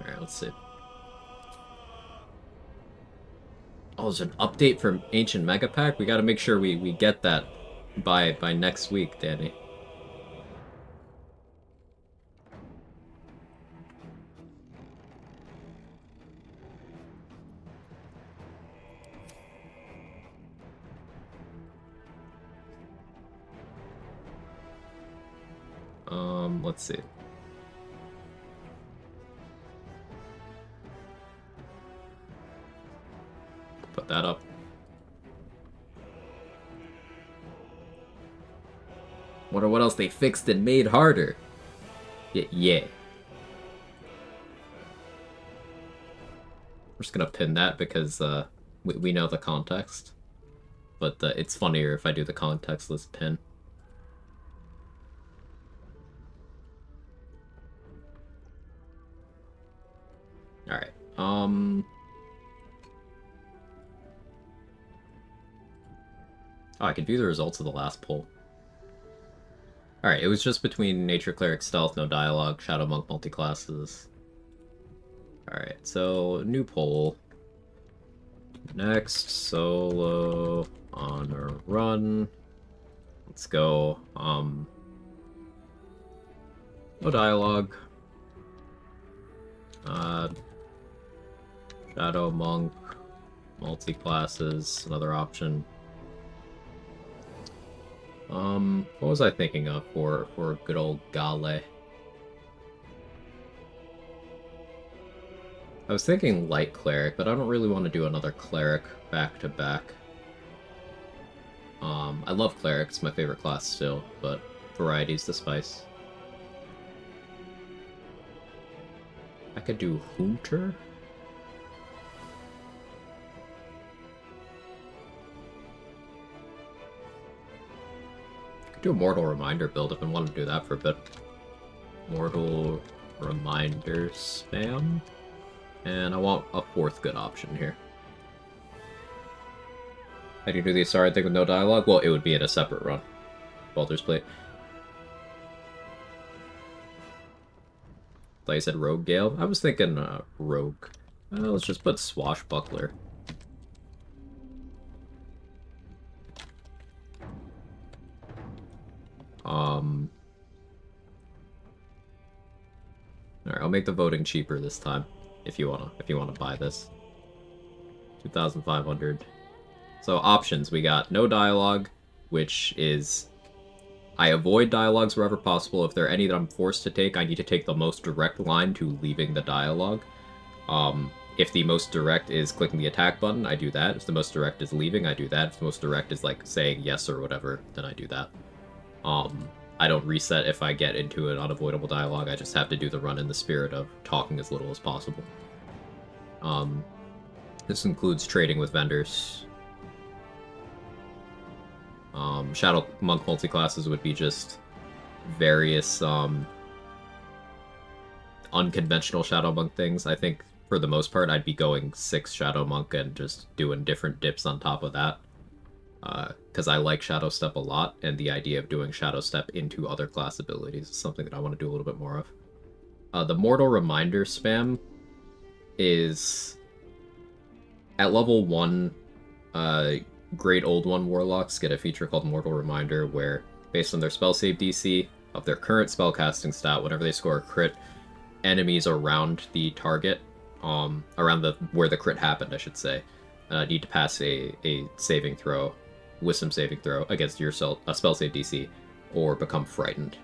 Alright, let's see. Oh, there's an update from Ancient Mega Pack? We gotta make sure we get that by next week, Danny. Let's see. Put that up. Wonder what else they fixed and made harder. Yeah. We're just gonna pin that because we know the context. But it's funnier if I do the contextless pin. Alright. Oh, I can view the results of the last poll. Alright, it was just between Nature Cleric Stealth, no dialogue, Shadow Monk multiclasses. Alright, so new poll. Next, solo on a run. Let's go. No dialogue. Shadow Monk, multi-classes, another option. What was I thinking of for good old Gale? I was thinking light cleric, but I don't really want to do another cleric back to back. I love cleric; it's my favorite class still, but variety's the spice. I could do Hunter. Could do a Mortal Reminder build. I've been wanting to do that for a bit. Mortal Reminder spam. And I want a fourth good option here. How do you do the Asari thing with no dialogue? Well, it would be in a separate run. Baldur's Plate. Like I said, Rogue Gale. I was thinking Rogue. Let's just put Swashbuckler. Alright, I'll make the voting cheaper this time. If you wanna buy this. 2,500. So options, we got no dialogue, which is I avoid dialogues wherever possible. If there are any that I'm forced to take, I need to take the most direct line to leaving the dialogue. If the most direct is clicking the attack button, I do that. If the most direct is leaving, I do that. If the most direct is like saying yes or whatever, then I do that. I don't reset if I get into an unavoidable dialogue. I just have to do the run in the spirit of talking as little as possible. This includes trading with vendors. Shadow Monk multiclasses would be just various unconventional Shadow Monk things. I think for the most part I'd be going 6 Shadow Monk and just doing different dips on top of that. Because I like Shadow Step a lot, and the idea of doing Shadow Step into other class abilities is something that I want to do a little bit more of. The Mortal Reminder spam is at level 1, Great Old One Warlocks get a feature called Mortal Reminder, where, based on their spell save DC of their current spellcasting stat, whenever they score a crit, enemies around the target, around where the crit happened, I should say, need to pass a saving throw, wisdom saving throw against your spell save DC, or become frightened.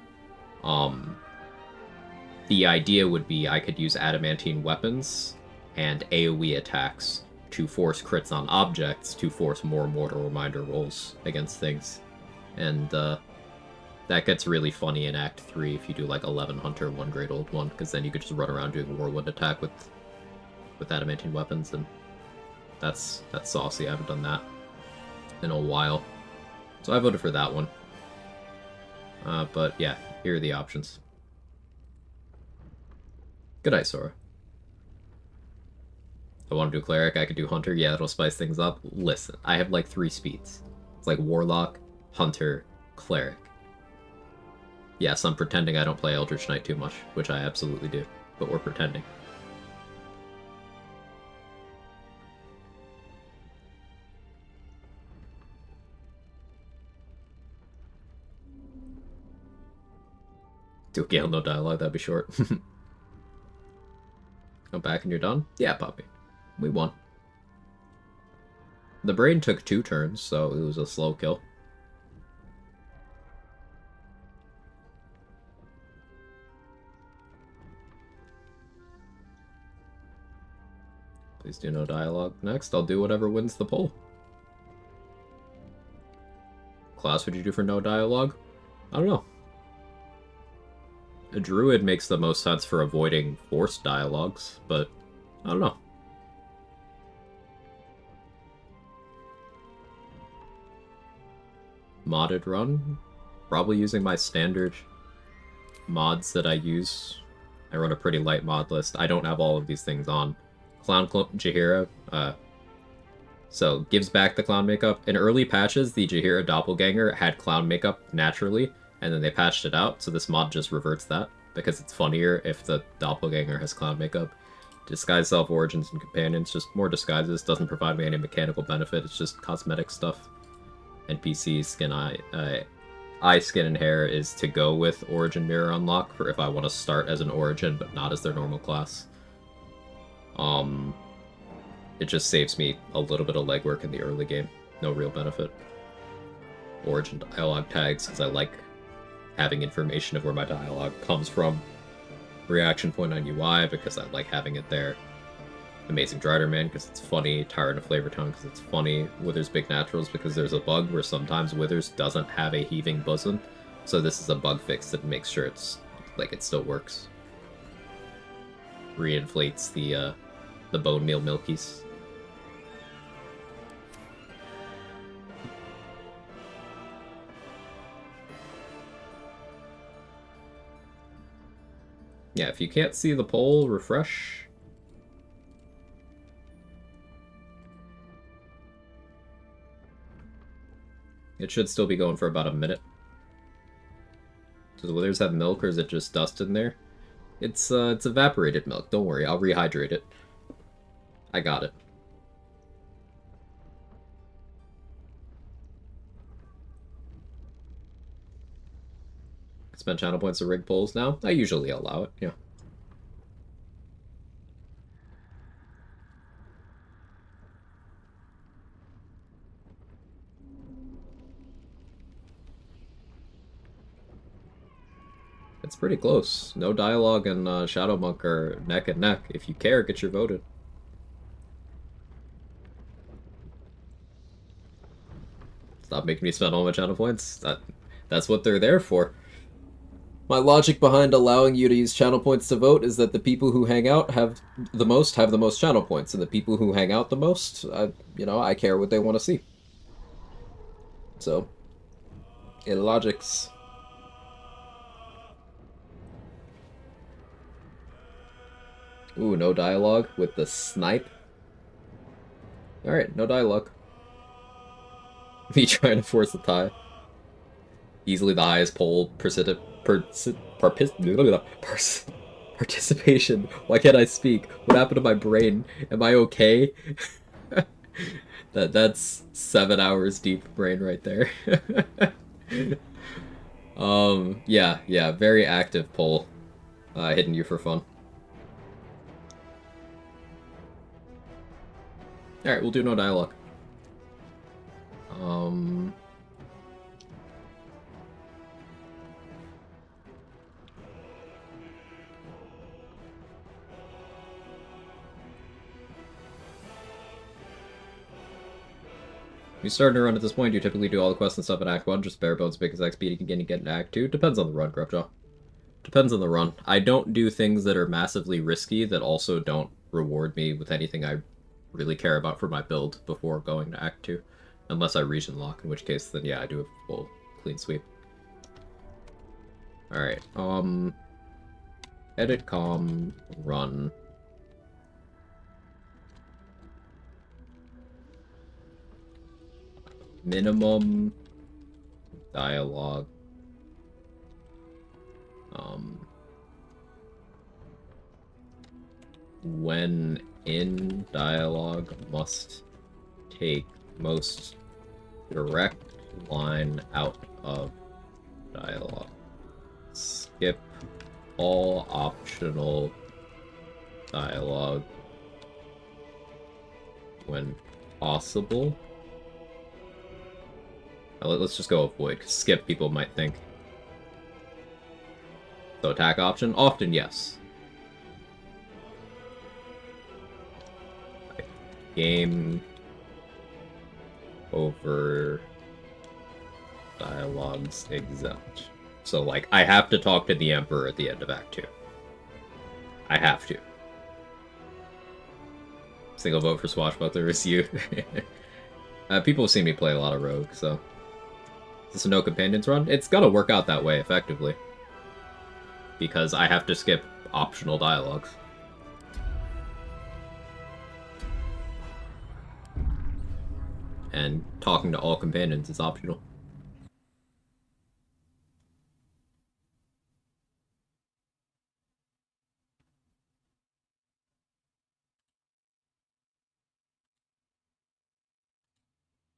The idea would be I could use adamantine weapons and AoE attacks to force crits on objects to force more Mortal Reminder rolls against things. And that gets really funny in Act 3 if you do like 11 Hunter, 1 Great Old One, because then you could just run around doing a Whirlwind attack with adamantine weapons, and that's saucy. I haven't done that in a while. So I voted for that one. But yeah, here are the options. Good night, Sora. I want to do Cleric, I could do Hunter. Yeah, it'll spice things up. Listen, I have like 3 speeds. It's like Warlock, Hunter, Cleric. Yes, I'm pretending I don't play Eldritch Knight too much, which I absolutely do. But we're pretending. Do a Gale, no dialogue, that'd be short. Come back and you're done? Yeah, puppy. We won. The brain took 2 turns, so it was a slow kill. Please do no dialogue. Next, I'll do whatever wins the poll. Class would you do for no dialogue? I don't know. A druid makes the most sense for avoiding forced dialogues, but I don't know. Modded run? Probably using my standard mods that I use. I run a pretty light mod list. I don't have all of these things on. Clown Jaheira, so gives back the clown makeup. In early patches, the Jaheira doppelganger had clown makeup naturally, and then they patched it out, so this mod just reverts that, because it's funnier if the doppelganger has clown makeup. Disguise self, origins, and companions, just more disguises, doesn't provide me any mechanical benefit, it's just cosmetic stuff. NPC skin, eye, skin, and hair is to go with origin mirror unlock for if I want to start as an origin but not as their normal class. It just saves me a little bit of legwork in the early game. No real benefit. Origin dialogue tags, because I like having information of where my dialogue comes from. Reaction point on UI, because I like having it there. Amazing Driderman, because it's funny. Tyrant of Flavor Tongue, because it's funny. Withers Big Naturals, because there's a bug where sometimes Withers doesn't have a heaving bosom. So this is a bug fix that makes sure it's, like, it still works. Reinflates the bone meal milkies. Yeah, if you can't see the poll, refresh. It should still be going for about a minute. Does Withers have milk, or is it just dust in there? It's evaporated milk. Don't worry, I'll rehydrate it. I got it. Spend channel points to rig polls now? I usually allow it, yeah. It's pretty close. No dialogue and Shadow Monk are neck and neck. If you care, get your voted. Stop making me spend all my channel points. That's what they're there for. My logic behind allowing you to use channel points to vote is that the people who hang out have the most channel points, and the people who hang out the most, I care what they want to see. So, it logics. Ooh, no dialogue with the snipe. Alright, no dialogue. Me trying to force the tie. Easily the highest poll participation. Why can't I speak? What happened to my brain? Am I okay? That's 7 hours deep brain right there. Yeah, very active poll. Hitting you for fun. Alright, we'll do no dialogue. You starting to run at this point, do you typically do all the quests and stuff in Act 1, just bare bones because XP to get into Act 2? Depends on the run, Grubjaw. Depends on the run. I don't do things that are massively risky that also don't reward me with anything I really care about for my build before going to Act 2. Unless I region lock, in which case, then yeah, I do a full clean sweep. Alright, edit com, run. Minimum dialogue. When in dialogue, must take most direct line out of dialogue. Skip all optional dialogue when possible. Let's just go avoid, 'cause skip people might think. So attack option? Often, yes. Game over dialogues exempt. So, like, I have to talk to the Emperor at the end of Act 2. I have to. Single vote for Swashbuckler is you. People have seen me play a lot of Rogue, so... Is this a no companions run? It's gonna work out that way, effectively. Because I have to skip optional dialogues. And talking to all companions is optional.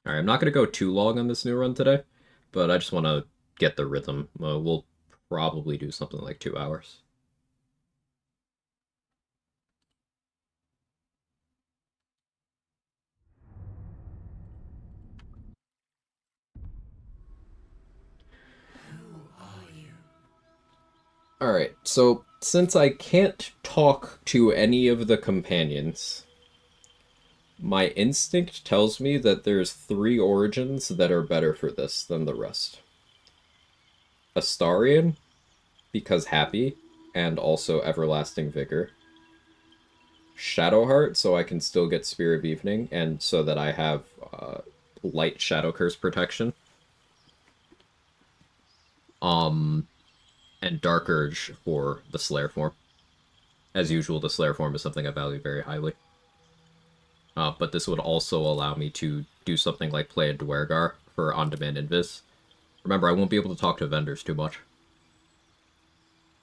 Alright, I'm not going to go too long on this new run today, but I just want to get the rhythm. We'll probably do something like 2 hours. Alright, so since I can't talk to any of the companions, my instinct tells me that there's 3 origins that are better for this than the rest. Astarion, because happy, and also Everlasting Vigor. Shadowheart, so I can still get Spear of Evening, and so that I have light Shadow Curse protection. And Dark Urge for the Slayer form. As usual, the Slayer form is something I value very highly. But this would also allow me to do something like play a Dwergar for on-demand invis. Remember, I won't be able to talk to vendors too much.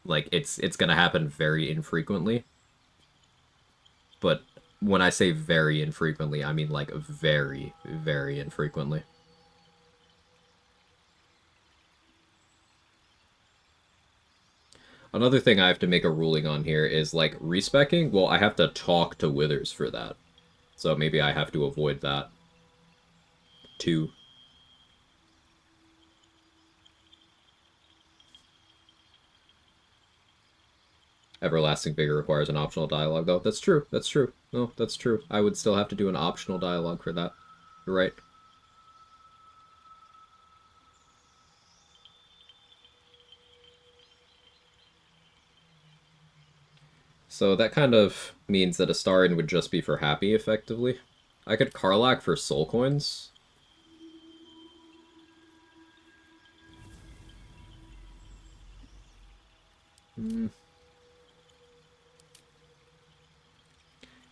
Like, it's gonna happen very infrequently. But when I say very infrequently, I mean, like, very, very infrequently. Another thing I have to make a ruling on here is, like, respecking. Well, I have to talk to Withers for that. So maybe I have to avoid that. Too. Everlasting Vigor requires an optional dialogue, though. That's true. That's true. No, that's true. I would still have to do an optional dialogue for that. You're right. So that kind of means that Astarion would just be for happy, effectively. I could Karlach for soul coins.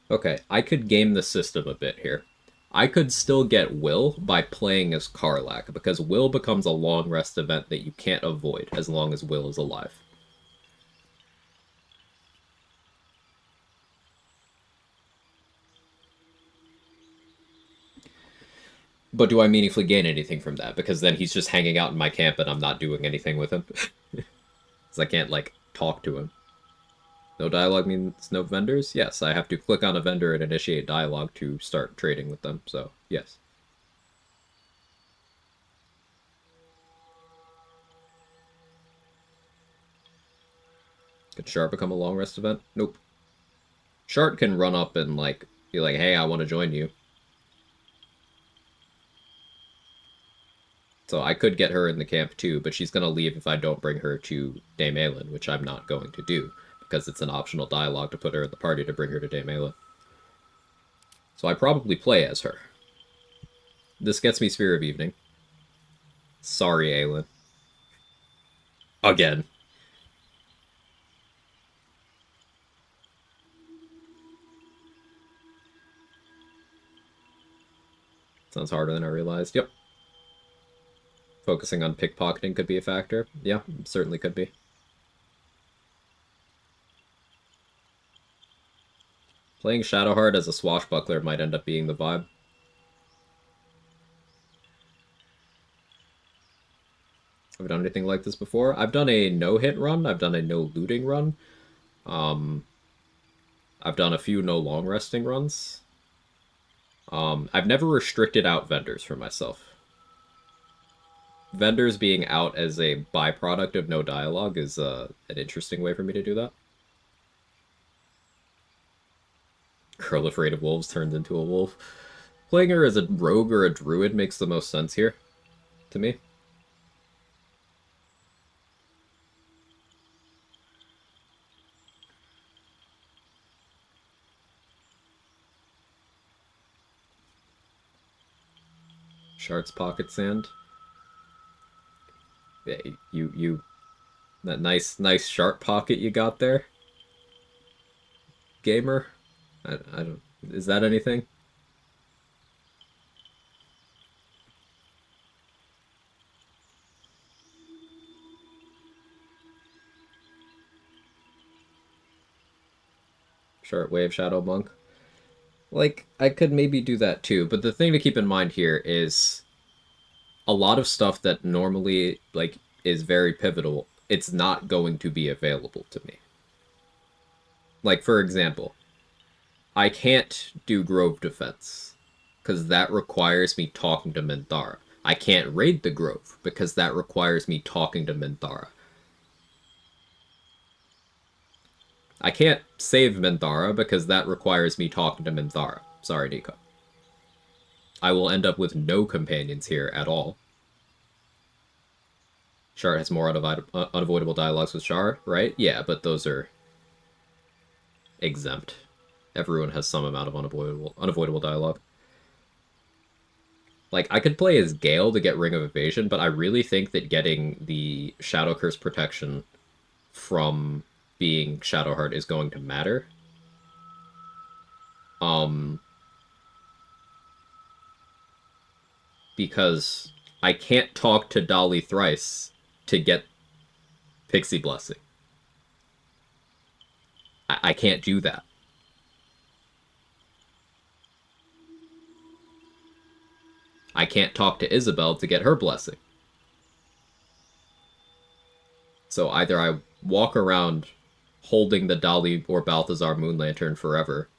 Okay, I could game the system a bit here. I could still get Will by playing as Karlach, because Will becomes a long rest event that you can't avoid as long as Will is alive. But do I meaningfully gain anything from that? Because then he's just hanging out in my camp and I'm not doing anything with him. Because I can't, like, talk to him. No dialogue means no vendors? Yes, I have to click on a vendor and initiate dialogue to start trading with them, so yes. Could Shard become a long rest event? Nope. Shard can run up and, like, be like, hey, I want to join you. So I could get her in the camp too, but she's going to leave if I don't bring her to Dame Aelin, which I'm not going to do, because it's an optional dialogue to put her in the party to bring her to Dame Aelin. So I probably play as her. This gets me Sphere of Evening. Sorry, Aelin. Again. Sounds harder than I realized. Yep. Focusing on pickpocketing could be a factor. Yeah, certainly could be. Playing Shadowheart as a swashbuckler might end up being the vibe. I've done anything like this before. I've done a no-hit run. I've done a no-looting run. Um, I've done a few no-long resting runs. I've never restricted out vendors for myself. Vendors being out as a byproduct of no dialogue is an interesting way for me to do that. Girl afraid of wolves turns into a wolf. Playing her as a rogue or a druid makes the most sense here, to me. Shark's pocket sand. Yeah, that nice sharp pocket you got there, gamer. I don't. Is that anything? Short wave shadow monk. Like I could maybe do that too, but the thing to keep in mind here is a lot of stuff that normally like is very pivotal. It's not going to be available to me. Like for example, I can't do Grove Defense because that requires me talking to Minthara. I can't raid the Grove because that requires me talking to Minthara. I can't save Minthara because that requires me talking to Minthara. Sorry, Nico. I will end up with no companions here at all. Shard has more unavoidable dialogues with Shard, right? Yeah, but those are exempt. Everyone has some amount of unavoidable dialogue. Like, I could play as Gale to get Ring of Evasion, but I really think that getting the Shadow Curse protection from being Shadowheart is going to matter. Um, because I can't talk to Dolly thrice to get Pixie Blessing. I can't do that. I can't talk to Isabel to get her blessing. So either I walk around holding the Dolly or Balthazar Moon Lantern forever,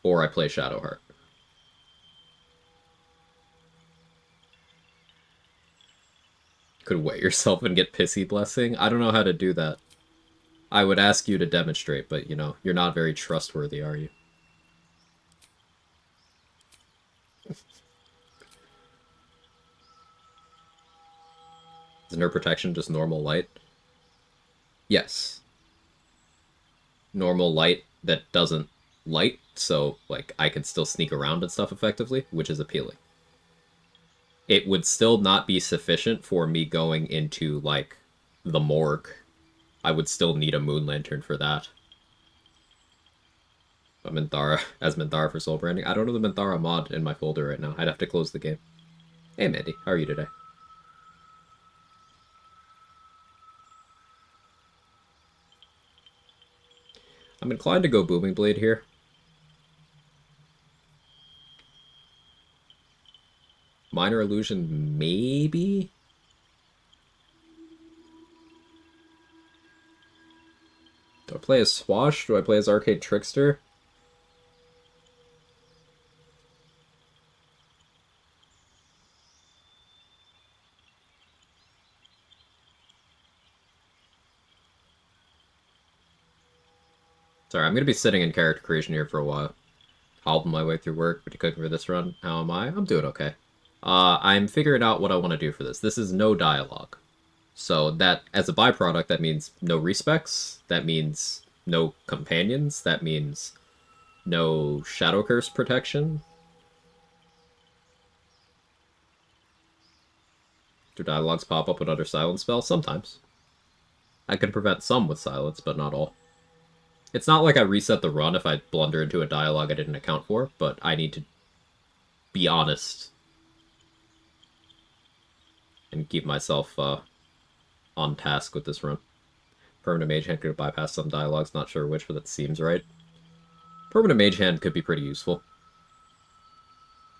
or I play Shadowheart. Could wet yourself and get Pissy Blessing? I don't know how to do that. I would ask you to demonstrate, but you know, you're not very trustworthy, are you? Isn't her protection just normal light? Yes. Normal light that doesn't light, so like I can still sneak around and stuff effectively, which is appealing. It would still not be sufficient for me going into like the morgue. I would still need a moon lantern for that. But Minthara as Minthara for soul branding. I don't know the Minthara mod in my folder right now. I'd have to close the game. Hey Mandy, how are you today? I'm inclined to go Booming Blade here. Minor Illusion, maybe? Do I play as Swash? Do I play as Arcade Trickster? Sorry, I'm going to be sitting in character creation here for a while. Hobbling my way through work, but cooking for this run. How am I? I'm doing okay. I'm figuring out what I want to do for this. This is no dialogue. So that, as a byproduct, that means no respecs. That means no companions. That means no Shadow Curse protection. Do dialogues pop up with other silence spells? Sometimes. I can prevent some with silence, but not all. It's not like I reset the run if I blunder into a dialogue I didn't account for, but I need to be honest and keep myself on task with this run. Permanent Mage Hand could bypass some dialogues, not sure which, but that seems right. Permanent Mage Hand could be pretty useful.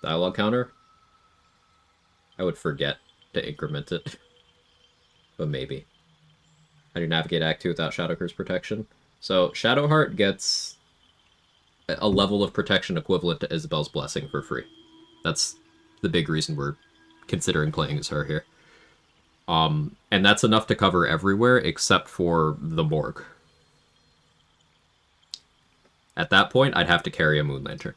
Dialogue counter? I would forget to increment it, but maybe. How do you navigate Act 2 without Shadowcurse protection? So, Shadowheart gets a level of protection equivalent to Isabel's Blessing for free. That's the big reason we're considering playing as her here. And that's enough to cover everywhere except for the morgue. At that point, I'd have to carry a Moon Lantern.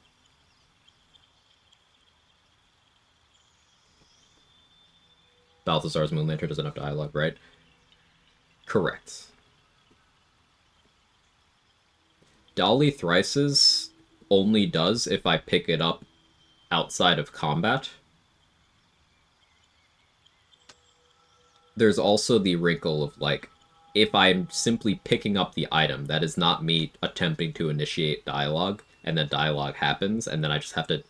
Balthazar's Moon Lantern doesn't have dialogue, right? Correct. Dolly Thrice's only does if I pick it up outside of combat. There's also the wrinkle of, like, if I'm simply picking up the item, that is not me attempting to initiate dialogue, and then dialogue happens, and then I just have to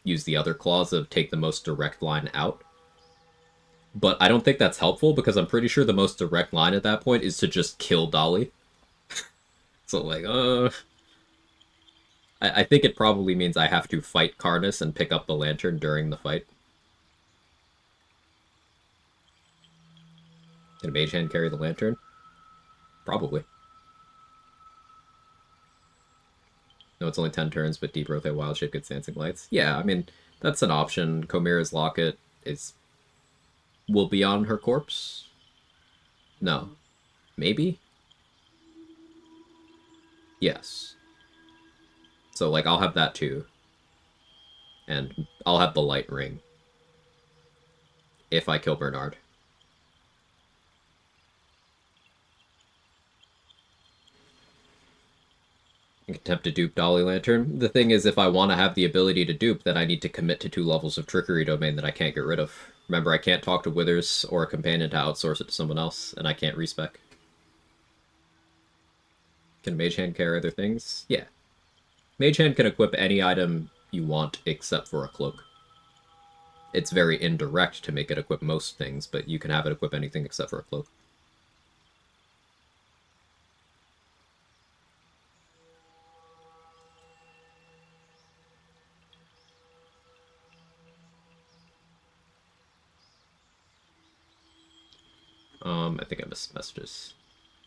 use the other clause of take the most direct line out. But I don't think that's helpful, because I'm pretty sure the most direct line at that point is to just kill Dolly. So, like, I think it probably means I have to fight Karnus and pick up the lantern during the fight. Can a mage hand carry the lantern? Probably. No, it's only 10 turns, but Deep Rotate Wild Shape gets Dancing Lights. Yeah, I mean, that's an option. Chimera's Locket will be on her corpse? No. Maybe? Yes. So, like, I'll have that too. And I'll have the Light Ring. If I kill Bernard. I can attempt to dupe Dolly Lantern. The thing is, if I want to have the ability to dupe, then I need to commit to 2 levels of Trickery Domain that I can't get rid of. Remember, I can't talk to Withers or a companion to outsource it to someone else, and I can't respec. Can Mage Hand carry other things? Yeah. Mage Hand can equip any item you want except for a cloak. It's very indirect to make it equip most things, but you can have it equip anything except for a cloak. I think I missed messages.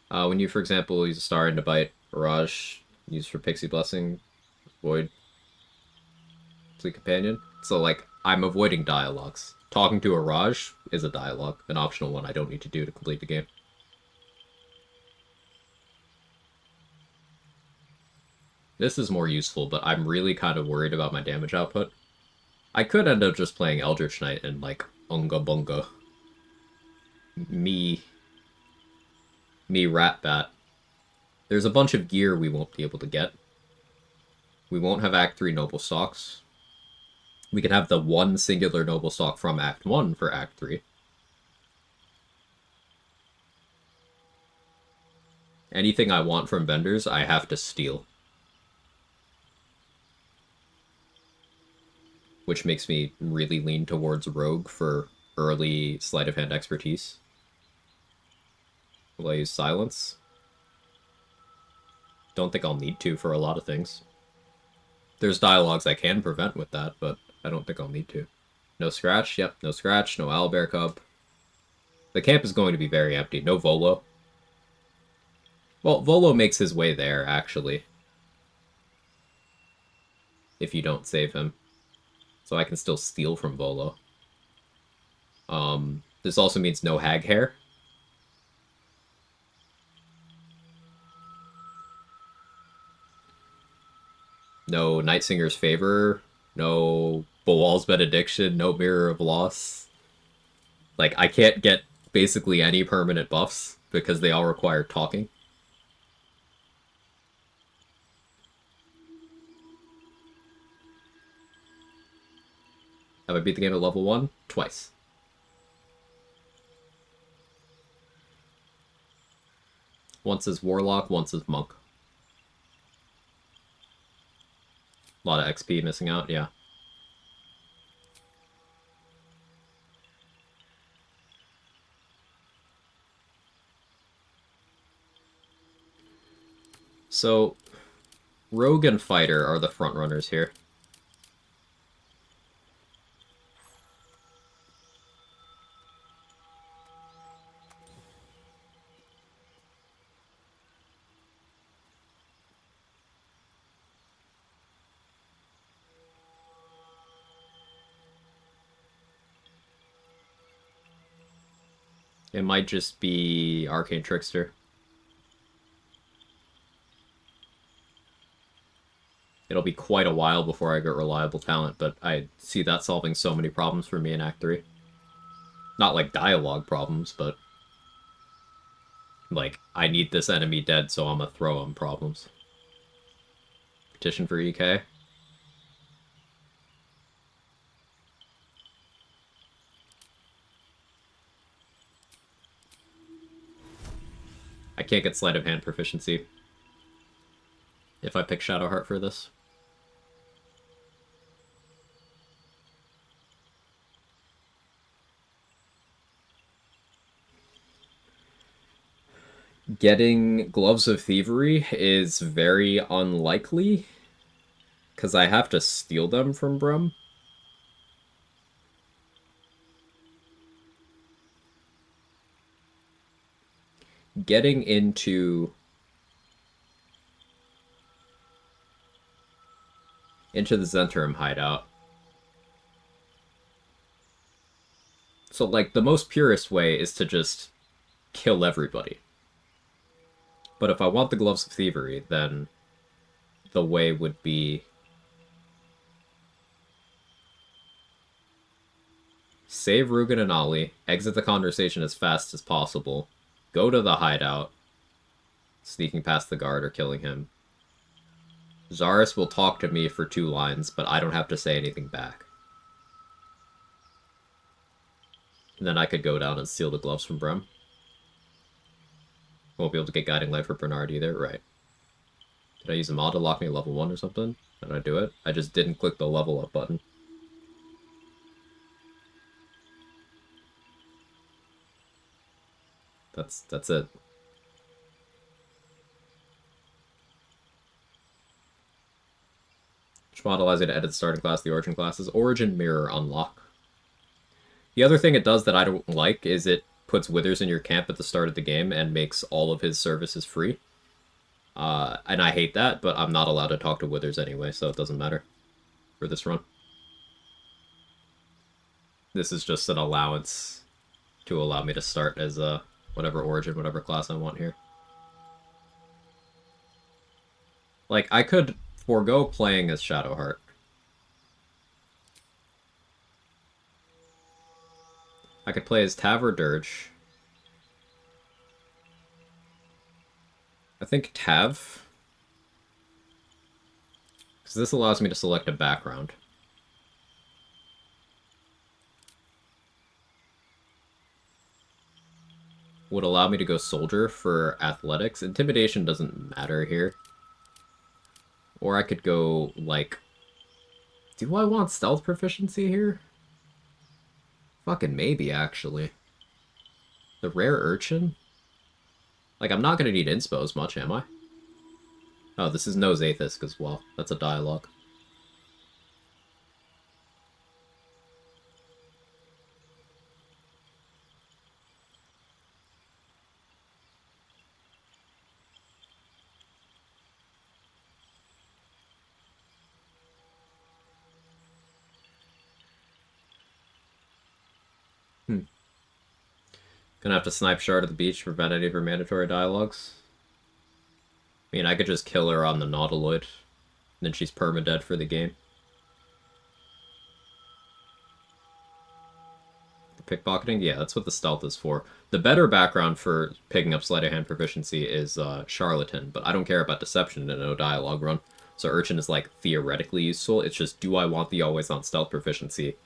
When you, for example, use a Star into Bite, Barrage, use for Pixie Blessing, Void, Fleet Companion. So, like, I'm avoiding dialogues. Talking to a Raj is a dialogue, an optional one I don't need to do to complete the game. This is more useful, but I'm really kind of worried about my damage output. I could end up just playing Eldritch Knight and, like, Unga Bunga. Me Rat Bat. There's a bunch of gear we won't be able to get. We won't have Act 3 Noble Stocks. We can have the one singular Noble Stock from Act 1 for Act 3. Anything I want from vendors, I have to steal. Which makes me really lean towards Rogue for early sleight of hand expertise. Will I use Silence? Don't think I'll need to for a lot of things. There's dialogues I can prevent with that, but I don't think I'll need to. No Scratch? Yep, no Scratch, no Owlbear Cub. The camp is going to be very empty. No Volo. Well, Volo makes his way there, actually. If you don't save him. So I can still steal from Volo. This also means no Hag Hair. No Night Singer's Favor. No Bawal's Benediction. No Mirror of Loss. Like, I can't get basically any permanent buffs because they all require talking. Have I beat the game at level 1? Twice. Once as Warlock, once as Monk. A lot of XP missing out, yeah. So, Rogue and Fighter are the frontrunners here. It might just be Arcane Trickster. It'll be quite a while before I get reliable talent, but I see that solving so many problems for me in Act 3. Not like dialogue problems, but like, I need this enemy dead, so I'm gonna throw him problems. Petition for EK. I can't get sleight of hand proficiency if I pick Shadowheart for this. Getting Gloves of Thievery is very unlikely, because I have to steal them from Brum. Getting into the Zentrum hideout. So, like, the most purest way is to just kill everybody. But if I want the Gloves of Thievery, then the way would be save Rugen and Ollie, exit the conversation as fast as possible, go to the hideout, sneaking past the guard or killing him. Zaris will talk to me for 2 lines, but I don't have to say anything back. And then I could go down and steal the gloves from Brem. Won't be able to get Guiding Light for Bernard either, right. Did I use a mod to lock me at level 1 or something? How did I do it? I just didn't click the level up button. That's it. Which mod allows you to edit the starting class, the origin classes? Origin Mirror unlock. The other thing it does that I don't like is it puts Withers in your camp at the start of the game and makes all of his services free. And I hate that, but I'm not allowed to talk to Withers anyway, so it doesn't matter for this run. This is just an allowance to allow me to start as whatever origin, whatever class I want here. Like, I could forego playing as Shadowheart. I could play as Tav or Dirge. I think Tav. Because this allows me to select a background. Would allow me to go Soldier for Athletics. Intimidation doesn't matter here. Or I could go, like... Do I want Stealth Proficiency here? Fucking maybe, actually. The Rare Urchin? Like, I'm not gonna need Inspo as much, am I? Oh, this is Nose Atheist as well. That's a dialogue. Gonna have to snipe Shard at the beach to prevent any of her mandatory dialogues. I mean, I could just kill her on the Nautiloid, and then she's permadead for the game. The pickpocketing? Yeah, that's what the stealth is for. The better background for picking up sleight of hand proficiency is Charlatan, but I don't care about deception in a no dialogue run. So Urchin is, like, theoretically useful. It's just, do I want the always on stealth proficiency?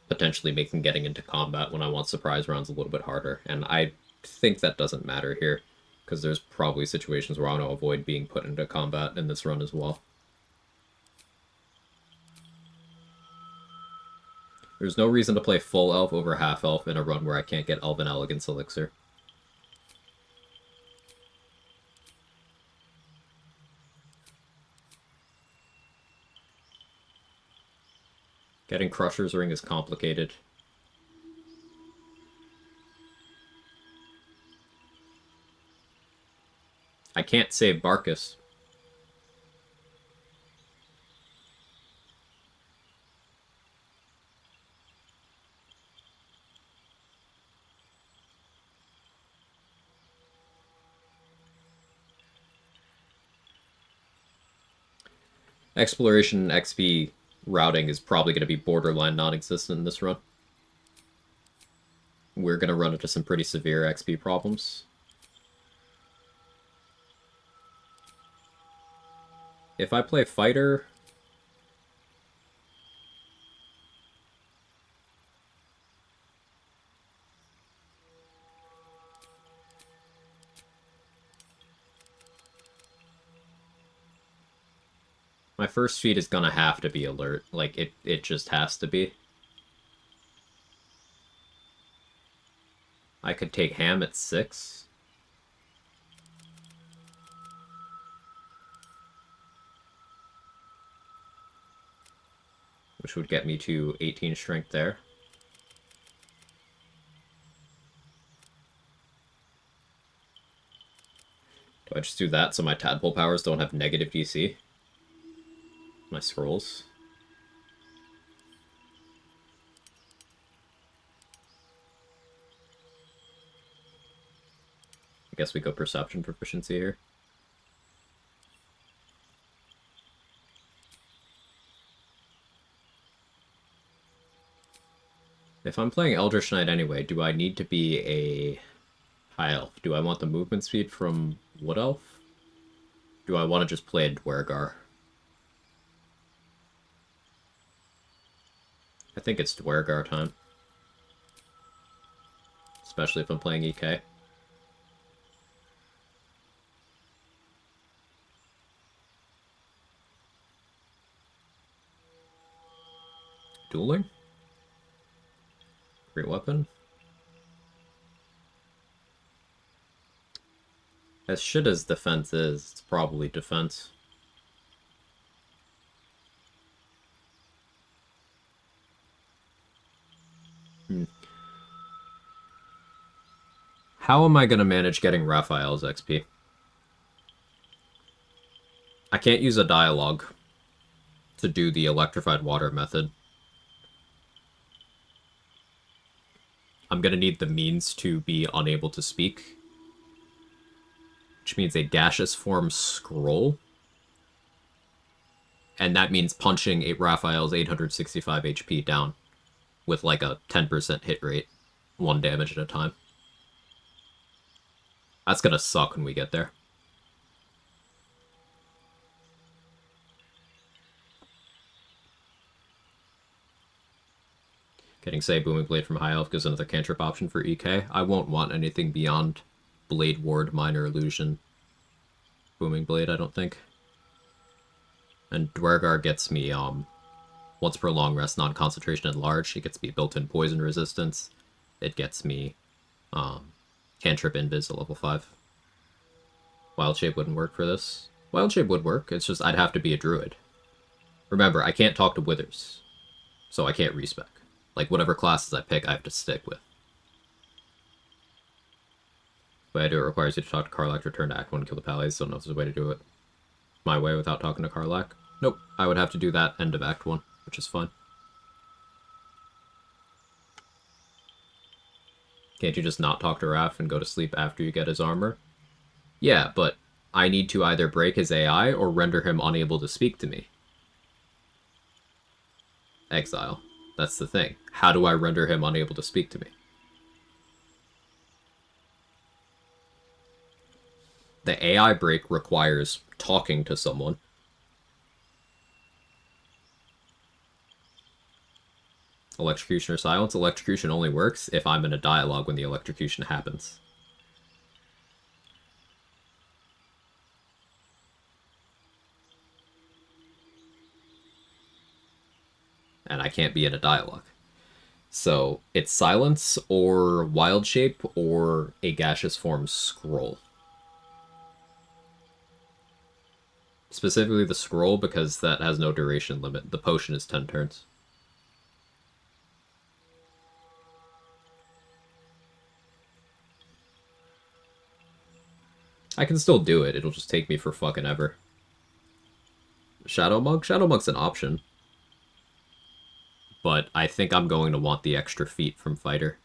Potentially making getting into combat when I want surprise rounds a little bit harder. And I think that doesn't matter here, because there's probably situations where I want to avoid being put into combat in this run as well. There's no reason to play full elf over half elf in a run where I can't get Elven Elegance Elixir. Getting Crusher's Ring is complicated. I can't save Barkus. Exploration XP routing is probably going to be borderline non-existent in this run. We're going to run into some pretty severe XP problems. If I play fighter... My first feat is gonna have to be alert. Like, it just has to be. I could take ham at 6. Which would get me to 18 strength there. Do I just do that so my tadpole powers don't have negative DC? My scrolls. I guess we go perception proficiency here. If I'm playing Eldritch Knight anyway, do I need to be a high elf? Do I want the movement speed from Wood Elf? Do I want to just play a Dwergar? I think it's Dwergar time. Especially if I'm playing EK. Dueling? Great weapon? As shit as defense is, it's probably defense. How am I going to manage getting Raphael's XP? I can't use a dialogue to do the electrified water method. I'm going to need the means to be unable to speak, which means a gaseous form scroll. And that means punching Raphael's 865 HP down with like a 10% hit rate, 1 damage at a time. That's gonna suck when we get there. Getting, say, Booming Blade from High Elf gives another cantrip option for EK. I won't want anything beyond Blade Ward, Minor Illusion, Booming Blade, I don't think. And Dwergar gets me, once per long rest, non-concentration enlarged. It gets me built-in poison resistance. It gets me, cantrip invis at level 5. Wild Shape wouldn't work for this. Wild Shape would work, it's just I'd have to be a druid. Remember, I can't talk to withers, so I can't respec. Like, whatever classes I pick, I have to stick with. The way I do it requires you to talk to Karlach to return to Act 1 and kill the Pallies, so I don't know if there's a way to do it my way without talking to Karlach. Nope, I would have to do that end of Act 1, which is fine. Can't you just not talk to Raph and go to sleep after you get his armor? Yeah, but I need to either break his AI or render him unable to speak to me. Exile. That's the thing. How do I render him unable to speak to me? The AI break requires talking to someone. Electrocution or silence? Electrocution only works if I'm in a dialogue when the electrocution happens. And I can't be in a dialogue. So it's silence or wild shape or a gaseous form scroll. Specifically the scroll because that has no duration limit. The potion is 10 turns. I can still do it, it'll just take me for fucking ever. Shadow Monk? Shadow Monk's an option. But I think I'm going to want the extra feat from Fighter.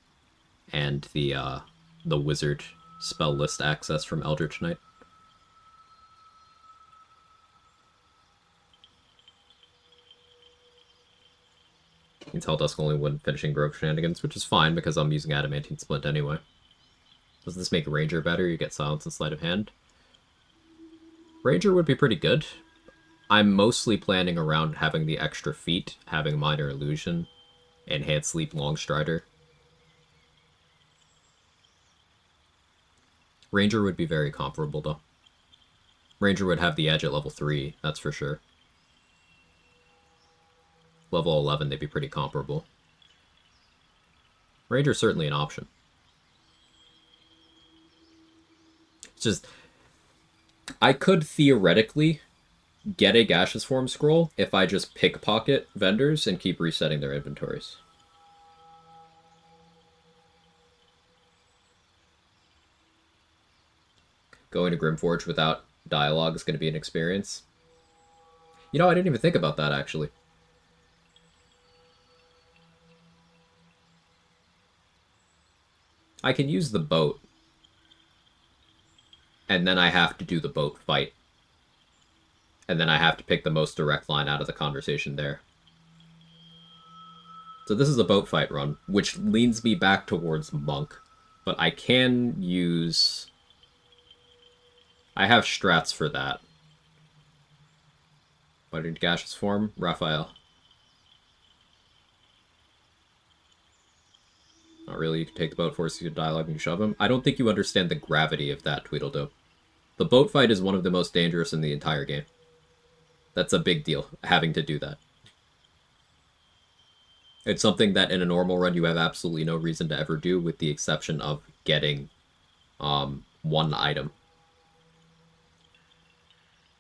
And the wizard spell list access from Eldritch Knight. Means Helldusk only when finishing Grove shenanigans, which is fine because I'm using Adamantine Splint anyway. Does this make Ranger better? You get Silence and Sleight of Hand. Ranger would be pretty good. I'm mostly planning around having the extra feat, having Minor Illusion, Enhanced Sleep Longstrider. Ranger would be very comparable, though. Ranger would have the edge at level 3, that's for sure. Level 11, they'd be pretty comparable. Ranger's certainly an option. It's just... I could theoretically get a Gaseous Form scroll if I just pickpocket vendors and keep resetting their inventories. Going to Grimforge without dialogue is going to be an experience. You know, I didn't even think about that, actually. I can use the boat, and then I have to do the boat fight. And then I have to pick the most direct line out of the conversation there. So this is a boat fight run, which leans me back towards Monk. But I can use... I have strats for that. But in Gaseous Form, Raphael. Not really, you can take the boat, force you to dialogue, and you shove him. I don't think you understand the gravity of that, Tweedledum. The boat fight is one of the most dangerous in the entire game. That's a big deal, having to do that. It's something that in a normal run you have absolutely no reason to ever do, with the exception of getting one item.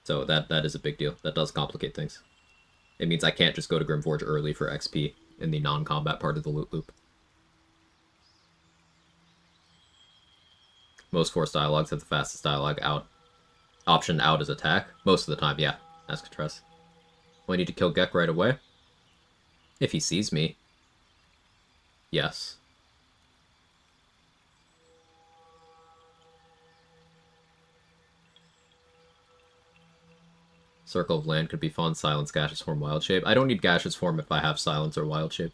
So that is a big deal. That does complicate things. It means I can't just go to Grimforge early for XP in the non-combat part of the loot loop. Most forced dialogues have the fastest dialogue out. Option out is attack. Most of the time, yeah. Ask Tress. Do I need to kill Gek right away? If he sees me. Yes. Circle of Land could be fun. Silence, Gaseous Form, Wild Shape. I don't need Gaseous Form if I have Silence or Wild Shape.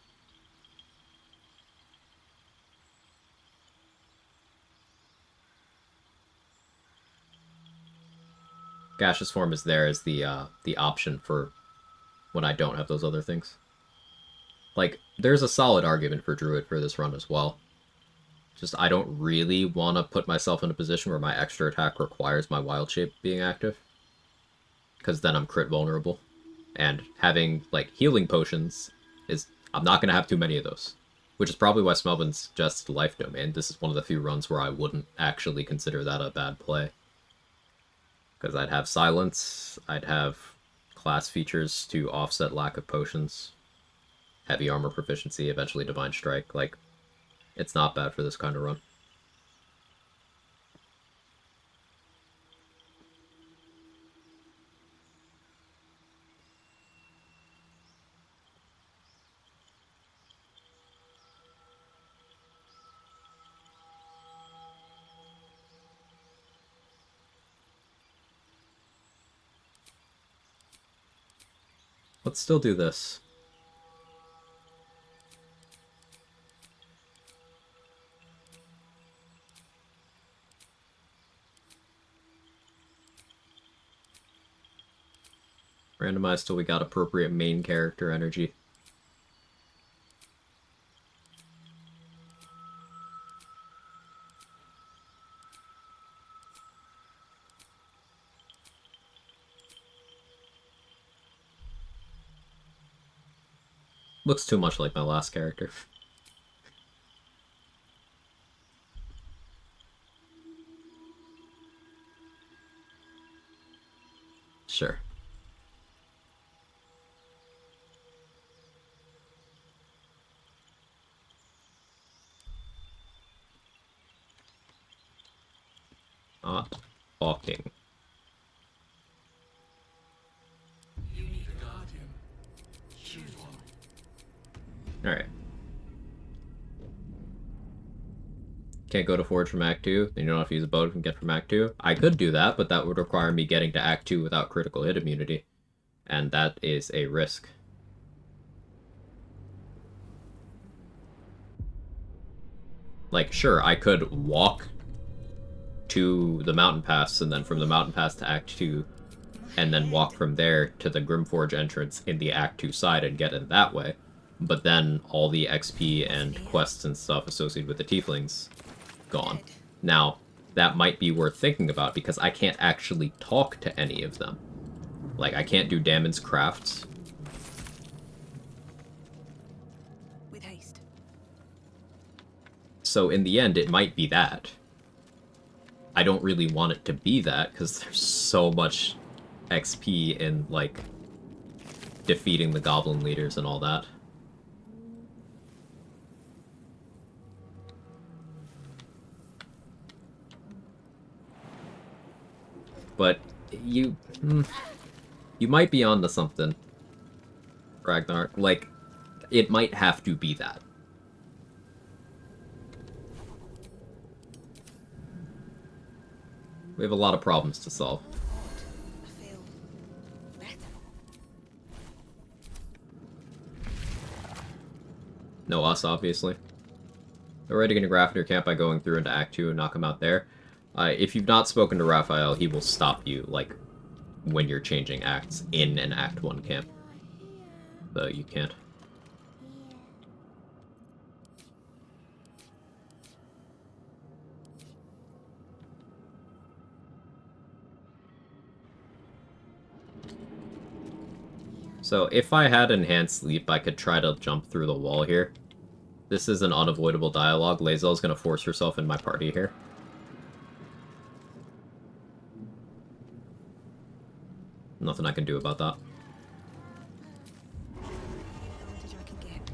Gaseous Form is there as the option for when I don't have those other things. Like, there's a solid argument for Druid for this run as well. Just, I don't really want to put myself in a position where my extra attack requires my Wild Shape being active. Because then I'm crit vulnerable. And having, like, healing potions is... I'm not going to have too many of those. Which is probably why Smelvin suggests Life Domain. This is one of the few runs where I wouldn't actually consider that a bad play. Because I'd have Silence, I'd have class features to offset lack of potions, heavy armor proficiency, eventually Divine Strike. Like, it's not bad for this kind of run. Let's still do this. Randomize till we got appropriate main character energy. Looks too much like my last character. Sure. Not talking. Alright. Can't go to Forge from Act 2, then you don't have to use a boat you can get from Act 2. I could do that, but that would require me getting to Act 2 without critical hit immunity. And that is a risk. Like, sure, I could walk to the mountain pass, and then from the mountain pass to Act 2, and then walk from there to the Grimforge entrance in the Act 2 side and get in that way. But then all the XP and quests and stuff associated with the Tieflings gone. Now, that might be worth thinking about, because I can't actually talk to any of them. Like, I can't do Damon's crafts. With haste. So in the end, it might be that. I don't really want it to be that, because there's so much XP in, like, defeating the goblin leaders and all that. But you might be onto something, Ragnar. Like, it might have to be that. We have a lot of problems to solve. I feel better. No, us, obviously. Already gonna graph your camp by going through into Act 2 and knock him out there. If you've not spoken to Raphael, he will stop you, like, when you're changing acts in an Act 1 camp. So you can't. So if I had Enhanced Leap, I could try to jump through the wall here. This is an unavoidable dialogue. Lae'zel's gonna force herself in my party here. Nothing I can do about that. Advantage I can get.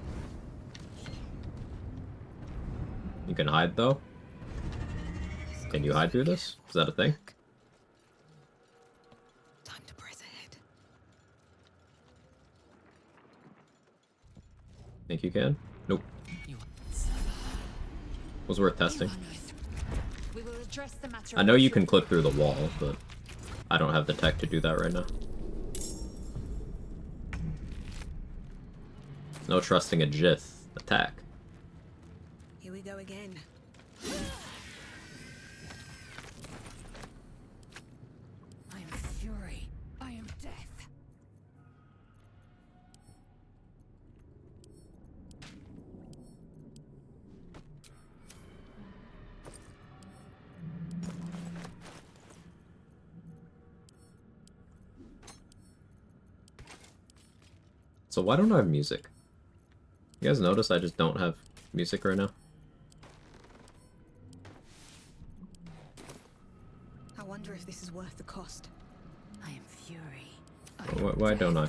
You can hide, though? Can you hide through this? Is that a thing? Time to press ahead. Think you can? Nope. Was worth testing. We will address the matter. I know you can clip through the wall, but I don't have the tech to do that right now. No trusting a Jith. Attack. Here we go again. I am fury. I am death. So why don't I have music? You guys notice I just don't have music right now? I wonder if this is worth the cost. I am fury. Why don't I?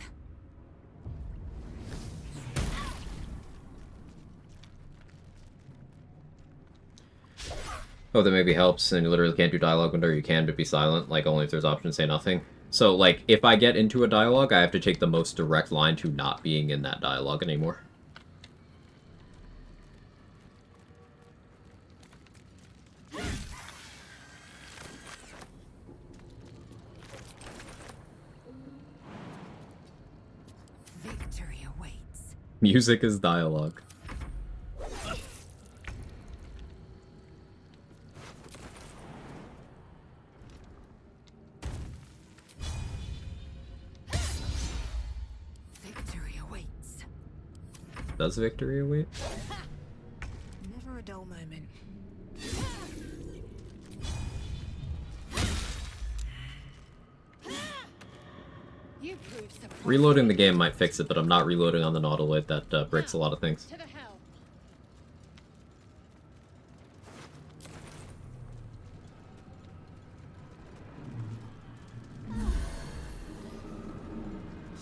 Oh, that maybe helps, and you literally can't do dialogue window, or you can, but be silent, like, only if there's option to say nothing. So, like, if I get into a dialogue, I have to take the most direct line to not being in that dialogue anymore. Victory awaits. Music is dialogue. Victory awaits. Does victory await? Never a dull moment. You prove surprising. Reloading the game might fix it, but I'm not reloading on the Nautiloid. That breaks a lot of things. To the hell.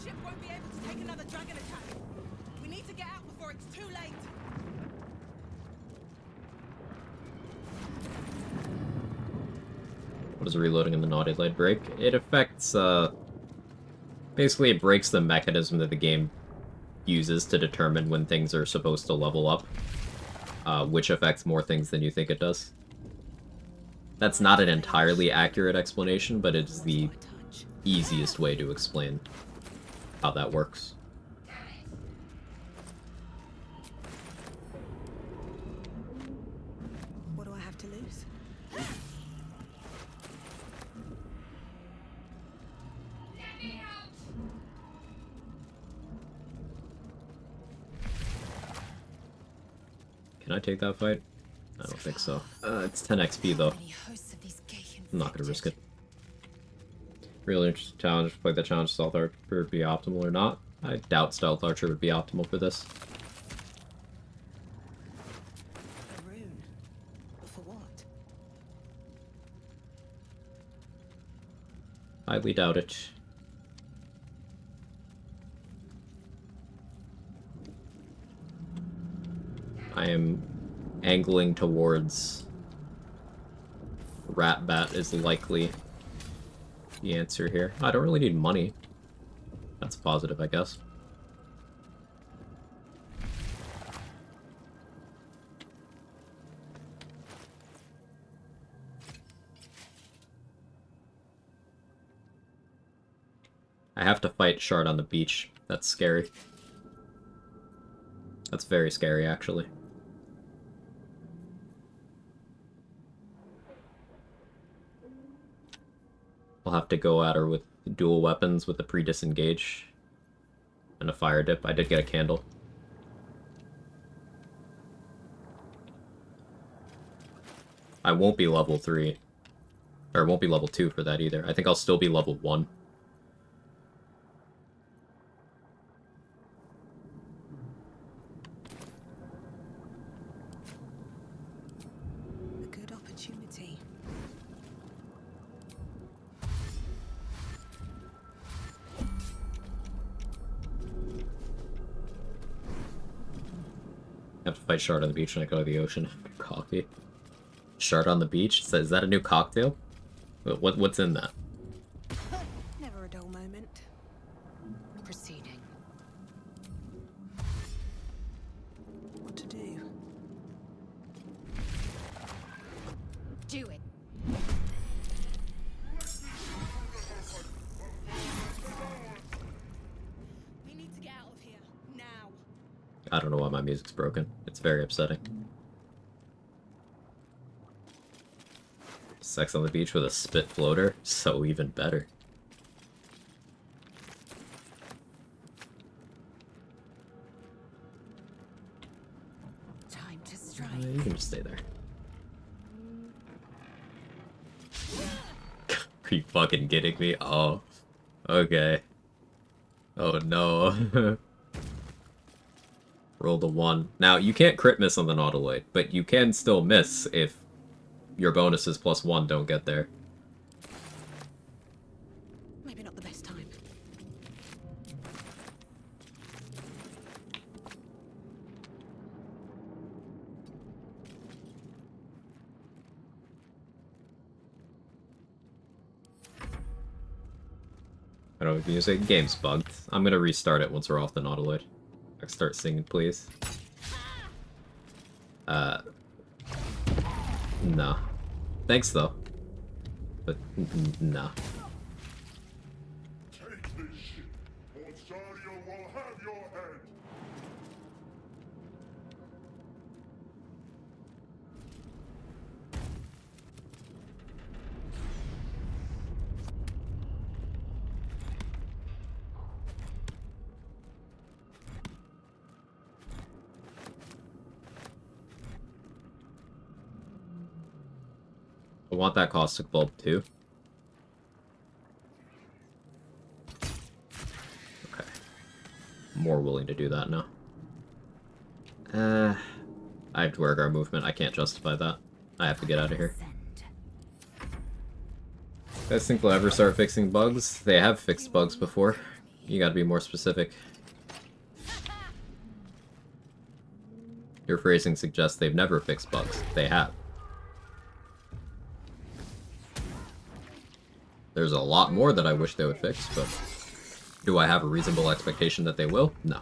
Ship won't be able to take another dragon attack. We need to get out before it's too late. What does reloading in the Nautiloid break? It affects, basically it breaks the mechanism that the game uses to determine when things are supposed to level up, which affects more things than you think it does. That's not an entirely accurate explanation, but it's the easiest way to explain how that works. I take that fight? I don't think so. It's 10 XP though. Many hosts of these gay I'm not gonna risk infected. it. Really interesting challenge. Play the challenge stealth archer would be optimal or not. I doubt stealth archer would be optimal for this. A rune. But for what? Highly doubt it. I am angling towards Rat Bat is likely the answer here. I don't really need money. That's positive, I guess. I have to fight Shard on the beach. That's scary. That's very scary, actually. I'll have to go at her with dual weapons with a pre-disengage and a fire dip. I did get a candle. I won't be level 3. Or won't be level 2 for that either. I think I'll still be level 1. A good opportunity. I have to fight Shard on the beach when I go to the ocean. Coffee. Shard on the beach? Is that a new cocktail? What's in that? Never a dull moment. Proceeding. What to do? Do it. We need to get out of here. Now. I don't know why my music's broken. It's very upsetting. Sex on the beach with a spit floater? So even better. Time to strike. You can just stay there. Are you fucking kidding me? Oh. Okay. Oh no. Roll the 1. Now, you can't crit miss on the Nautiloid, but you can still miss if your bonuses +1 don't get there. Maybe not the best time. I don't know, music. Game's bugged. I'm gonna restart it once we're off the Nautiloid. I can start singing, please. No. Thanks, though. But, no. Take this shit, or Sario will have your head! I want that caustic bulb, too. Okay. More willing to do that now. I have to work our movement. I can't justify that. I have to get out of here. You guys think they'll ever start fixing bugs? They have fixed bugs before. You gotta be more specific. Your phrasing suggests they've never fixed bugs. They have. There's a lot more that I wish they would fix, but do I have a reasonable expectation that they will? No.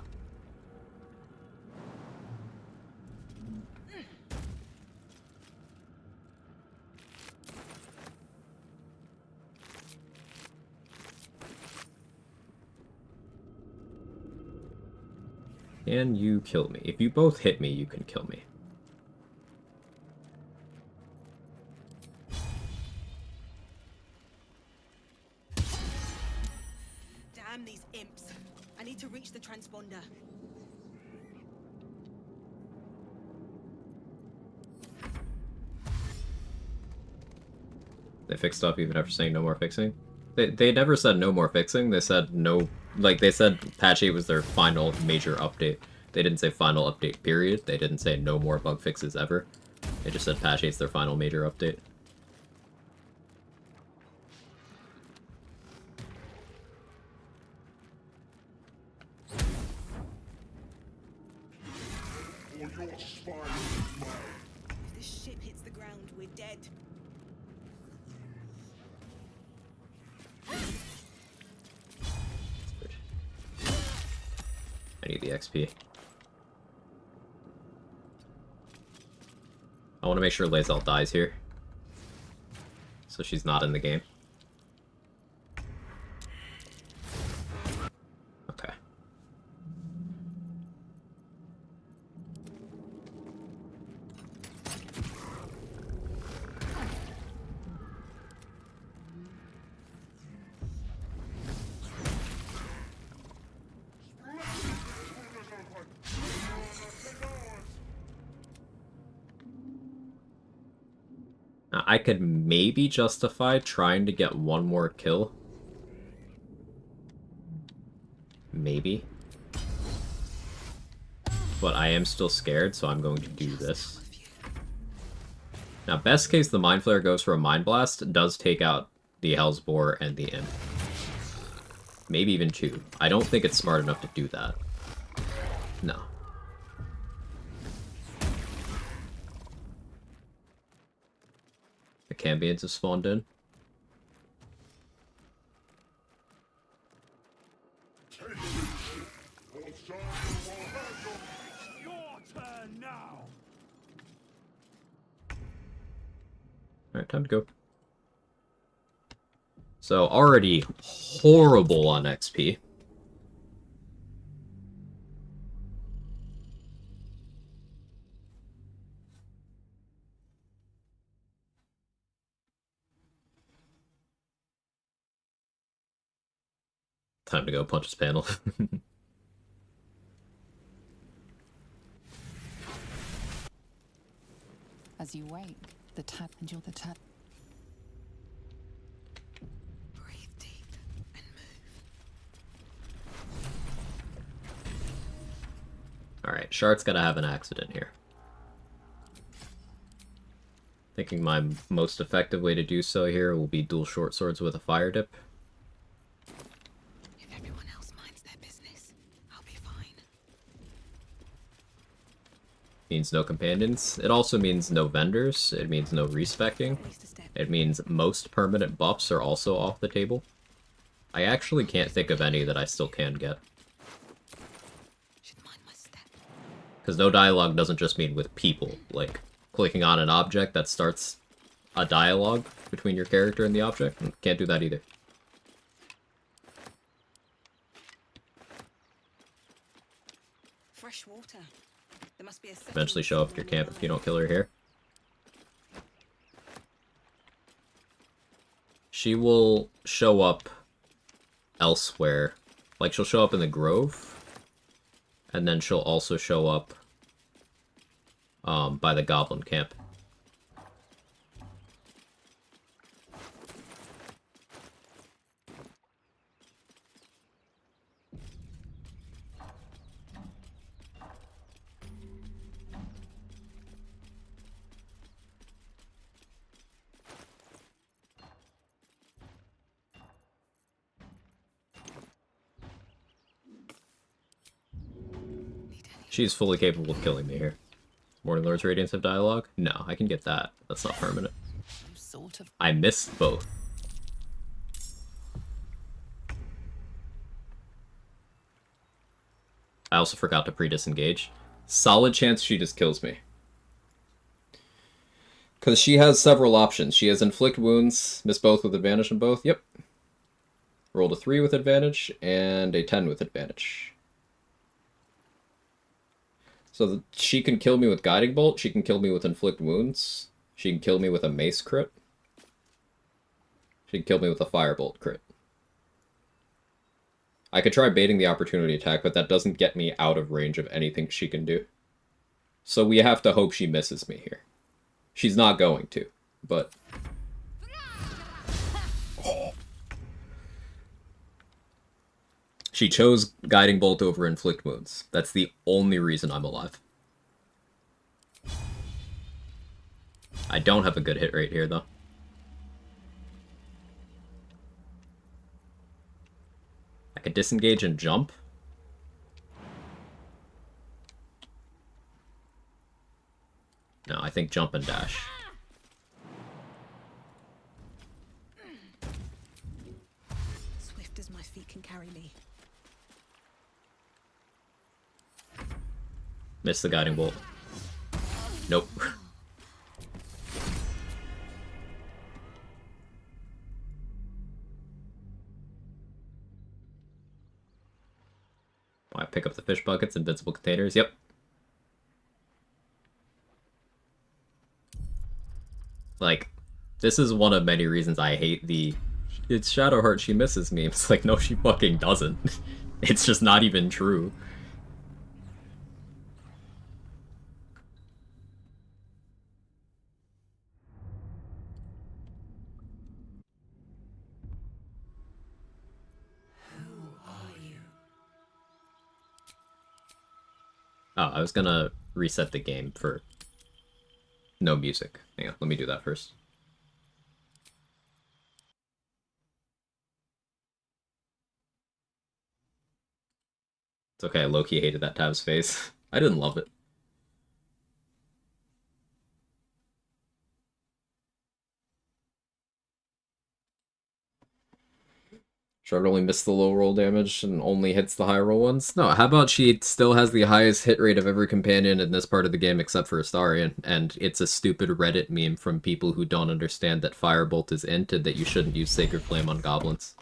Can you kill me? If you both hit me, you can kill me. Damn these imps. I need to reach the transponder. They fixed stuff even after saying no more fixing. They never said no more fixing. They said no, like they said patch 8 was their final major update. They didn't say final update period. They didn't say no more bug fixes ever. They just said patch 8's their final major update. Or your spine is mine. If this ship hits the ground, we're dead. I need the XP. I want to make sure Lae'zel dies here. So she's not in the game. Okay. Now, I could maybe justify trying to get one more kill. Maybe. But I am still scared, so I'm going to do this. Now, best case, the Mind Flare goes for a Mind Blast, does take out the Hellsboar and the Imp. Maybe even 2. I don't think it's smart enough to do that. No. The Cambions have spawned in. Take this shit. Old Sharia will have your... It's your turn now. Alright, time to go. So, already horrible on XP. Time to go punch his panel. As you wake, the tap and you're the tap. Breathe deep and move. Alright, Shart's gotta have an accident here. Thinking my most effective way to do so here will be dual short swords with a fire dip. If everyone else minds their business, I'll be fine. Means no companions. It also means no vendors. It means no respecking. At least a step. It means most permanent buffs are also off the table. I actually can't think of any that I still can get. Should mind my step. Because no dialogue doesn't just mean with people. Like, clicking on an object that starts a dialogue between your character and the object. Can't do that either. Fresh water. There must be a Eventually show up at your camp if you don't kill her here. She will show up elsewhere. Like, she'll show up in the Grove. And then she'll also show up by the Goblin camp. She's fully capable of killing me here. Morning Lord's Radiance have dialogue? No, I can get that. That's not permanent. Sort of. I missed both. I also forgot to pre-disengage. Solid chance she just kills me. Because she has several options. She has Inflict Wounds, miss both with advantage on both. Yep. Rolled a 3 with advantage, and a 10 with advantage. So she can kill me with Guiding Bolt, she can kill me with Inflict Wounds, she can kill me with a Mace crit, she can kill me with a Firebolt crit. I could try baiting the opportunity attack, but that doesn't get me out of range of anything she can do. So we have to hope she misses me here. She's not going to, but She chose Guiding Bolt over Inflict Wounds. That's the only reason I'm alive. I don't have a good hit rate here, though. I could disengage and jump. No, I think jump and dash. Swift as my feet can carry me. Missed the Guiding Bolt. Nope. I pick up the fish buckets, invincible containers. Yep. Like, this is one of many reasons I hate the "it's Shadowheart, she misses me." It's like, no, she fucking doesn't. It's just not even true. Oh, I was gonna reset the game for no music. Hang on, let me do that first. It's okay, I low-key hated that tab's face. I didn't love it. Shard only missed the low roll damage and only hits the high roll ones? No, how about she still has the highest hit rate of every companion in this part of the game except for Astarion, and it's a stupid Reddit meme from people who don't understand that Firebolt is int and that you shouldn't use Sacred Flame on goblins.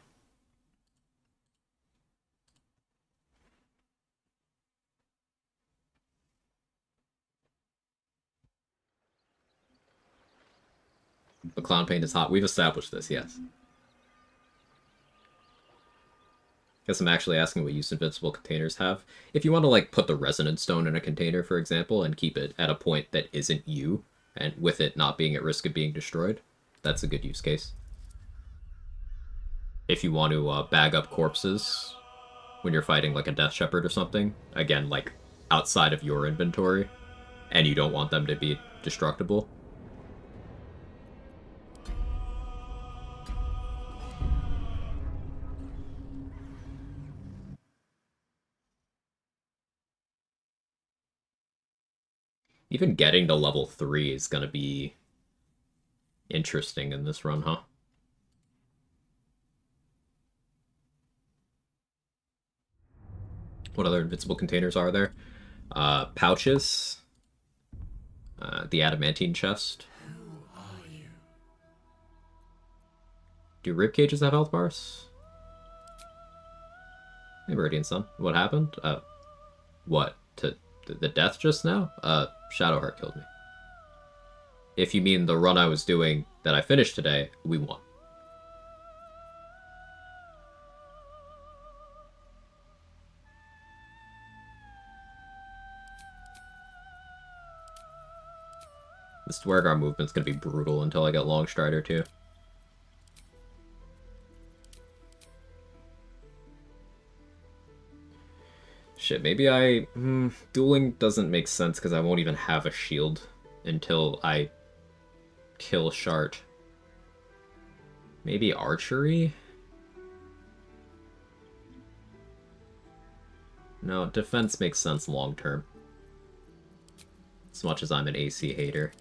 The Clown Paint is hot. We've established this, yes. Guess I'm actually asking what use invincible containers have. If you want to, like, put the Resonance Stone in a container, for example, and keep it at a point that isn't you, and with it not being at risk of being destroyed, that's a good use case. If you want to bag up corpses when you're fighting, like, a Death Shepherd or something, again, like, outside of your inventory, and you don't want them to be destructible, even getting to level 3 is going to be interesting in this run, huh? What other invincible containers are there? Pouches. The adamantine chest. Do rib cages have health bars? Hey, Meridian Sun. What happened? What? To the death just now? Shadowheart killed me. If you mean the run I was doing that I finished today, we won. This Dwergar movement's gonna be brutal until I get Longstrider too. Shit, maybe dueling doesn't make sense because I won't even have a shield until I kill Shart. Maybe archery? No, defense makes sense long term. As much as I'm an AC hater.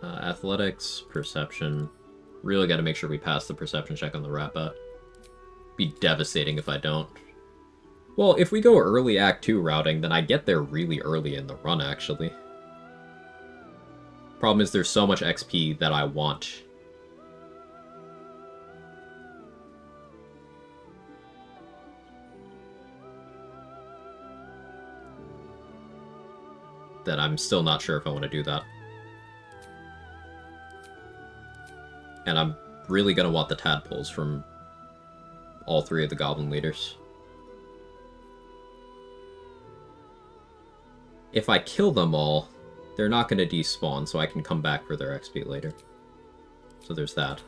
Athletics, perception. Really got to make sure we pass the perception check on the Rat-Bat. Be devastating if I don't. Well, if we go early Act 2 routing, then I get there really early in the run, actually. Problem is there's so much XP that I want. That I'm still not sure if I want to do that. And I'm really going to want the tadpoles from all 3 of the goblin leaders. if I kill them all, they're not going to despawn, so I can come back for their XP later. So there's that.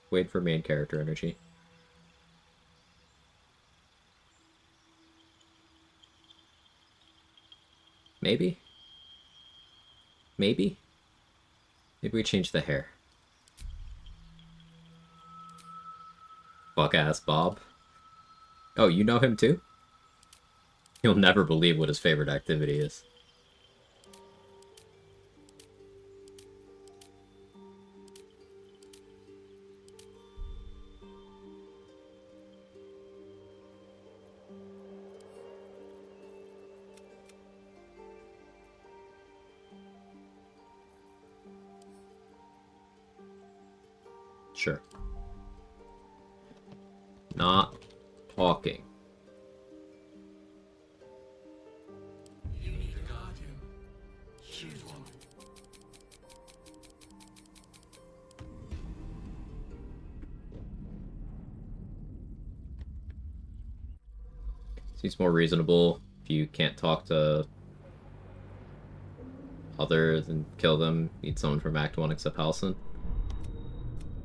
Wait for main character energy. Maybe? Maybe? Maybe we change the hair. Fuck-ass Bob. Oh, you know him too? You'll never believe what his favorite activity is. Sure. Not talking. You need a guardian. Choose one. Seems more reasonable if you can't talk to others and kill them. Need someone from Act 1 except Halcyon.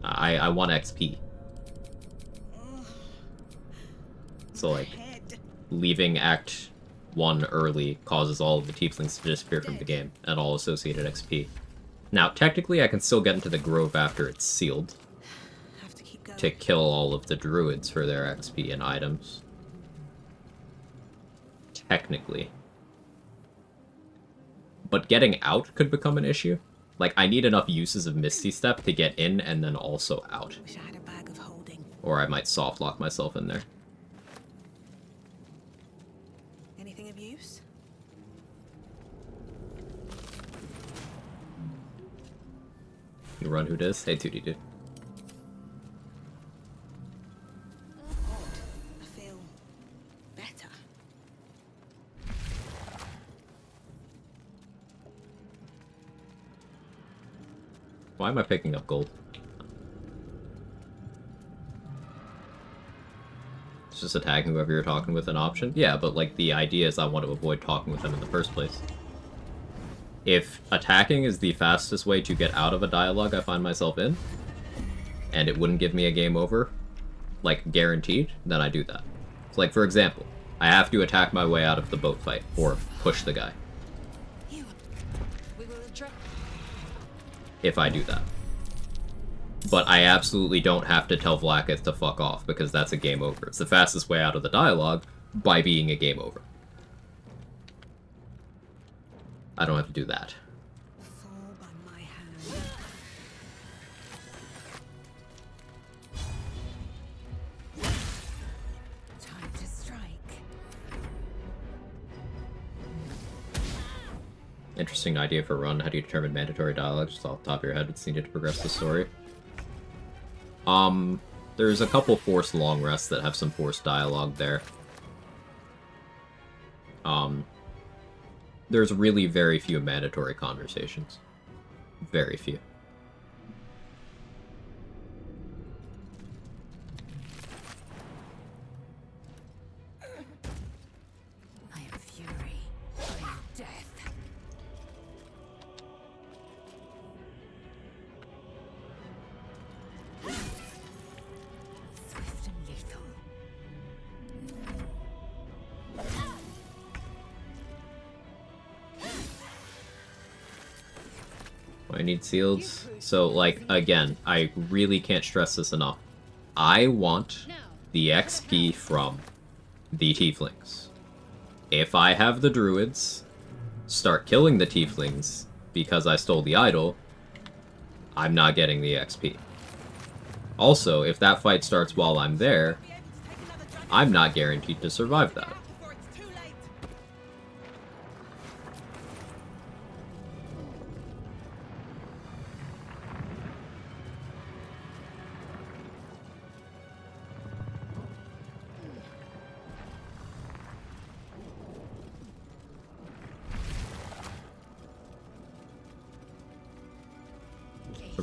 I want XP. So, like, leaving Act 1 early causes all of the tieflings to disappear from the game, and all associated XP. Now, technically, I can still get into the Grove after it's sealed, Have to keep going. to kill all of the druids for their XP and items. Technically. But getting out could become an issue. Like, I need enough uses of Misty Step to get in and then also out. Wish I had a bag of holding. Or I might soft lock myself in there. Anything of use? You run who dis? Hey, 2D dude. I feel better. Why am I picking up gold? It's just attacking whoever you're talking with an option? Yeah, but like the idea is I want to avoid talking with them in the first place. If attacking is the fastest way to get out of a dialogue I find myself in, and it wouldn't give me a game over, like guaranteed, then I do that. So like for example, I have to attack my way out of the boat fight, or push the guy. If I do that. But I absolutely don't have to tell Vlaakith to fuck off, because that's a game over. It's the fastest way out of the dialogue by being a game over. I don't have to do that. Fall by my hand. Time to strike. Interesting idea for a run. How do you determine mandatory dialogue? Just off the top of your head, it's needed to progress the story. There's a couple forced long rests that have some forced dialogue there. There's really very few mandatory conversations. Very few. I am fury. I am death. Swift and lethal. I need sealed. So, like, again, I really can't stress this enough. I want the XP from the tieflings. If I have the druids start killing the tieflings because I stole the idol, I'm not getting the XP. Also, if that fight starts while I'm there, I'm not guaranteed to survive that. Before it's too late.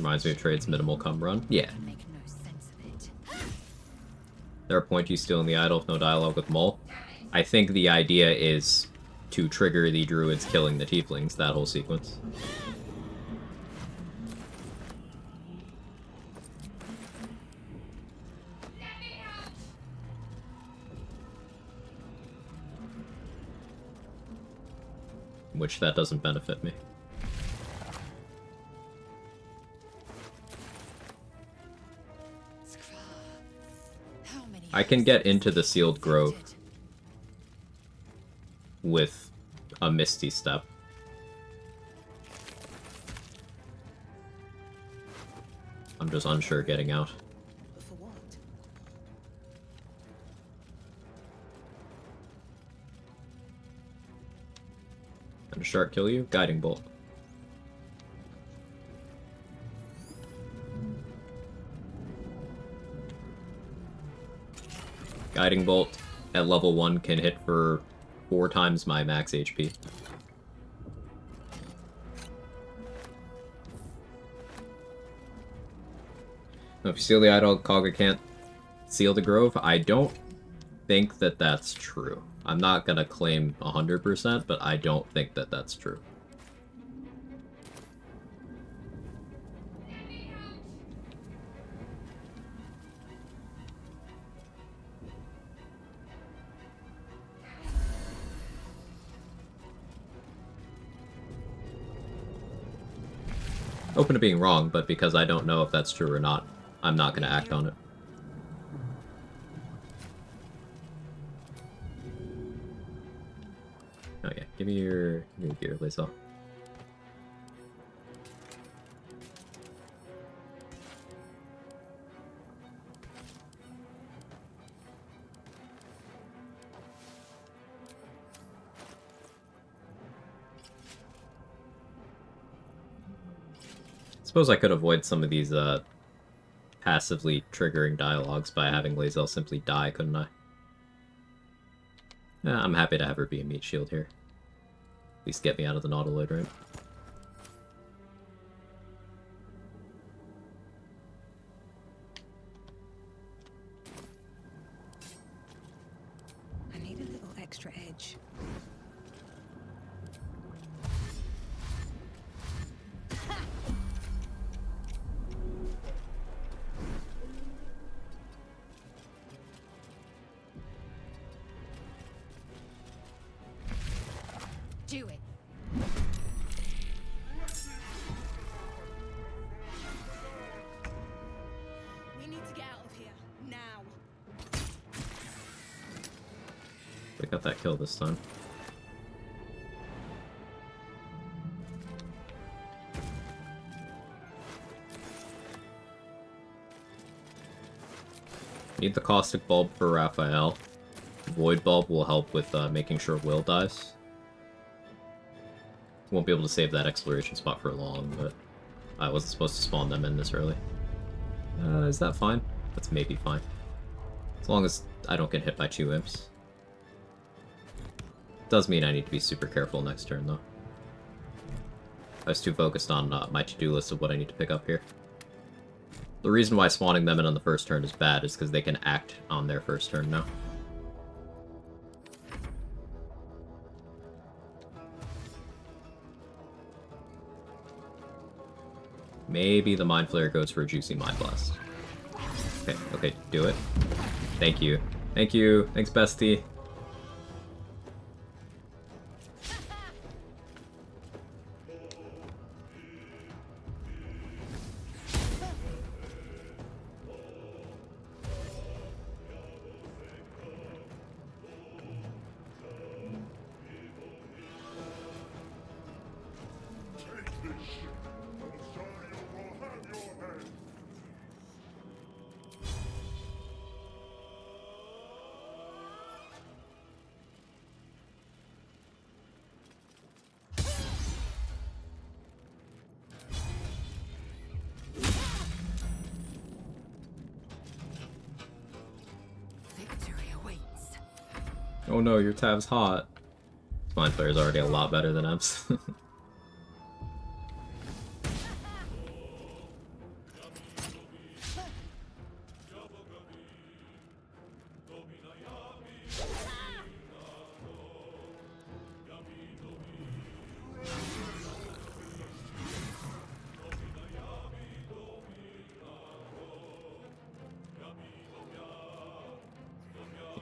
Reminds me of Trade's minimal cum run. Yeah. Make no sense of it. There a point you steal in the idol with no dialogue with Mole? I think the idea is to trigger the druids killing the tieflings, that whole sequence. Which that doesn't benefit me. I can get into the sealed grove with a misty step. I'm just unsure getting out. But for what? Can a shark kill you? Guiding bolt. Guiding bolt at level 1 can hit for 4 times my max HP. Now, if you seal the idol, Quag can't seal the grove. I don't think that that's true. I'm not gonna claim 100%, but I don't think that that's true. Open to being wrong, but because I don't know if that's true or not, I'm not going to act on it. Oh yeah, give me your gear, Lisa. Suppose I could avoid some of these passively triggering dialogues by having Lae'zel simply die, couldn't I? Yeah, I'm happy to have her be a meat shield here. At least get me out of the Nautiloid, right? I need a little extra edge. Do it. We need to get out of here now. We got that kill this time. Need the caustic bulb for Raphael. Void bulb will help with making sure Will dies. Won't be able to save that exploration spot for long, but I wasn't supposed to spawn them in this early. Is that fine? That's maybe fine. As long as I don't get hit by 2 imps. Does mean I need to be super careful next turn, though. I was too focused on my to-do list of what I need to pick up here. The reason why spawning them in on the first turn is bad is because they can act on their first turn now. Maybe the Mind Flayer goes for a juicy Mind Blast. Okay, okay, do it. Thank you. Thank you. Thanks, bestie. Take this ship. Osario will have your head. Victory awaits. Oh no, your tab's hot. Mind Flayer's already a lot better than Ems.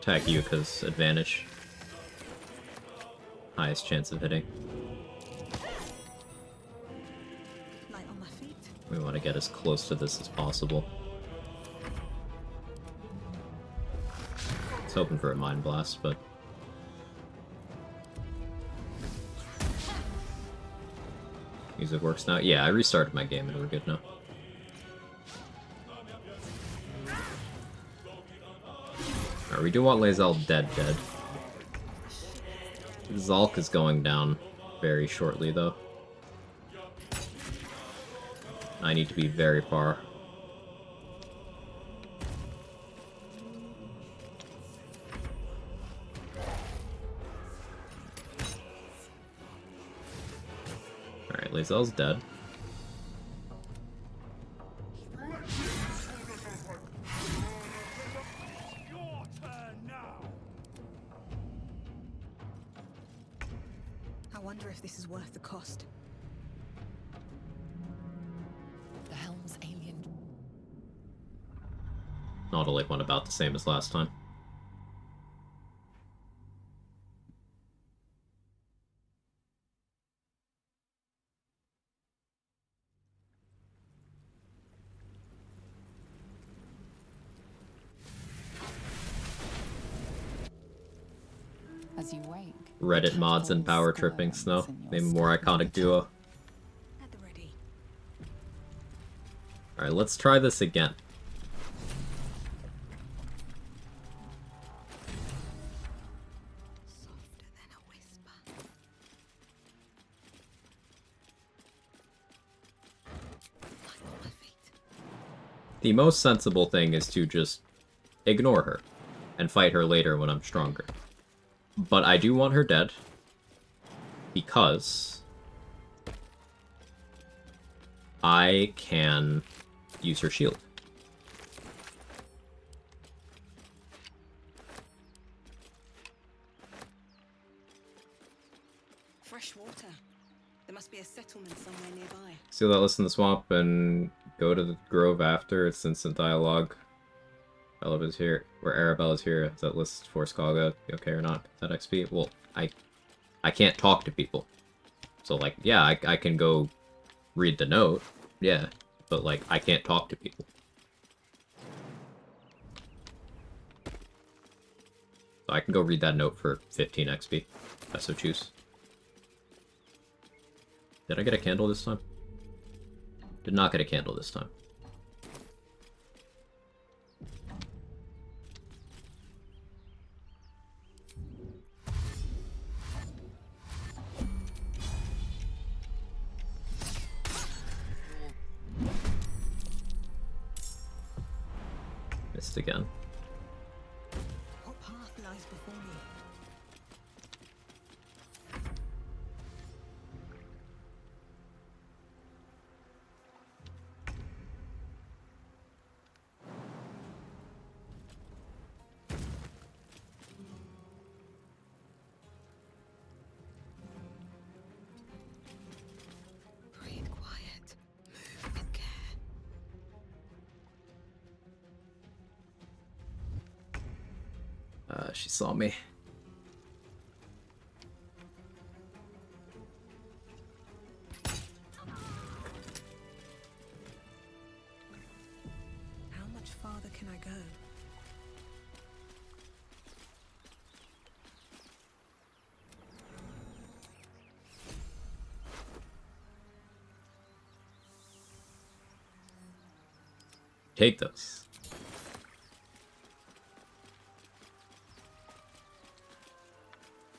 Attack you because advantage. Highest chance of hitting. Light on my feet. We want to get as close to this as possible. I was hoping for a Mind Blast, but... Music works now? Yeah, I restarted my game and we're good now. Alright, we do want Lae'zel dead. Zalk is going down very shortly, though. I need to be very far. Alright, Lae'zel's dead. Your turn now. I wonder if this is worth the cost. The helm's alien. Nautilus went about the same as last time. As you wake, Reddit mods and power tripping Snow. Maybe more iconic duo. At the ready. Alright, let's try this again. Softer than a whisper. Light on my feet. The most sensible thing is to just ignore her and fight her later when I'm stronger. But I do want her dead because I can use her shield. Fresh water. There must be a settlement somewhere nearby. Seal that list in the swamp and go to the grove after. It's instant dialogue. Arabella's here. Where Arabella's here. Is that list for Skaga okay or not? Is that XP? Well, I can't talk to people. So, like, yeah, I can go read the note. Yeah. But, like, I can't talk to people. So I can go read that note for 15 XP, if I so choose. Did I get a candle this time? Did not get a candle this time. Missed again. What path lies before me? Breathe quiet. Move with care. She saw me. How much farther can I go? Take those.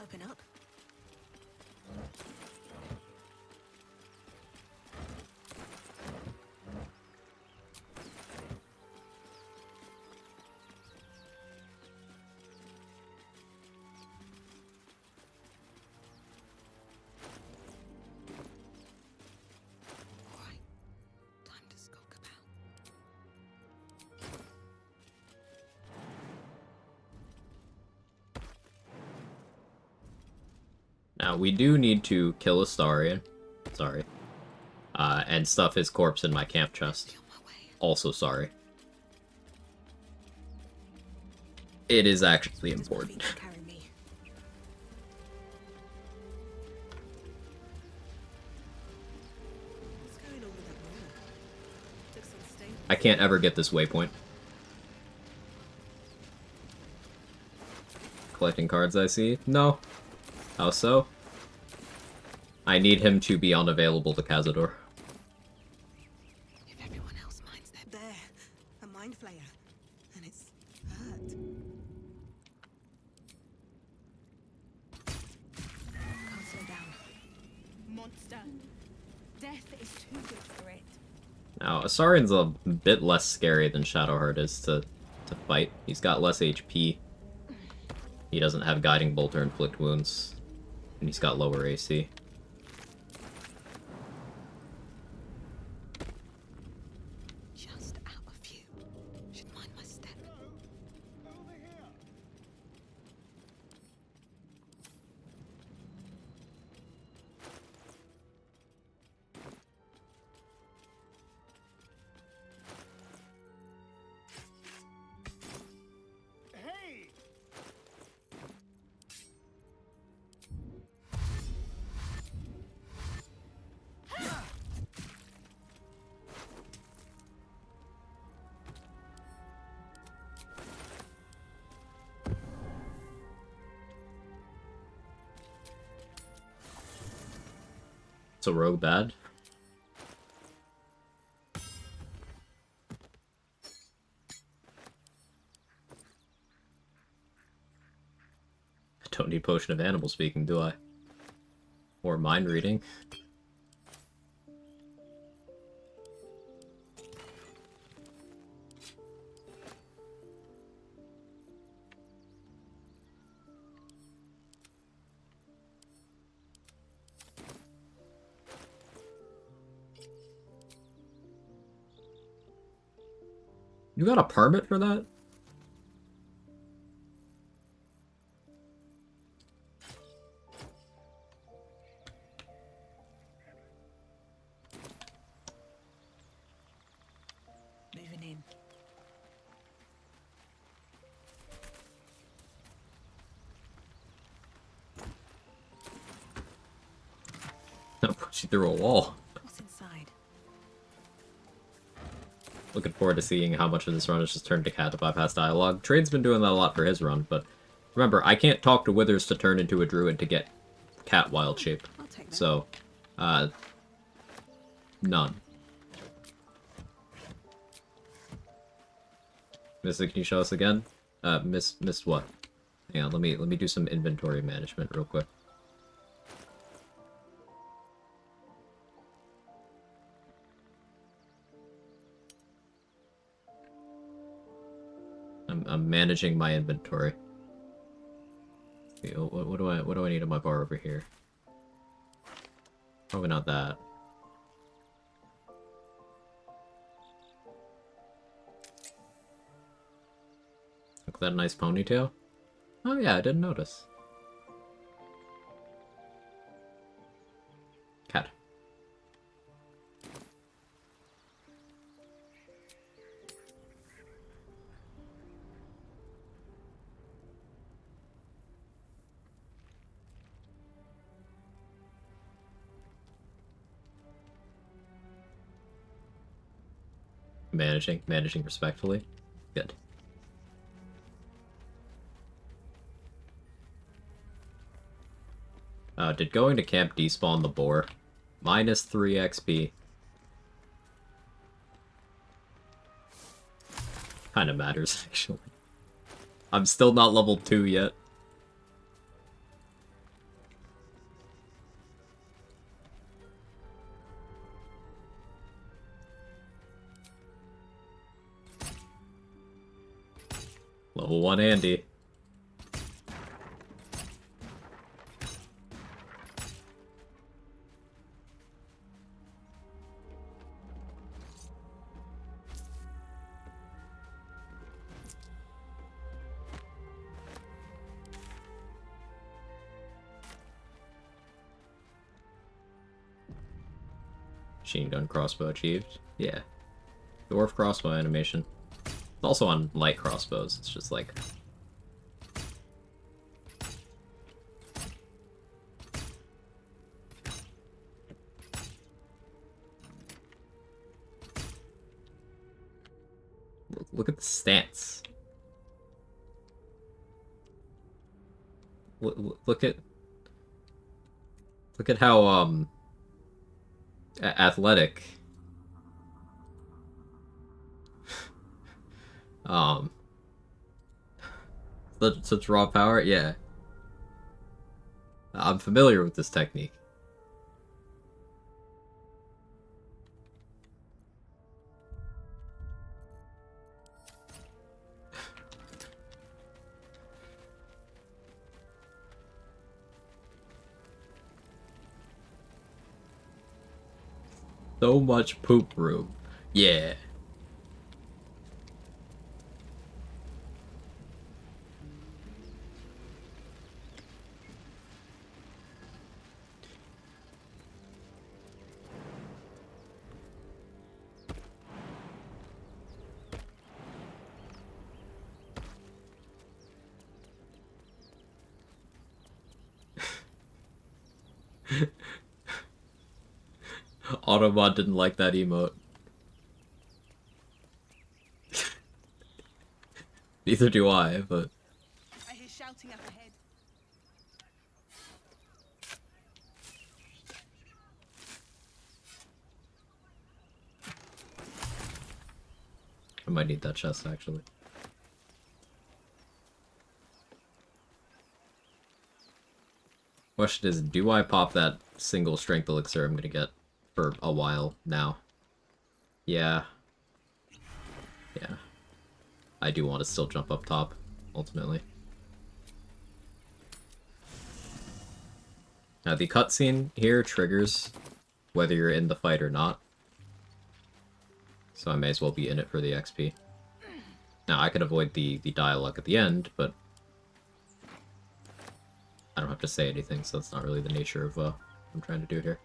Open up. Right. Time to skulk about. Now, we do need to kill Astarion. Sorry. And stuff his corpse in my camp chest. Feel my way. Also sorry. It is actually As my feet important. can carry me. What's going on with that roller? Looks unstable. I can't ever get this waypoint. Collecting cards, I see. No. How so? I need him to be unavailable to Cazador. If everyone else minds their There, a mind flayer, and it's hurt. Can't slow down. Monster. Death is too good for it. Now, Asarian's a bit less scary than Shadowheart is to fight. He's got less HP. He doesn't have Guiding Bolt or Inflict Wounds. And he's got lower AC. just out of view. Should mind my step. Over here. Hey! So rogue bad? I don't need Potion of Animal Speaking, do I? Or Mind Reading. You got a permit for that? Moving in. That puts you through a wall. What's inside? Looking forward to seeing how much of this run is just turned to cat to bypass dialogue. Trade's been doing that a lot for his run, but remember, I can't talk to Withers to turn into a druid to get cat wild shape. I'll take that. So, none. Missy, can you show us again? Missed what? Hang on, let me do some inventory management real quick. I'm managing my inventory. Okay, what do I need on my bar over here? Probably not that. Look at that nice ponytail. Oh yeah, I didn't notice. Cat. Managing respectfully. Good. Did going to camp despawn the boar? Minus 3 XP. Kinda matters, actually. I'm still not level 2 yet. Level 1 Andy. Machine gun crossbow achieved. Yeah. Dwarf crossbow animation. It's also on light crossbows. It's just like Look at the stance. Look at how athletic um such raw power. Yeah, I'm familiar with this technique. So much poop room. Yeah. Autobot didn't like that emote. Neither do I, but... I hear shouting up ahead. I might need that chest, actually. Question is, do I pop that single strength elixir I'm gonna get for a while now? Yeah. Yeah. I do want to still jump up top, ultimately. Now, the cutscene here triggers whether you're in the fight or not. So I may as well be in it for the XP. Now, I could avoid the dialogue at the end, but I don't have to say anything, so that's not really the nature of what I'm trying to do here.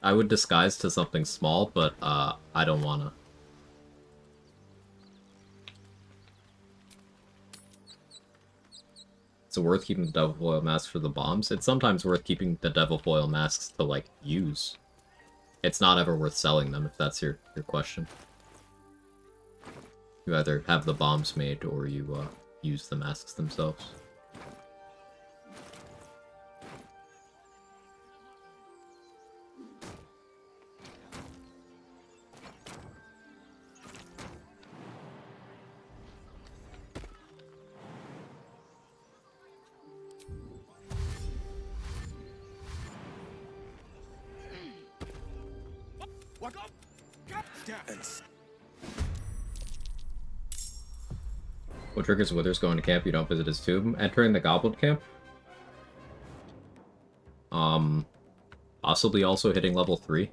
I would disguise to something small, but I don't wanna. Is it worth keeping the devil foil masks for the bombs? It's sometimes worth keeping the devil foil masks to, like, use. It's not ever worth selling them, if that's your question. You either have the bombs made, or you use the masks themselves. What up? What triggers Withers going to camp? You don't visit his tomb. Entering the Goblin camp? Possibly also hitting level 3.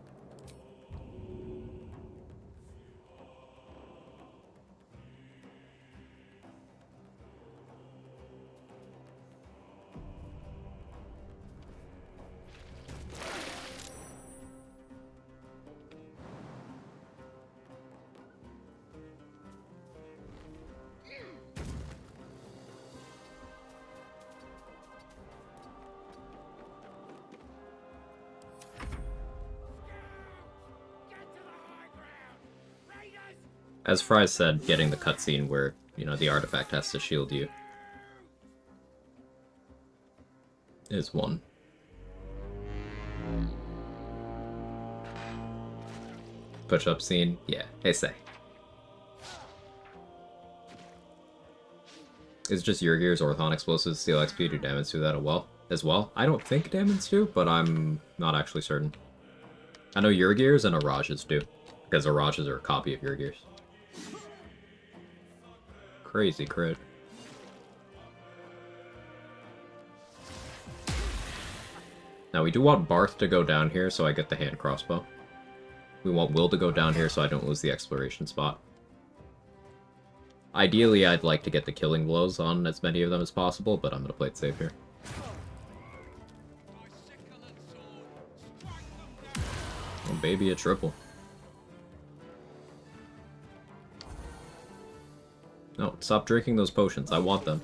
As Fry said, getting the cutscene where, you know, the artifact has to shield you is one. Push-up scene? Yeah, they say. It's just your gears, Orthon explosives, Steel XP do damage to that as well. I don't think damage do, but I'm not actually certain. I know your gears and Arage's do, because Arage's are a copy of your gears. Crazy crit. Now we do want Barth to go down here so I get the hand crossbow. We want Will to go down here so I don't lose the exploration spot. Ideally, I'd like to get the killing blows on as many of them as possible, but I'm gonna play it safe here. Oh, baby, a triple. No, stop drinking those potions. I want them.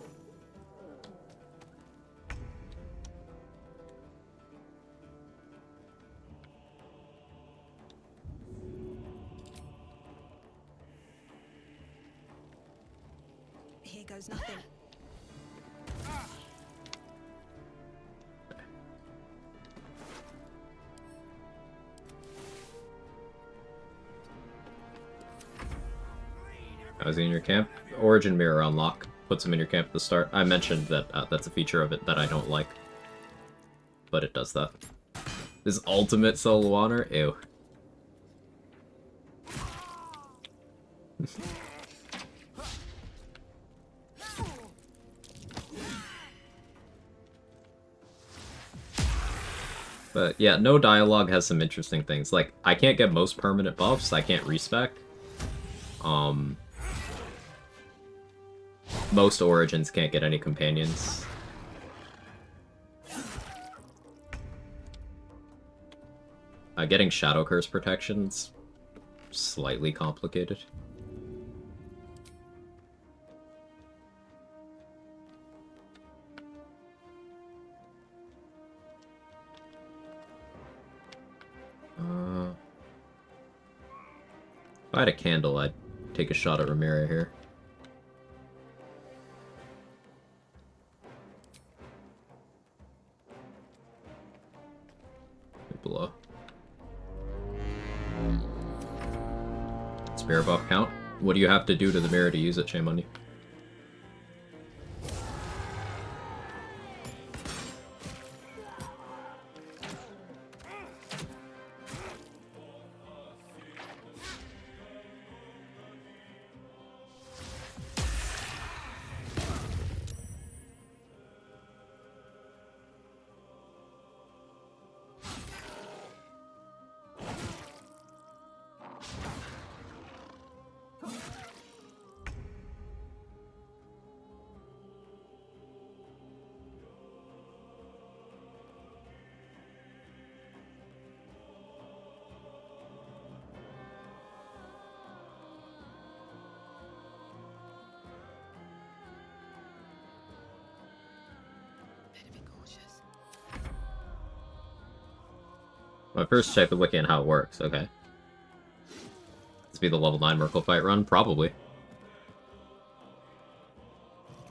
goes nothing. I was in your camp. Origin Mirror unlock puts him in your camp at the start. I mentioned that that's a feature of it that I don't like, but it does that. This ultimate solo honor? Ew. But yeah, no dialogue has some interesting things. Like, I can't get most permanent buffs, I can't respec. Most origins can't get any companions. Getting Shadow Curse protection's slightly complicated. If I had a candle, I'd take a shot at Ramira here. Below. Spare buff count? What do you have to do to the mirror to use it? Shame on you. Better be cautious. My first check the wiki and how it works, okay. This be the level 9 Merkle fight run? Probably.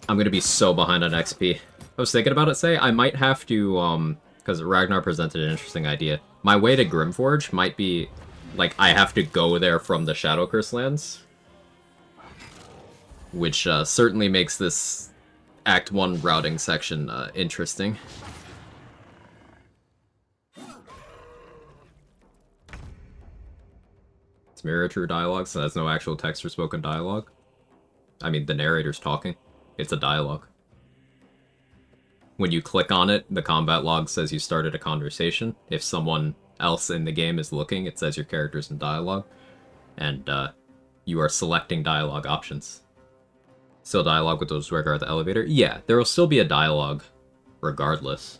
I'm gonna be so behind on XP. I was thinking about it, I might have to, because Ragnar presented an interesting idea. My way to Grimforge might be, like, I have to go there from the Shadow Curse lands. Which, certainly makes this Act 1 routing section, interesting. It's mirror true dialogue, so that's no actual text or spoken dialogue. I mean, the narrator's talking. It's a dialogue. When you click on it, the combat log says you started a conversation. If someone else in the game is looking, it says your character's in dialogue. And you are selecting dialogue options. Still dialogue with those Dwergar at the elevator? Yeah, there will still be a dialogue regardless.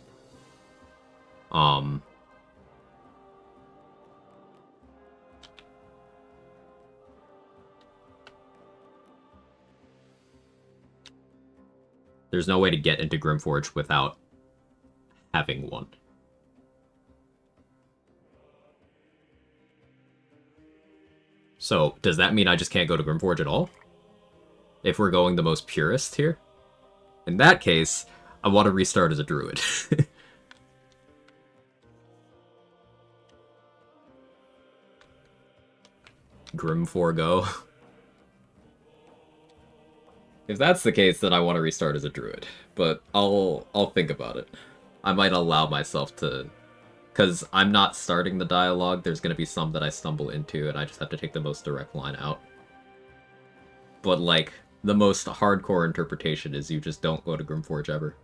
There's no way to get into Grimforge without having one. So, does that mean I just can't go to Grimforge at all? If we're going the most purist here? In that case, I want to restart as a druid. Grimforgo. If that's the case, then I want to restart as a druid. But I'll think about it. I might allow myself to... Because I'm not starting the dialogue, there's going to be some that I stumble into, and I just have to take the most direct line out. But, like, the most hardcore interpretation is you just don't go to Grimforge ever.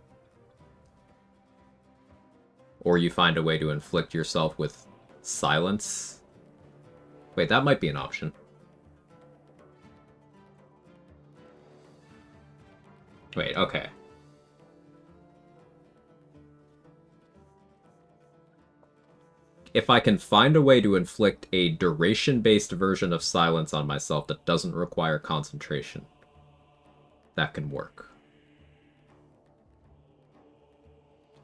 Or you find a way to inflict yourself with silence. Wait, that might be an option. Wait, okay. If I can find a way to inflict a duration-based version of silence on myself that doesn't require concentration, that can work.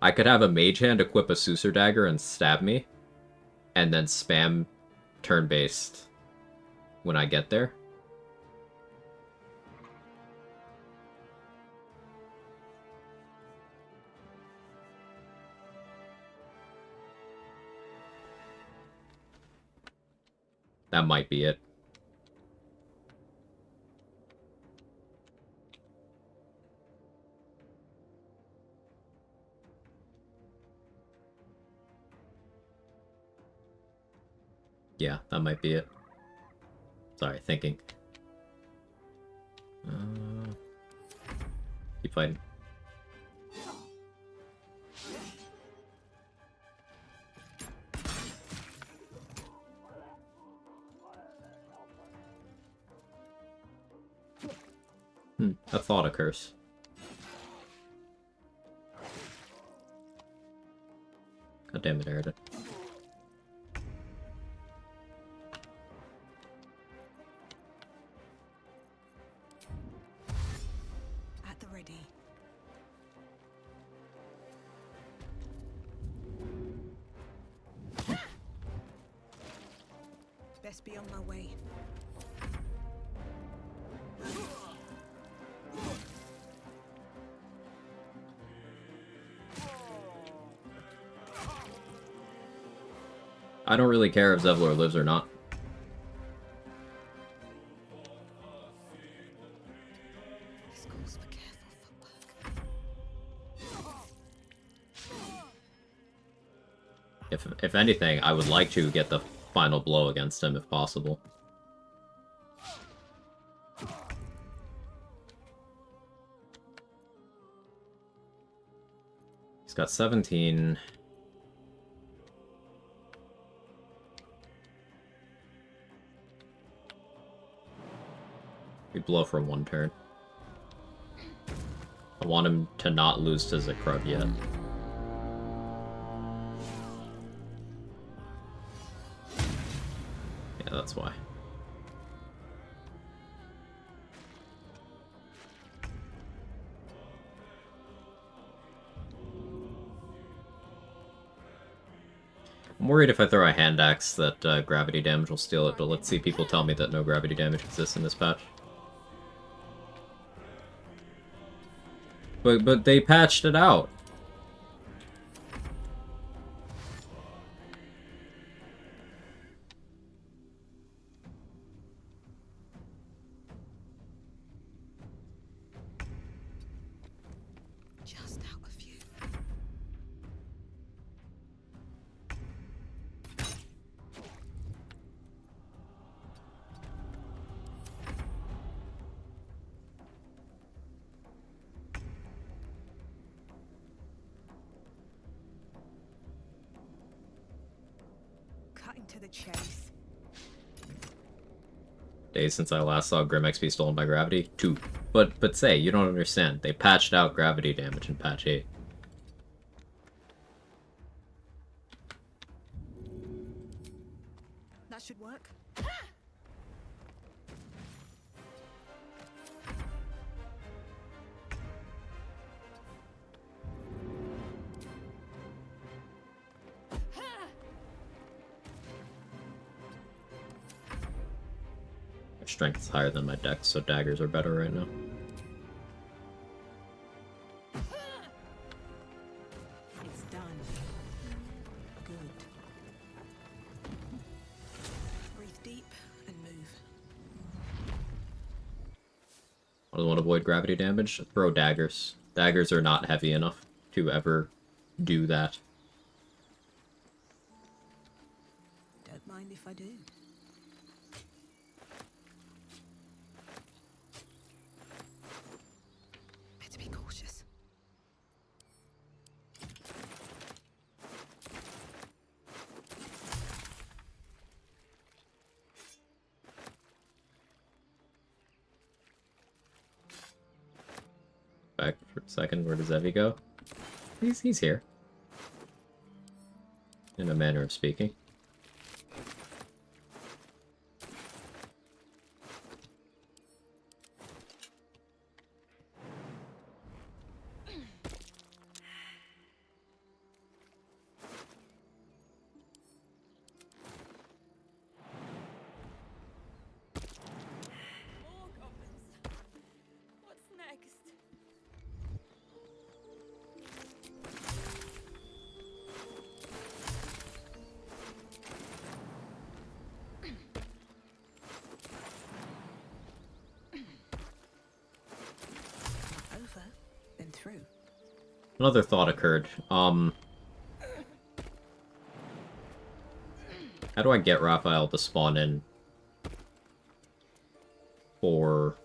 I could have a mage hand equip a Susur Dagger and stab me, and then spam turn-based when I get there. That might be it. Yeah, that might be it. Sorry, thinking. Keep fighting. A thought occurs. God damn it, Erida. At the ready. Best be on my way. I don't really care if Zevlor lives or not. This calls for careful footwork. If anything, I would like to get the final blow against him if possible. He's got 17. We blow for 1 turn. I want him to not lose to Zakrug yet. Yeah, that's why. I'm worried if I throw a hand axe that gravity damage will steal it, but let's see people tell me that no gravity damage exists in this patch. But they patched it out. Just out a few. Cutting to the chase. Days since I last saw Grim XP stolen by gravity? 2. But say, you don't understand. They patched out gravity damage in patch 8. That should work. My strength is higher than my dex, so daggers are better right now. It's done. Good. Breathe deep and move. I don't want to avoid gravity damage. Throw daggers. Daggers are not heavy enough to ever do that. Don't mind if I do. Better be cautious. Back for a second, where does Evie go? He's here. In a manner of speaking. More goblins. What's next? Another thought occurred. How do I get Raphael to spawn in for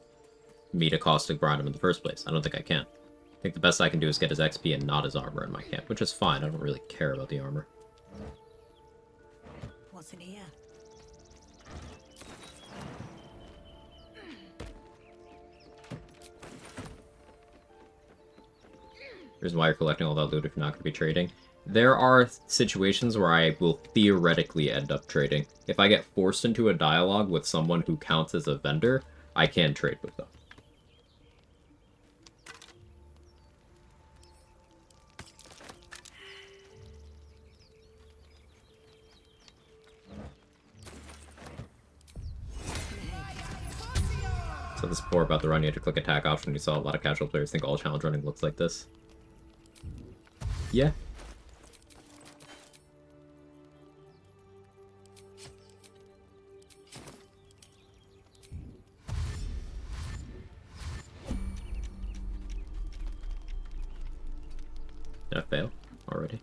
me to caustic brine him in the first place? I don't think I can. I think the best I can do is get his XP and not his armor in my camp, which is fine. I don't really care about the armor. What's in here? Reason why you're collecting all that loot if you're not going to be trading. There are situations where I will theoretically end up trading. If I get forced into a dialogue with someone who counts as a vendor, I can trade with them. So this before about the run, you had to click attack option. You saw a lot of casual players think all challenge running looks like this. Yeah. Did I fail already?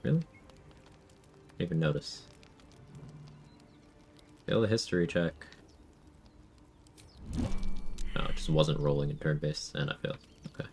Really? Didn't even notice. Fail the history check. No, it just wasn't rolling in turn-based, and I failed. Okay.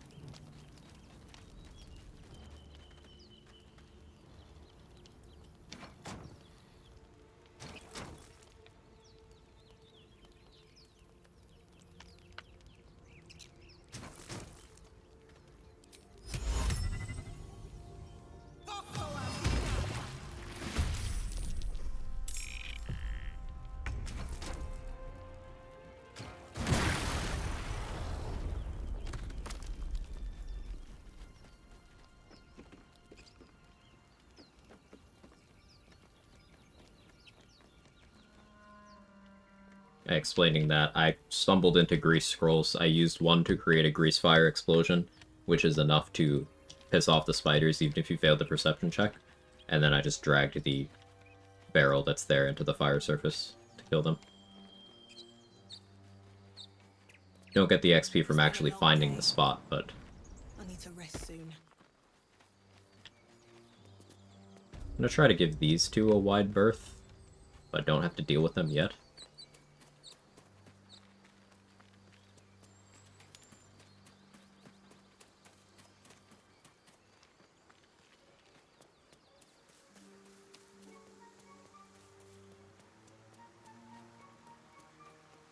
Explaining that, I stumbled into grease scrolls. I used one to create a grease fire explosion, which is enough to piss off the spiders even if you fail the perception check. And then I just dragged the barrel that's there into the fire surface to kill them. You don't get the XP from actually finding the spot, but... I need to rest soon. I'm gonna try to give these two a wide berth, but don't have to deal with them yet.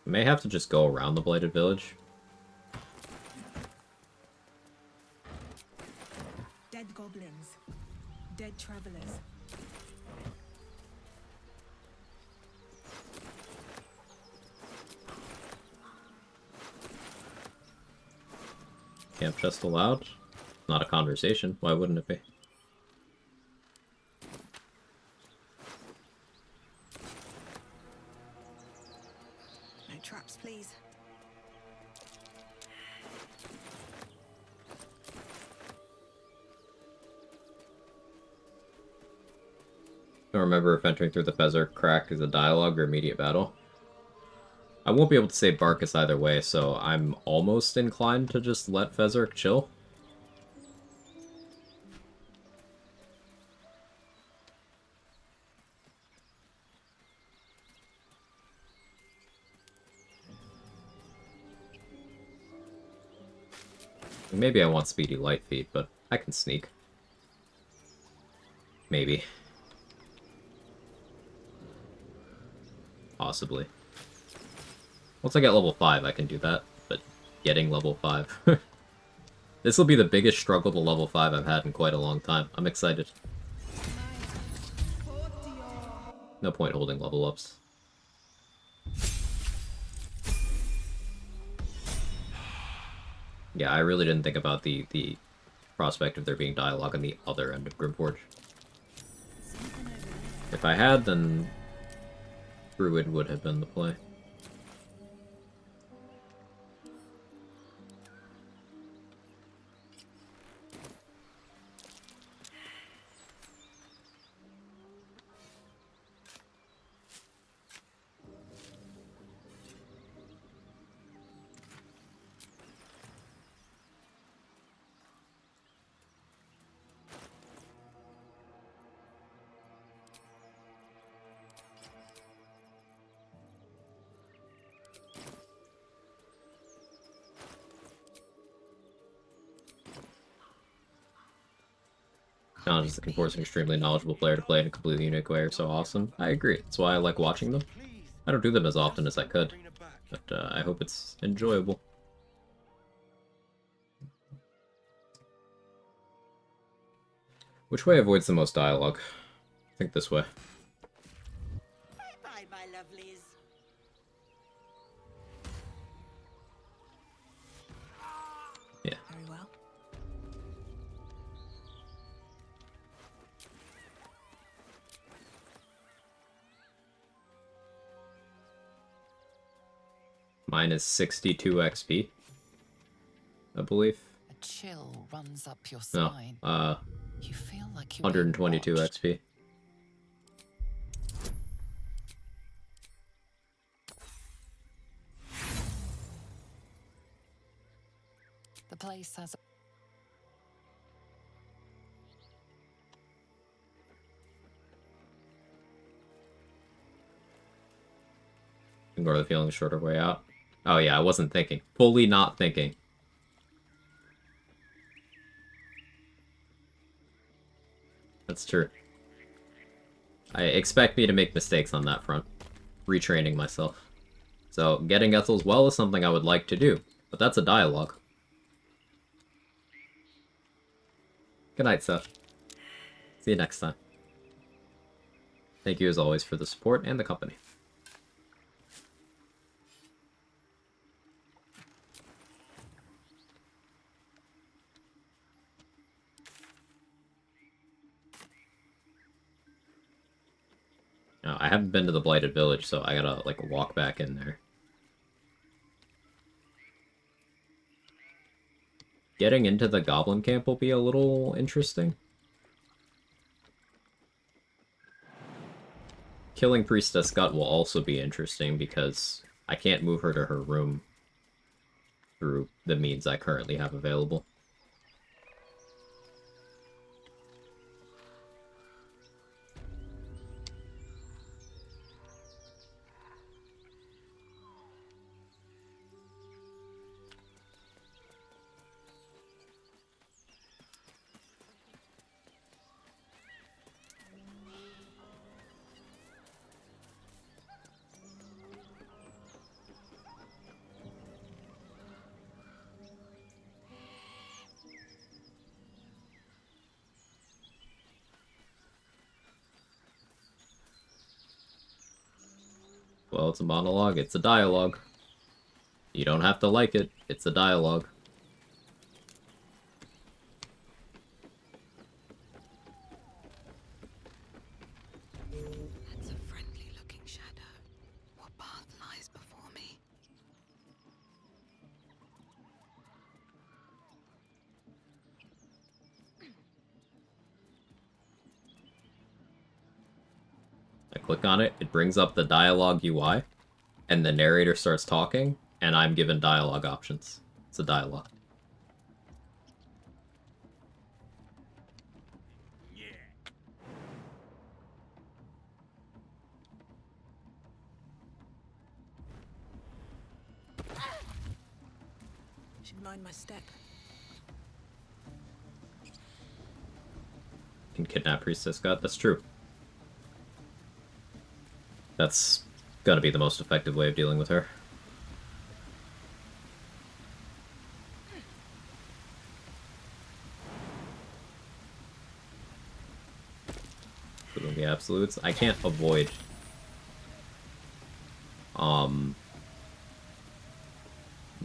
May have to just go around the Blighted Village. Dead goblins. Dead travelers. Camp chest allowed. Not a conversation. Why wouldn't it be? No traps, please. Don't remember if entering through the Fezzar crack is a dialogue or immediate battle. I won't be able to save Barkus either way, so I'm almost inclined to just let Fezzar chill. Maybe I want Speedy Light Feet, but I can sneak. Maybe. Possibly. Once I get level 5, I can do that, but getting level 5. This will be the biggest struggle to level 5 I've had in quite a long time. I'm excited. No point holding level ups. Yeah, I really didn't think about the prospect of there being dialogue on the other end of Grimforge. If I had, then Druid would have been the play. Challenge is looking force an extremely knowledgeable player to play in a completely unique way are so awesome. I agree. That's why I like watching them. I don't do them as often as I could, but I hope it's enjoyable. Which way avoids the most dialogue? I think this way. Bye-bye, my lovelies. Yeah. Very well. Mine is 62 XP, I believe. A chill runs up your No, spine. You feel like you're 122 being watched. XP. The place has Ignore the feeling, shorter way out. Oh yeah, I wasn't thinking. Fully not thinking. That's true. I expect me to make mistakes on that front. Retraining myself. So, getting Ethel's well is something I would like to do, but that's a dialogue. Good night, Seth. See you next time. Thank you as always for the support and the company. I haven't been to the Blighted Village, so I gotta, like, walk back in there. Getting into the Goblin Camp will be a little interesting. Killing Priestess Gut will also be interesting, because I can't move her to her room through the means I currently have available. Well, it's a monologue, it's a dialogue. You don't have to like it, it's a dialogue. That's a friendly-looking shadow. What path lies before me? I click on it, it brings up the dialogue UI, and the narrator starts talking, and I'm given dialogue options. It's a dialogue. Should mind my step. Can kidnap Priestess Gut, that's true. That's gonna be the most effective way of dealing with her. Doing the absolutes. I can't avoid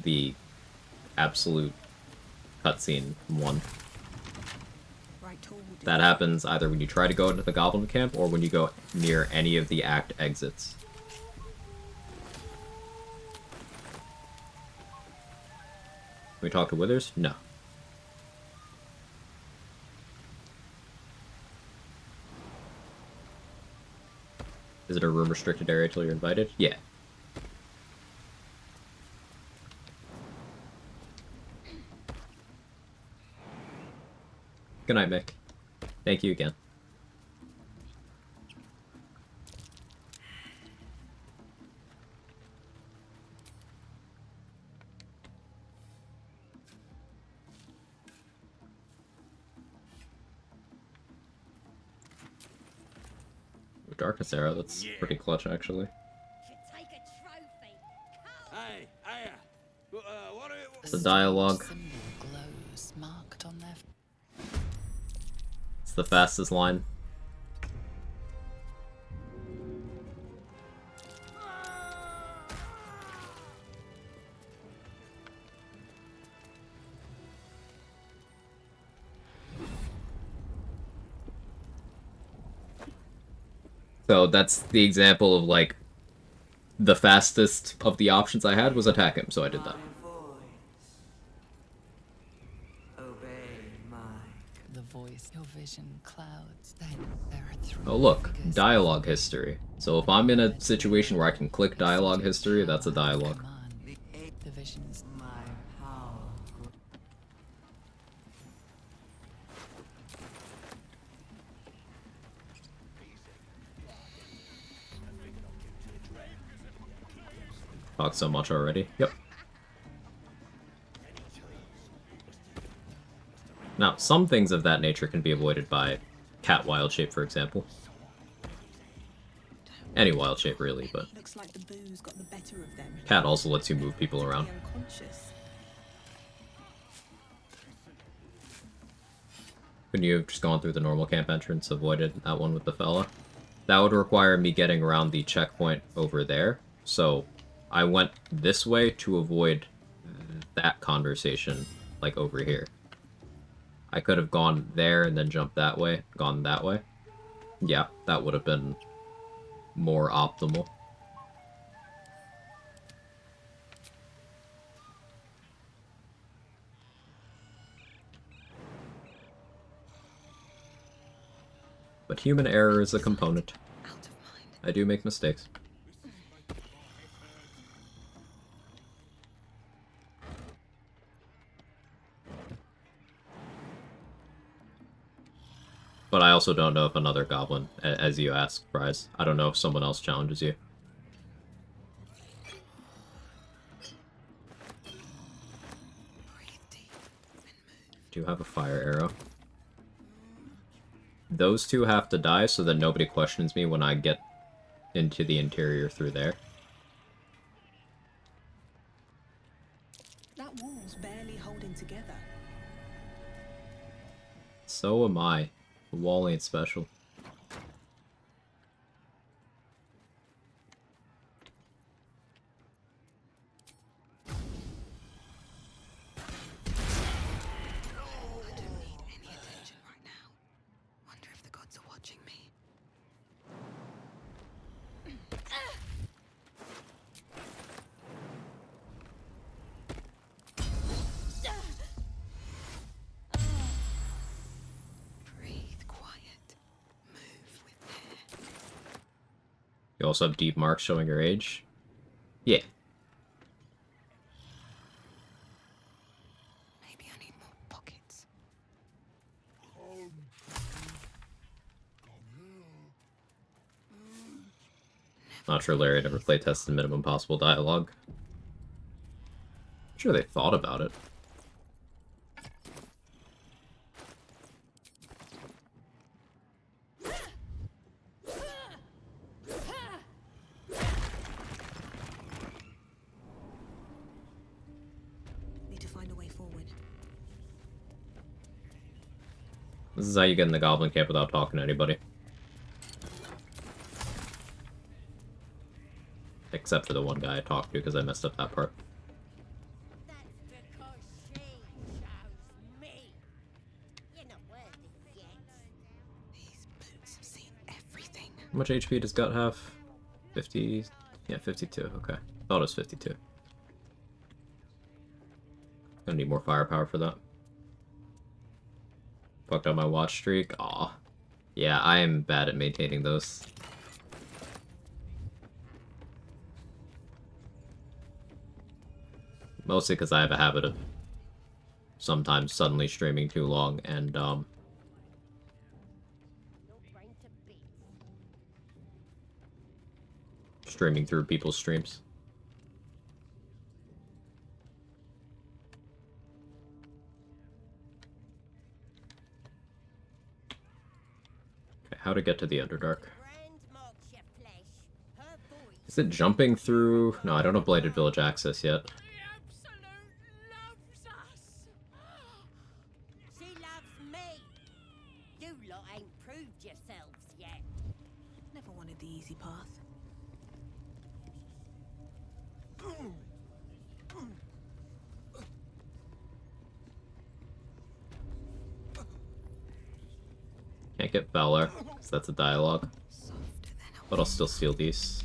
the absolute cutscene one. Right toward it. That happens either when you try to go into the Goblin Camp or when you go near any of the act exits. Can we talk to Withers? No. Is it a room-restricted area till you're invited? Yeah. Good night, Mick. Thank you again. Darkness Arrow, that's pretty clutch, actually. Should take a trophy. Hey, hey, what are you... It's the dialogue. Symbol glows, marked on their It's the fastest line. So that's the example of, like, the fastest of the options I had was attack him, so I did that. the voice. Your vision clouds. Then there are three. Oh look, figures. dialogue history. So if I'm in a situation where I can click dialogue history, that's a dialogue. Command. The visions. Talked so much already. Yep. Now, some things of that nature can be avoided by cat wild shape, for example. Any wild shape, really, but Looks like the booze got the better of them. cat also lets you move people around. Unconscious. Couldn't you have just gone through the normal camp entrance, avoided that one with the fella? That would require me getting around the checkpoint over there, so I went this way to avoid that conversation, like over here. I could have gone there and then jumped that way, gone that way. Yeah, that would have been more optimal. But human error is a component. Out of mind. I do make mistakes. But I also don't know if another goblin, as you asked, Bryce. I don't know if someone else challenges you. Breathe deep and move. Do you have a fire arrow? Those two have to die so that nobody questions me when I get into the interior through there. That wall's barely holding together. So am I. The wall ain't special. I don't need any attention right now. Wonder if the gods are watching me. Breathe quiet. Move with care. You also have deep marks showing your age. Yeah. Maybe I need more pockets. Not sure Larry had ever playtested minimum possible dialogue. I'm sure they thought about it. Need to find a way forward. This is how you get in the goblin camp without talking to anybody. Except for the one guy I talked to because I messed up that part. That's because she chose me. You're not worth it yet. These boots have seen everything. How much HP does Gut have? 50... Yeah, 52. Okay. Thought it was 52. Gonna need more firepower for that. Fucked up my watch streak. Aw. Yeah, I am bad at maintaining those. Mostly because I have a habit of sometimes suddenly streaming too long and, You'll bring to bits. streaming through people's streams. Okay, how to get to the Underdark. Grand Mark Is it jumping through? No, I don't have Blighted Village access yet. The Absolute loves us. She loves me. You lot ain't proved yourselves yet. Never wanted the easy path. Can't get Valor, because that's a dialogue. Softer than a But I'll still steal these.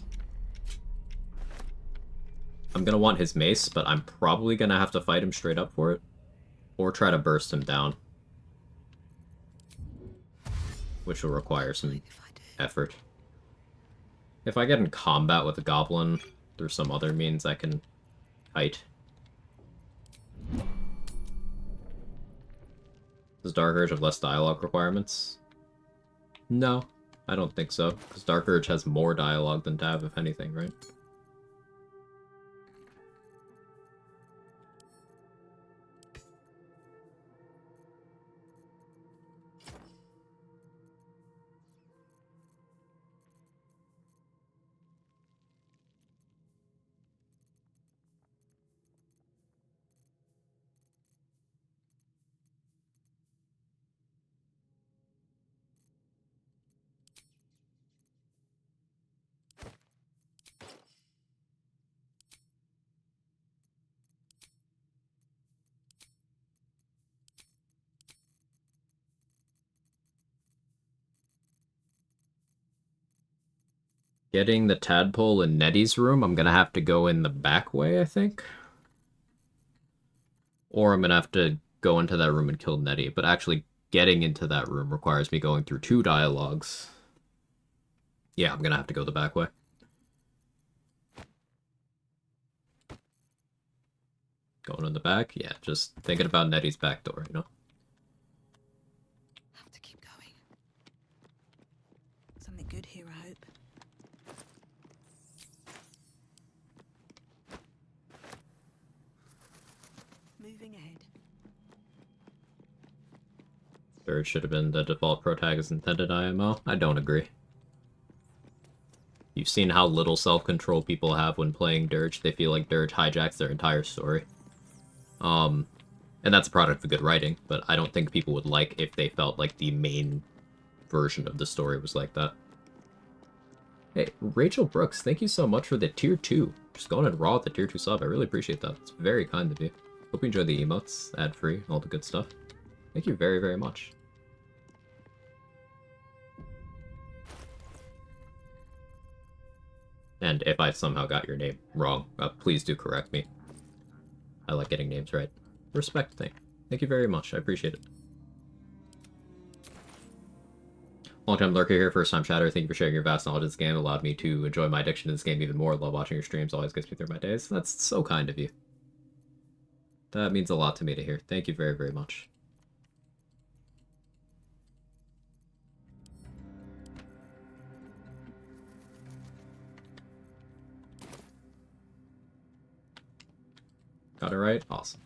I'm gonna want his mace, but I'm probably gonna have to fight him straight up for it. Or try to burst him down. Which will require some if I do. effort. If I get in combat with a goblin through some other means, I can fight. Does Dark Urge have less dialogue requirements? No, I don't think so. Because Dark Urge has more dialogue than Tab, if anything, right? Getting the tadpole in Nettie's room, I'm gonna have to go in the back way, I think. Or I'm gonna have to go into that room and kill Nettie, but actually getting into that room requires me going through 2 dialogues. Yeah, I'm gonna have to go the back way. Going in the back? Yeah, just thinking about Nettie's back door, you know? Have to keep going. Something good here, I hope. Moving ahead. Third should have been the default pro tag as intended IMO. I don't agree. You've seen how little self-control people have when playing Dirge. They feel like Dirge hijacks their entire story. And that's a product of good writing, but I don't think people would like if they felt like the main version of the story was like that. Hey, Rachel Brooks, thank you so much for the tier 2. Just going in raw with the tier 2 sub. I really appreciate that. It's very kind of you. Hope you enjoy the emotes, ad-free, all the good stuff. Thank you very, very much. And if I somehow got your name wrong, please do correct me. I like getting names right. Respect thing. Thank you very much. I appreciate it. Long-time lurker here, first-time chatter. Thank you for sharing your vast knowledge of this game. It allowed me to enjoy my addiction to this game even more. Love watching your streams. Always gets me through my days. That's so kind of you. That means a lot to me to hear. Thank you very, very much. Got it right? Awesome.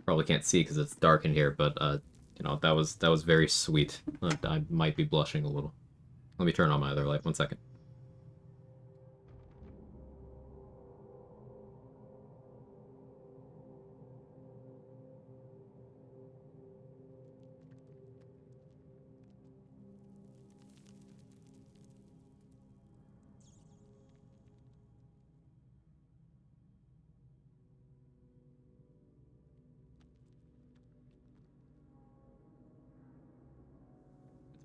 Probably can't see because it's dark in here, but you know, that was very sweet. I might be blushing a little. Let me turn on my other light. 1 second.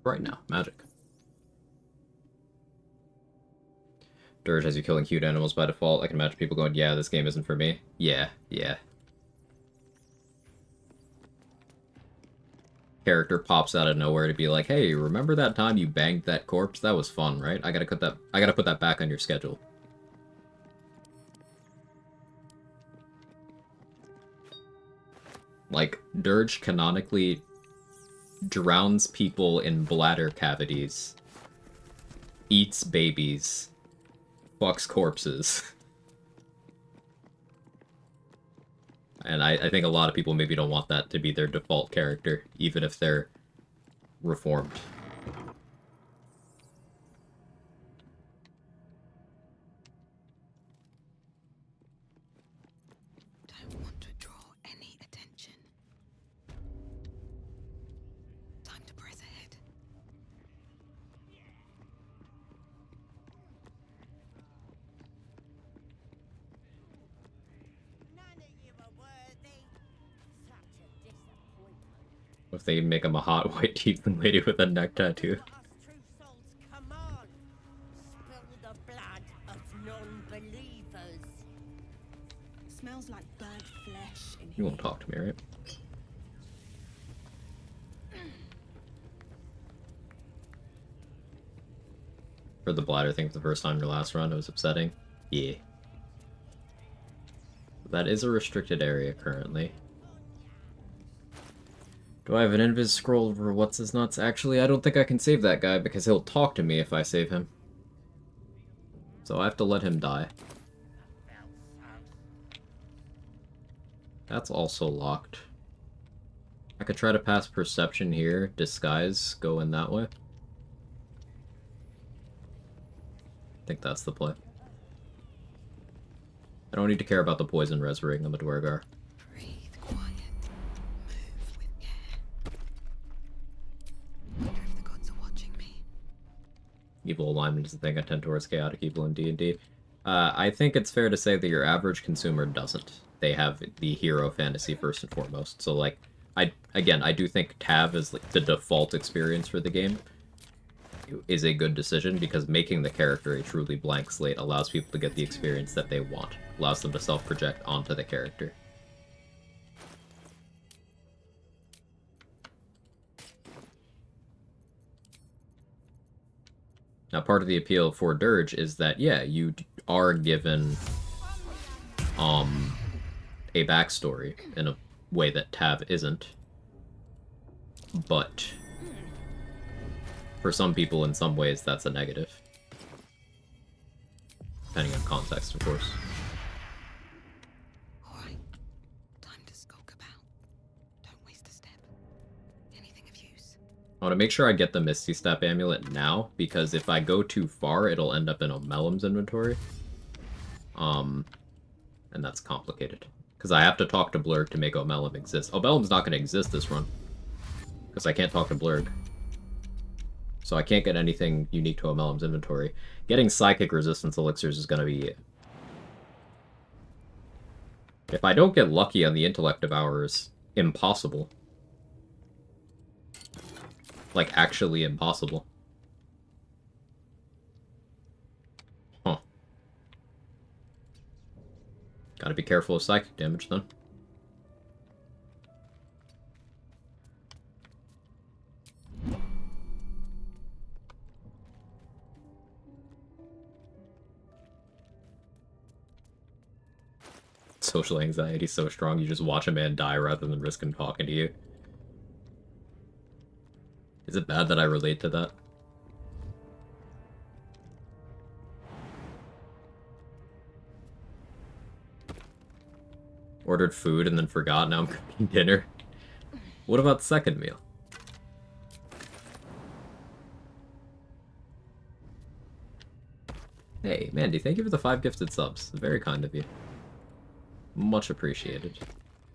Right now, magic. Dirge has you killing cute animals by default. I can imagine people going, yeah, this game isn't for me. Yeah, yeah. Character pops out of nowhere to be like, hey, remember that time you banged that corpse? That was fun, right? I gotta put that back on your schedule. Like, Dirge canonically drowns people in bladder cavities, eats babies, fucks corpses. And I think a lot of people maybe don't want that to be their default character, even if they're reformed. If they make him a hot white tiefling lady with a neck tattoo. Let us true souls come on. Spill the blood of non-believers. Smells like burnt flesh in You here. won't talk to me, right? For the bladder thing for the first time your last run, it was upsetting. Yeah. That is a restricted area currently. Do I have an invis scroll for what's his nuts? Actually, I don't think I can save that guy because he'll talk to me if I save him. So I have to let him die. That's also locked. I could try to pass perception here, disguise, go in that way. I think that's the play. I don't need to care about the poison resurrecting on the Dwargar. Breathe quiet. Move with care. Wonder if the gods are watching me. Evil alignment is the thing I tend towards chaotic evil in D&D. I think it's fair to say that your average consumer doesn't. They have the hero fantasy first and foremost. So, like, I do think Tav is like the default experience for the game. Is a good decision because making the character a truly blank slate allows people to get the experience that they want. Allows them to self-project onto the character. Now, part of the appeal for Dirge is that, yeah, you are given a backstory in a way that Tav isn't. But for some people, in some ways, that's a negative. Depending on context, of course. Alright. Time to skulk about. Don't waste a step. Anything of use. I want to make sure I get the Misty Step Amulet now, because if I go too far, it'll end up in Omelum's inventory. And that's complicated. Because I have to talk to Blurg to make Omelum exist. Omelum's not going to exist this run. Because I can't talk to Blurg. So I can't get anything unique to Omelum's inventory. Getting Psychic Resistance Elixirs is going to be... If I don't get lucky on the Intellect Devourers, impossible. Like, actually impossible. Huh. Gotta be careful of psychic damage, then. Social anxiety so strong, you just watch a man die rather than risk him talking to you. Is it bad that I relate to that? Ordered food and then forgot, now I'm cooking dinner. What about the second meal? Hey, Mandy, thank you for the 5 gifted subs. Very kind of you. Much appreciated.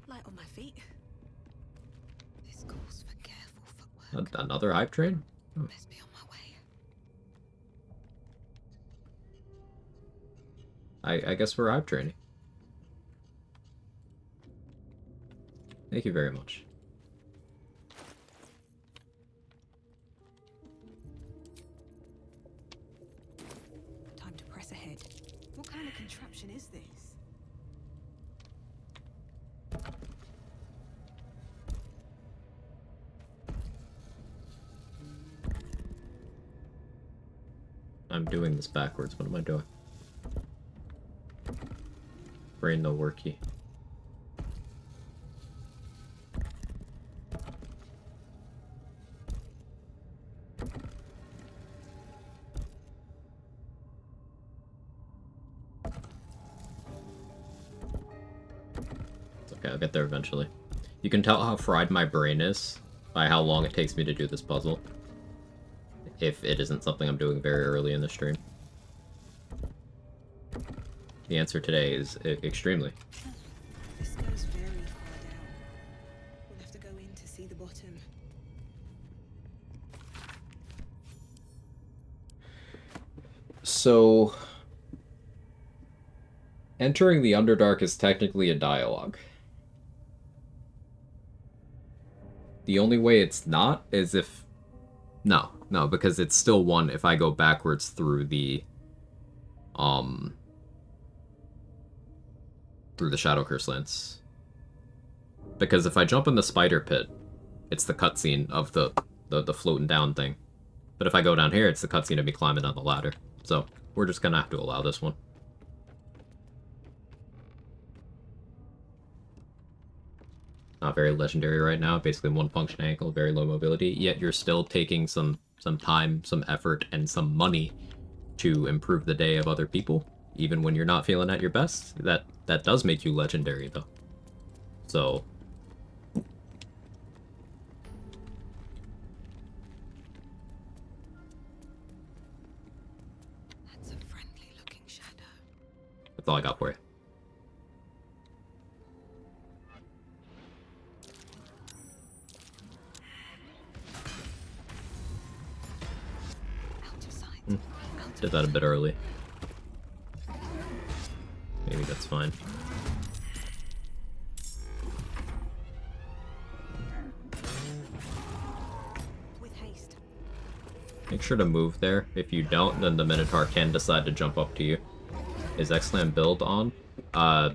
Light on my feet. This calls for careful footwork. Another hype train? Oh. Best be on my way. I guess we're hype training. Thank you very much. Time to press ahead. What kind of contraption is this? I'm doing this backwards. What am I doing? Brain no worky. It's okay, I'll get there eventually. You can tell how fried my brain is by how long it takes me to do this puzzle. If it isn't something I'm doing very early in the stream. The answer today is extremely. This goes very far down. We'll have to go in to see the bottom. So, entering the Underdark is technically a dialogue. The only way it's not is if... No, because it's still 1 if I go backwards through the... through the Shadow Curse Lance. Because if I jump in the spider pit, it's the cutscene of the floating down thing. But if I go down here, it's the cutscene of me climbing on the ladder. So, we're just gonna have to allow this one. Not very legendary right now, basically 1 function ankle, very low mobility, yet you're still taking some time, some effort, and some money to improve the day of other people, even when you're not feeling at your best. That does make you legendary, though. So... That's a friendly-looking shadow. That's all I got for you. Out of sight. Did that a bit early. Maybe that's fine. With haste. Make sure to move there. If you don't, then the Minotaur can decide to jump up to you. Is Xlam build on? I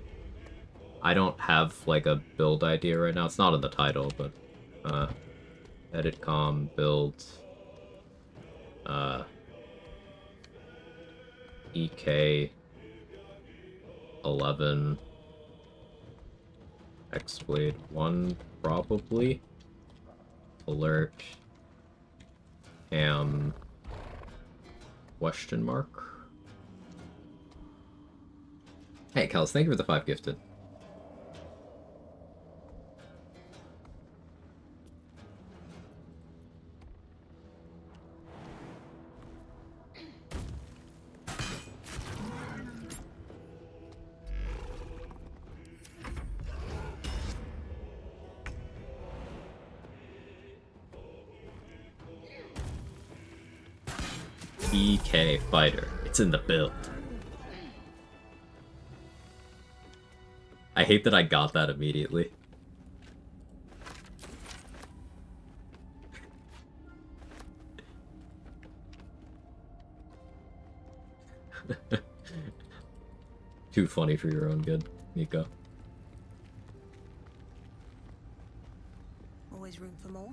don't have, like, a build idea right now. It's not in the title, but, edit com, build, EK 11 X-Blade 1 probably. Alert question mark. Hey Kels, thank you for the 5 gifted. EK fighter. It's in the build. I hate that I got that immediately. Too funny for your own good, Nico. Always room for more.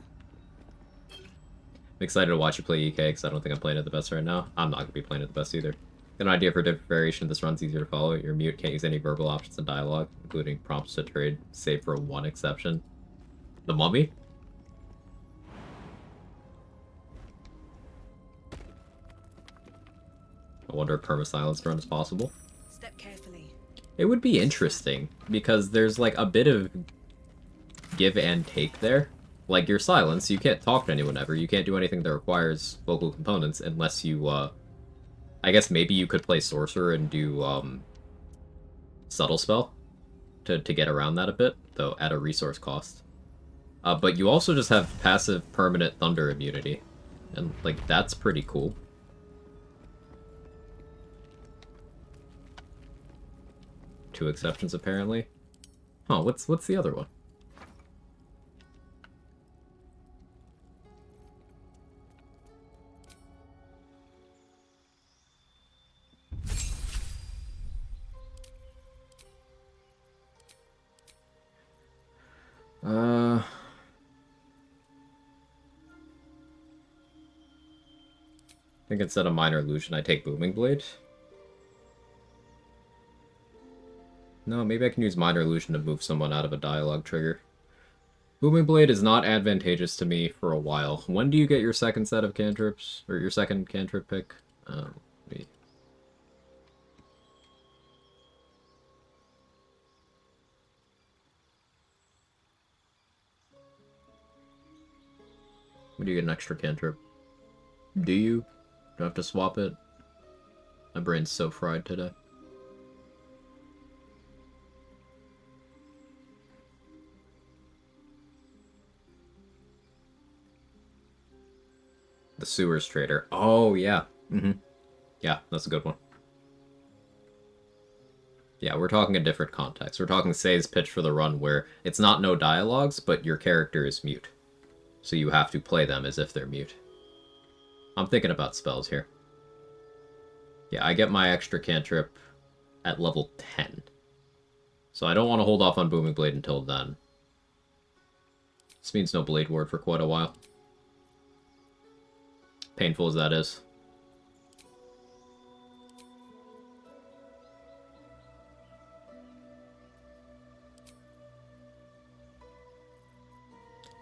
I'm excited to watch you play EK because I don't think I'm playing it the best right now. I'm not going to be playing it the best either. Got an idea for a different variation of this run's easier to follow. Your mute can't use any verbal options in dialogue, including prompts to trade, save for 1 exception. The Mummy? I wonder if perma-silence run is possible. Step carefully. It would be interesting, because there's like a bit of give and take there. Like your silence, you can't talk to anyone ever. You can't do anything that requires vocal components unless you, I guess maybe you could play Sorcerer and do, Subtle Spell to get around that a bit, though at a resource cost. But you also just have passive permanent Thunder immunity, and, like, that's pretty cool. Two exceptions, apparently. Huh, what's the other one? I think instead of Minor Illusion, I take Booming Blade. No, maybe I can use Minor Illusion to move someone out of a dialogue trigger. Booming Blade is not advantageous to me for a while. When do you get your second set of cantrips? Or your second cantrip pick? Me. When do you get an extra cantrip? Do you? Do I have to swap it? My brain's so fried today. The Sewers Trader. Oh, yeah. Yeah, that's a good one. Yeah, we're talking a different context. We're talking Say's pitch for the run where it's not no dialogues, but your character is mute. So you have to play them as if they're mute. I'm thinking about spells here. Yeah, I get my extra cantrip at level 10. So I don't want to hold off on Booming Blade until then. This means no Blade Ward for quite a while. Painful as that is.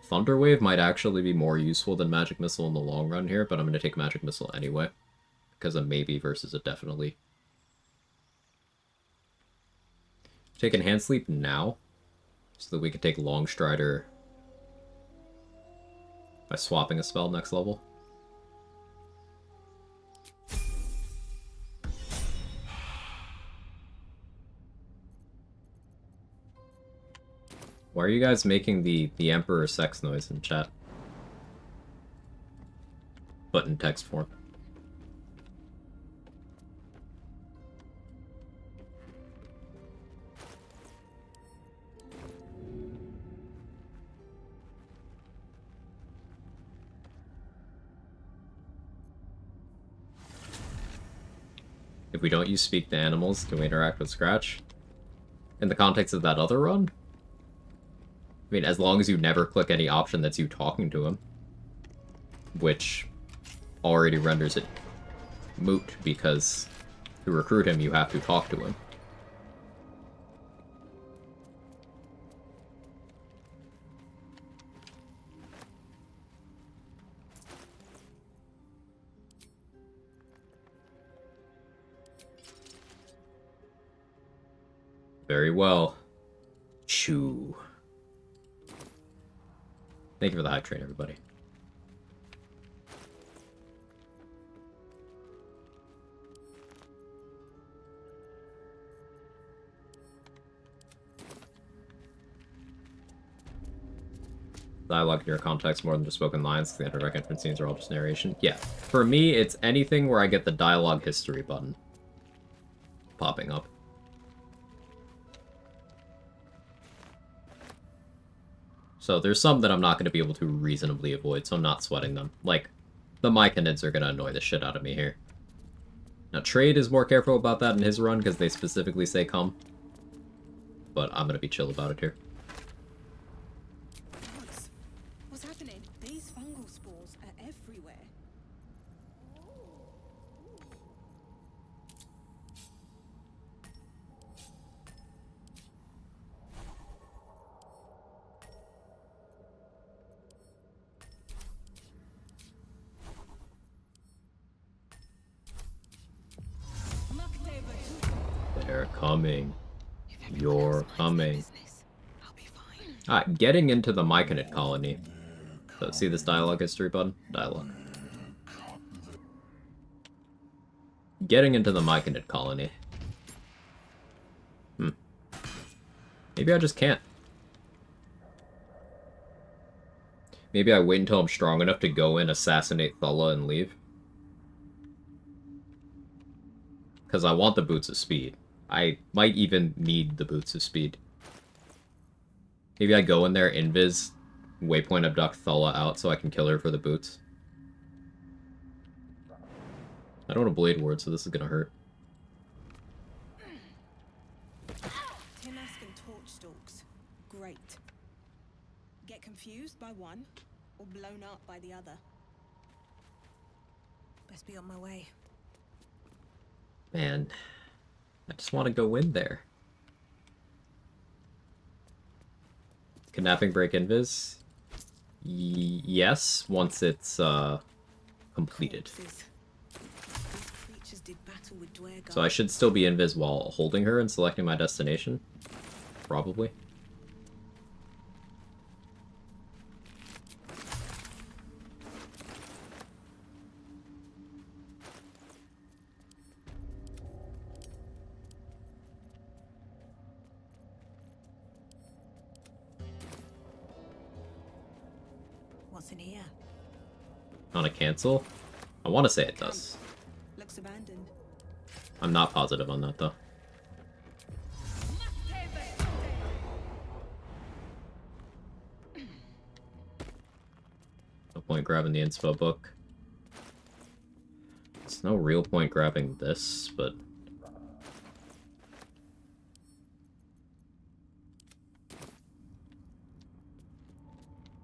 Thunder Wave might actually be more useful than Magic Missile in the long run here, but I'm going to take Magic Missile anyway. Because a maybe versus a definitely. Take Enhanced Leap now, so that we can take Long Strider by swapping a spell next level. Why are you guys making the Emperor sex noise in chat? But in text form. If we don't use Speak to Animals, can we interact with Scratch? In the context of that other run? I mean, as long as you never click any option that's you talking to him. Which already renders it moot, because to recruit him, you have to talk to him. Very well. Chew. Thank you for the hype train, everybody. Dialogue in your context more than just spoken lines. The indirect entrance scenes are all just narration. Yeah. For me, it's anything where I get the dialogue history button popping up. So there's some that I'm not going to be able to reasonably avoid, so I'm not sweating them. Like, the Myconids are going to annoy the shit out of me here. Now, Trade is more careful about that in his run, because they specifically say come. But I'm going to be chill about it here. What's happening? These fungal spores are everywhere. They're coming. If everyone You're else minds their coming. business, I'll be fine. Ah, getting into the Myconid colony. So, see this dialogue history button? Dialogue. Getting into the Myconid colony. Maybe I just can't. Maybe I wait until I'm strong enough to go in, assassinate Thulla, and leave. Because I want the Boots of Speed. I might even need the Boots of Speed. Maybe I go in there, invis, waypoint abduct Thulla out so I can kill her for the boots. I don't want a Blade Ward, so this is gonna hurt. Tinask and torch stalks. Great. Get confused by one, or blown up by the other. Best be on my way. Man, I just want to go in there. Kidnapping break invis? Yes, once it's completed. Corpses. These creatures did battle with Dwergar. So I should still be invis while holding her and selecting my destination? Probably. What's in here? On a cancel? I want to say it does. Looks abandoned. I'm not positive on that, though. point grabbing the inspo book. There's no real point grabbing this, but...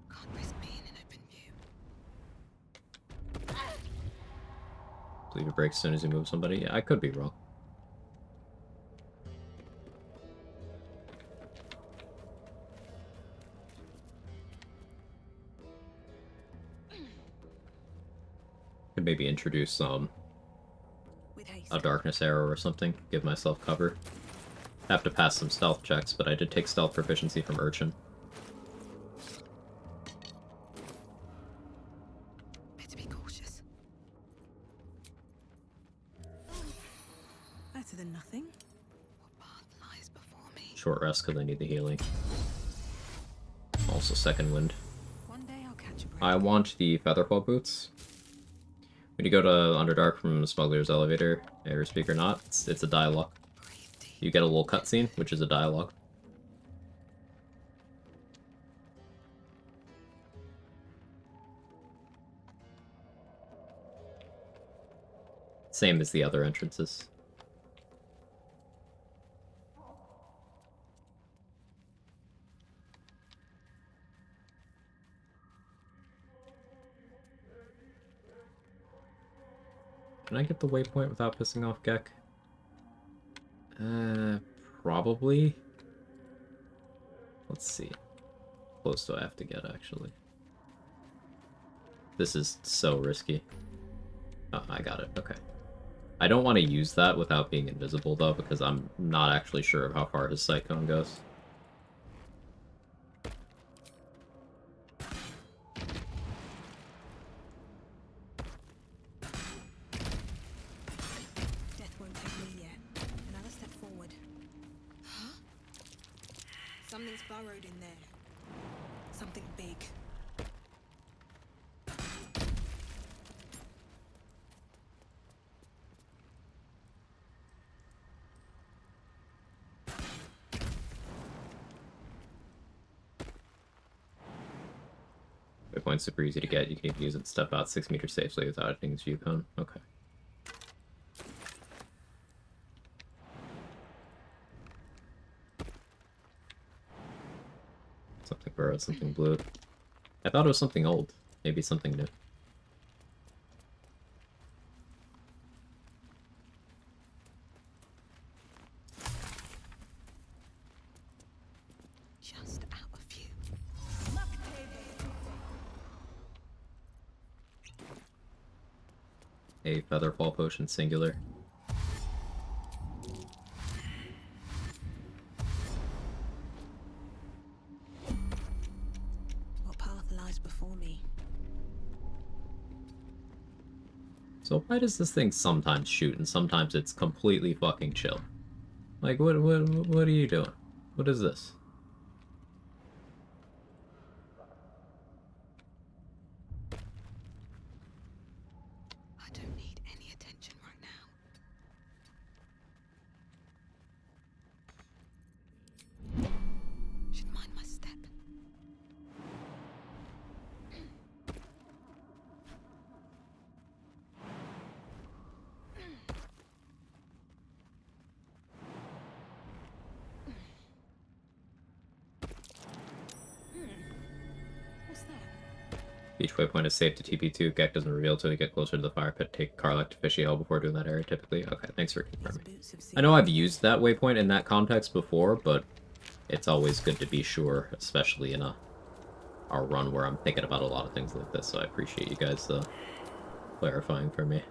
Can't risk being in open view. believe it breaks as soon as you move somebody. Yeah, I could be wrong. Could maybe introduce With haste. a darkness arrow or something. Give myself cover. Have to pass some stealth checks, but I did take stealth proficiency from Urchin. Better be cautious. Better than nothing. What path lies before me? Short rest because I need the healing. Also second wind. One day I'll catch a break. I want the Featherfall boots. When you go to Underdark from Smuggler's Elevator, air speak or not, it's a dialogue. Breathe deep. You get a little cutscene, which is a dialogue. Same as the other entrances. Can I get the waypoint without pissing off Gek? Probably. Let's see. How close do I have to get, actually? This is so risky. Oh, I got it. Okay. I don't want to use that without being invisible, though, because I'm not actually sure of how far his sight cone goes. Death won't take me yet. Another step forward. Huh? Something's burrowed in there. Something big. Waypoint's super easy to get. You can even use it to step out 6 meters safely without hitting his view cone. Okay. Something burrowed, something blue. I thought it was something old. Maybe something new. Just out of view. A Featherfall potion singular. What path lies before me? So why does this thing sometimes shoot and sometimes it's completely fucking chill? Like, what are you doing? What is this? I don't need any attention right now. Should mind my step. What's that? Each waypoint is safe to TP2. Gek doesn't reveal till you get closer to the fire pit. Take Karlach to Fishy Hill before doing that area typically. Okay, thanks for These confirming. boots have I know I've used that waypoint in that context before, but it's always good to be sure, especially in a run where I'm thinking about a lot of things like this, so I appreciate you guys clarifying for me.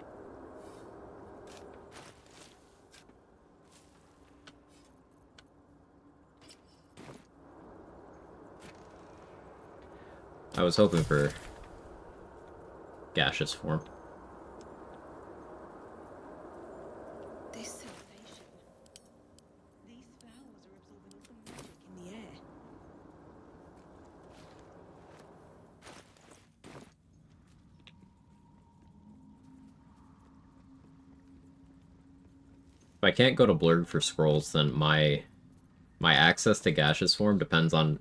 I was hoping for gaseous form. This sensation. These flowers are absorbing all the magic in the air. If I can't go to Blurg for scrolls, then my access to gaseous form depends on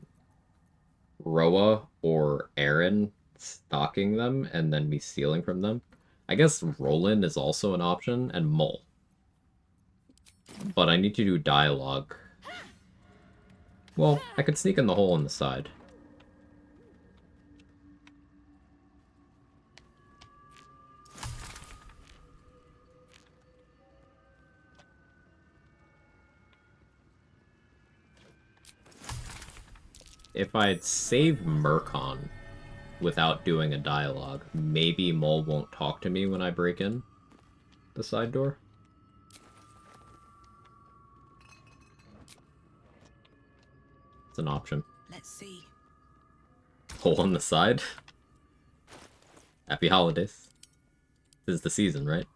Roa or Aaron stalking them and then me stealing from them. I guess Roland is also an option, and Mole. But I need to do dialogue. Well, I could sneak in the hole on the side. If I'd saved Murkon without doing a dialogue, maybe Mole won't talk to me when I break in the side door. It's an option. Let's see. Hole on the side. Happy holidays. This is the season, right?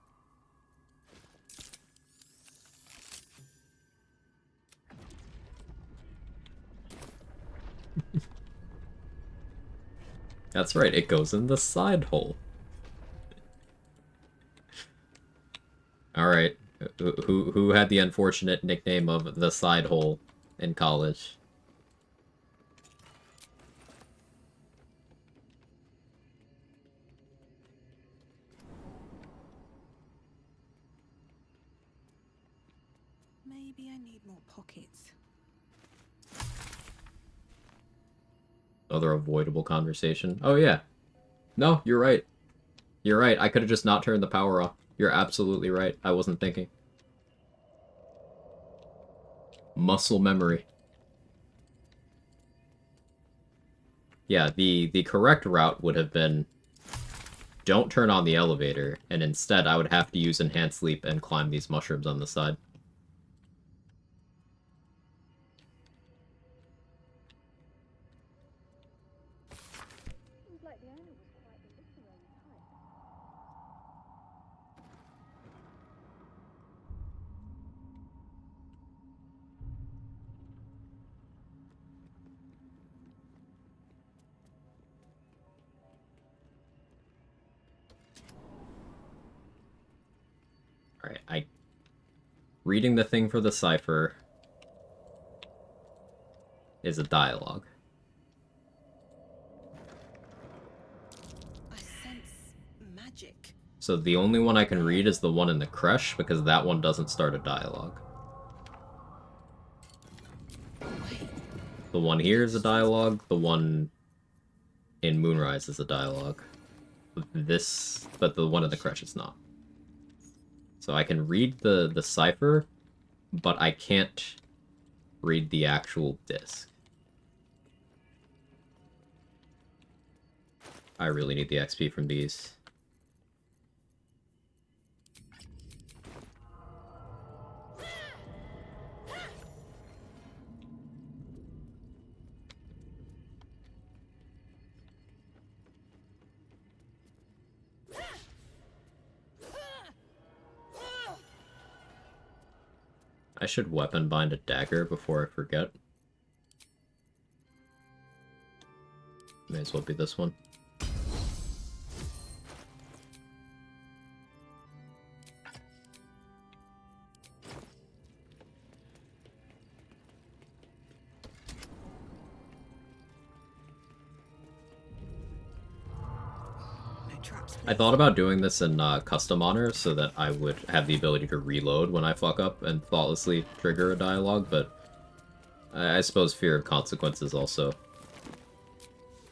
That's right, it goes in the side hole. Alright, who had the unfortunate nickname of the side hole in college? Maybe I need more pockets. Other avoidable conversation. Oh yeah. No, you're right. You're right, I could have just not turned the power off. You're absolutely right. I wasn't thinking. Muscle memory. Yeah, the correct route would have been don't turn on the elevator, and instead I would have to use Enhanced Sleep and climb these mushrooms on the side. Alright, reading the thing for the cipher is a dialogue. I sense magic. So the only one I can read is the one in the creche, because that one doesn't start a dialogue. Wait, The one here is a dialogue, the one in Moonrise is a dialogue. But the one in the creche is not. So I can read the cipher, but I can't read the actual disc. I really need the XP from these. I should weapon bind a dagger before I forget. May as well be this one. no traps. I thought about doing this in custom honor so that I would have the ability to reload when I fuck up and thoughtlessly trigger a dialogue, but I suppose fear of consequences also.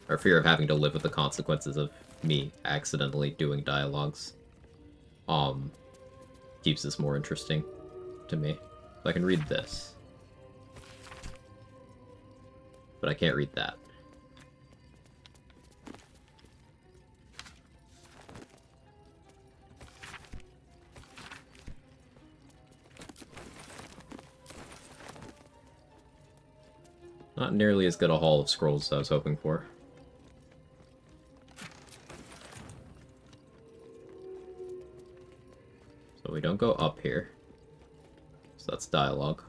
Or fear of having to live with the consequences of me accidentally doing dialogues. Keeps this more interesting to me. So I can read this. But I can't read that. Not nearly as good a haul of scrolls as I was hoping for. So we don't go up here. So that's dialogue.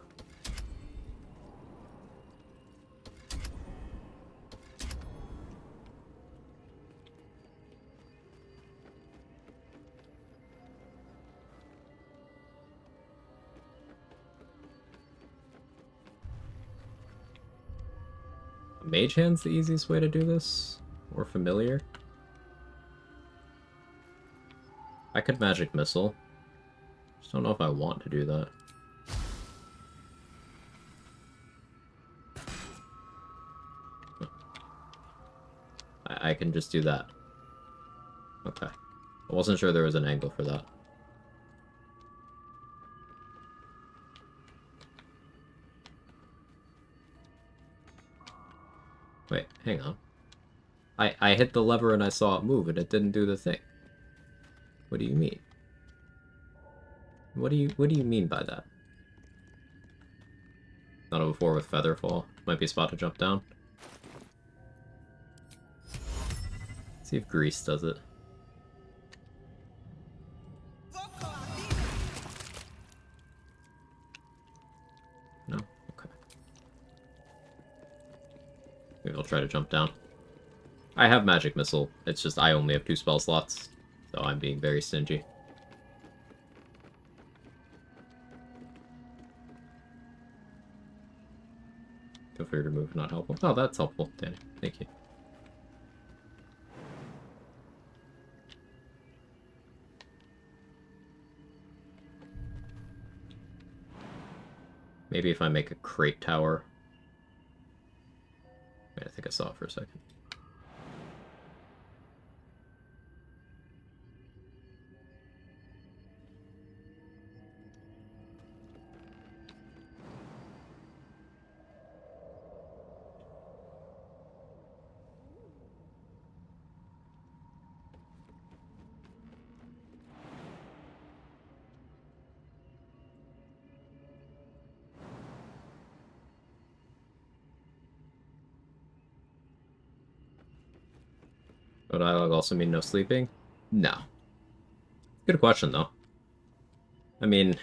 Mage Hand's the easiest way to do this? Or familiar? I could magic missile. Just don't know if I want to do that. I can just do that. Okay. I wasn't sure there was an angle for that. Wait, hang on. I hit the lever and I saw it move and it didn't do the thing. What do you mean? What do you mean by that? Not a before with Featherfall. Might be a spot to jump down. See if Grease does it. No? Okay. Maybe I'll try to jump down. I have Magic Missile. It's just I only have 2 spell slots. So I'm being very stingy. Feel free to move, not helpful. Oh, that's helpful, Danny. Thank you. Maybe if I make a crate tower. Wait, I think I saw it for a second. No dialogue also mean no sleeping? No. Good question, though. I mean...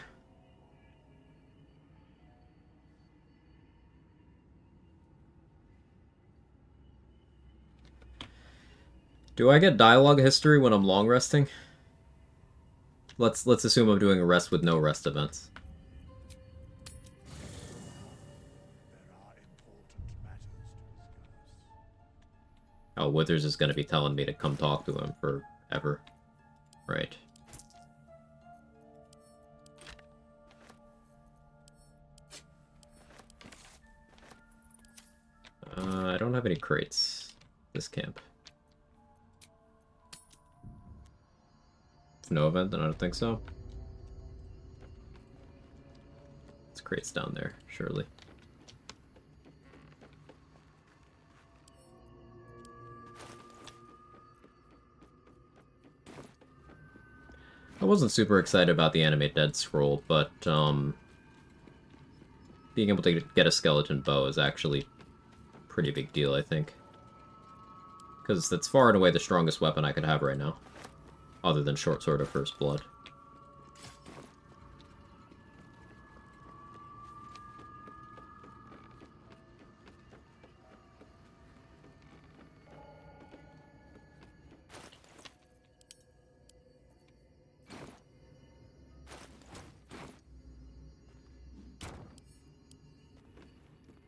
do I get dialogue history when I'm long resting? Let's assume I'm doing a rest with no rest events. There are important matters to discuss. Oh, Withers is going to be telling me to come talk to him forever. Right. I don't have any crates. This camp. It's no event, then I don't think so. It's crates down there, surely. I wasn't super excited about the Animate Dead Scroll, but being able to get a skeleton bow is actually a pretty big deal, I think. Because that's far and away the strongest weapon I could have right now. Other than Short Sword of First Blood.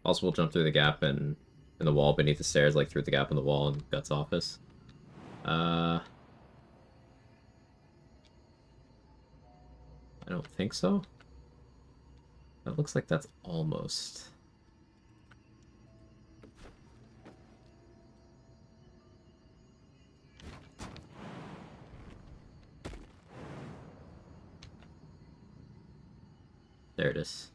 Also, we'll jump through the gap in the wall beneath the stairs, like through the gap in the wall in Guts' office. I don't think so. That looks like that's almost... there it is.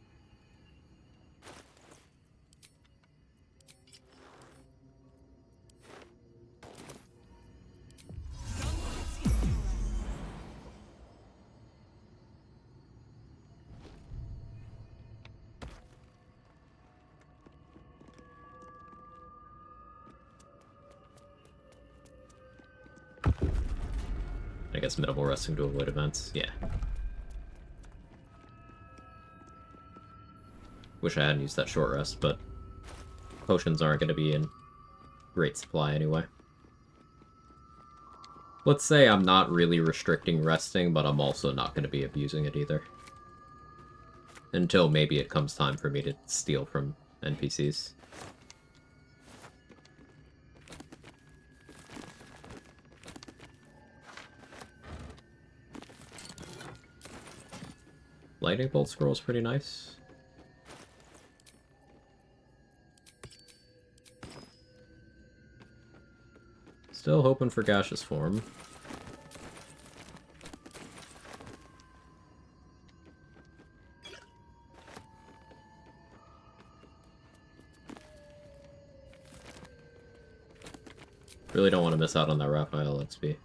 I guess minimal resting to avoid events. Yeah. Wish I hadn't used that short rest, but potions aren't going to be in great supply anyway. Let's say I'm not really restricting resting, but I'm also not going to be abusing it either. Until maybe it comes time for me to steal from NPCs. Lightning Bolt Scroll is pretty nice. Still hoping for Gaseous Form. Really don't want to miss out on that Raphael XP.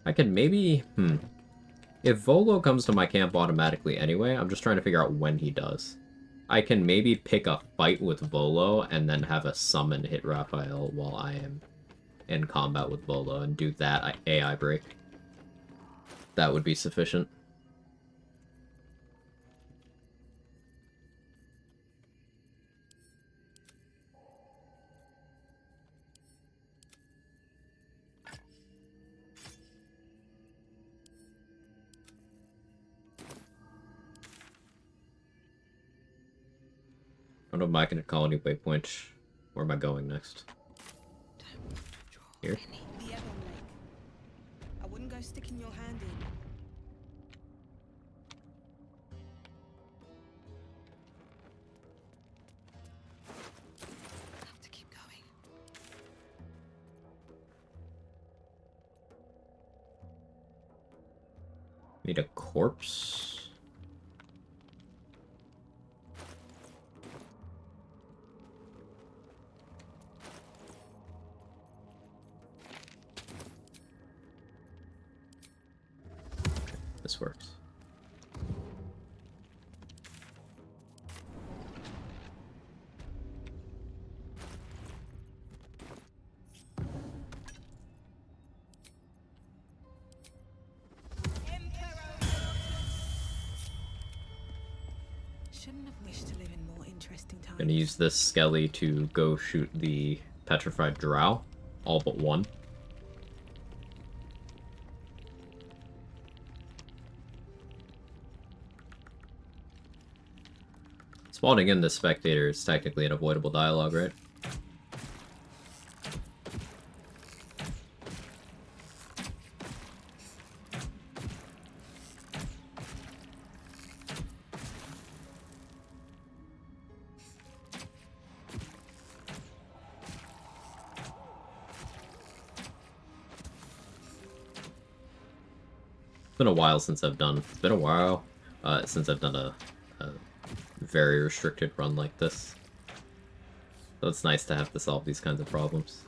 I could maybe... If Volo comes to my camp automatically anyway, I'm just trying to figure out when he does. I can maybe pick a fight with Volo and then have a summon hit Raphael while I am in combat with Volo and do that AI break. That would be sufficient. I don't know if I can colony waypoint. Where am I going next? Here? The Ebon Lake. I wouldn't go sticking your hand in. Have to keep going. Need a corpse. This works. Shouldn't have wished to live in more interesting times. Gonna use this Skelly to go shoot the Petrified Drow. All but one. Spawning in the Spectator is technically an avoidable dialogue, right? It's been a while since I've done. It's been a while since I've done a very restricted run like this. So it's nice to have to solve these kinds of problems.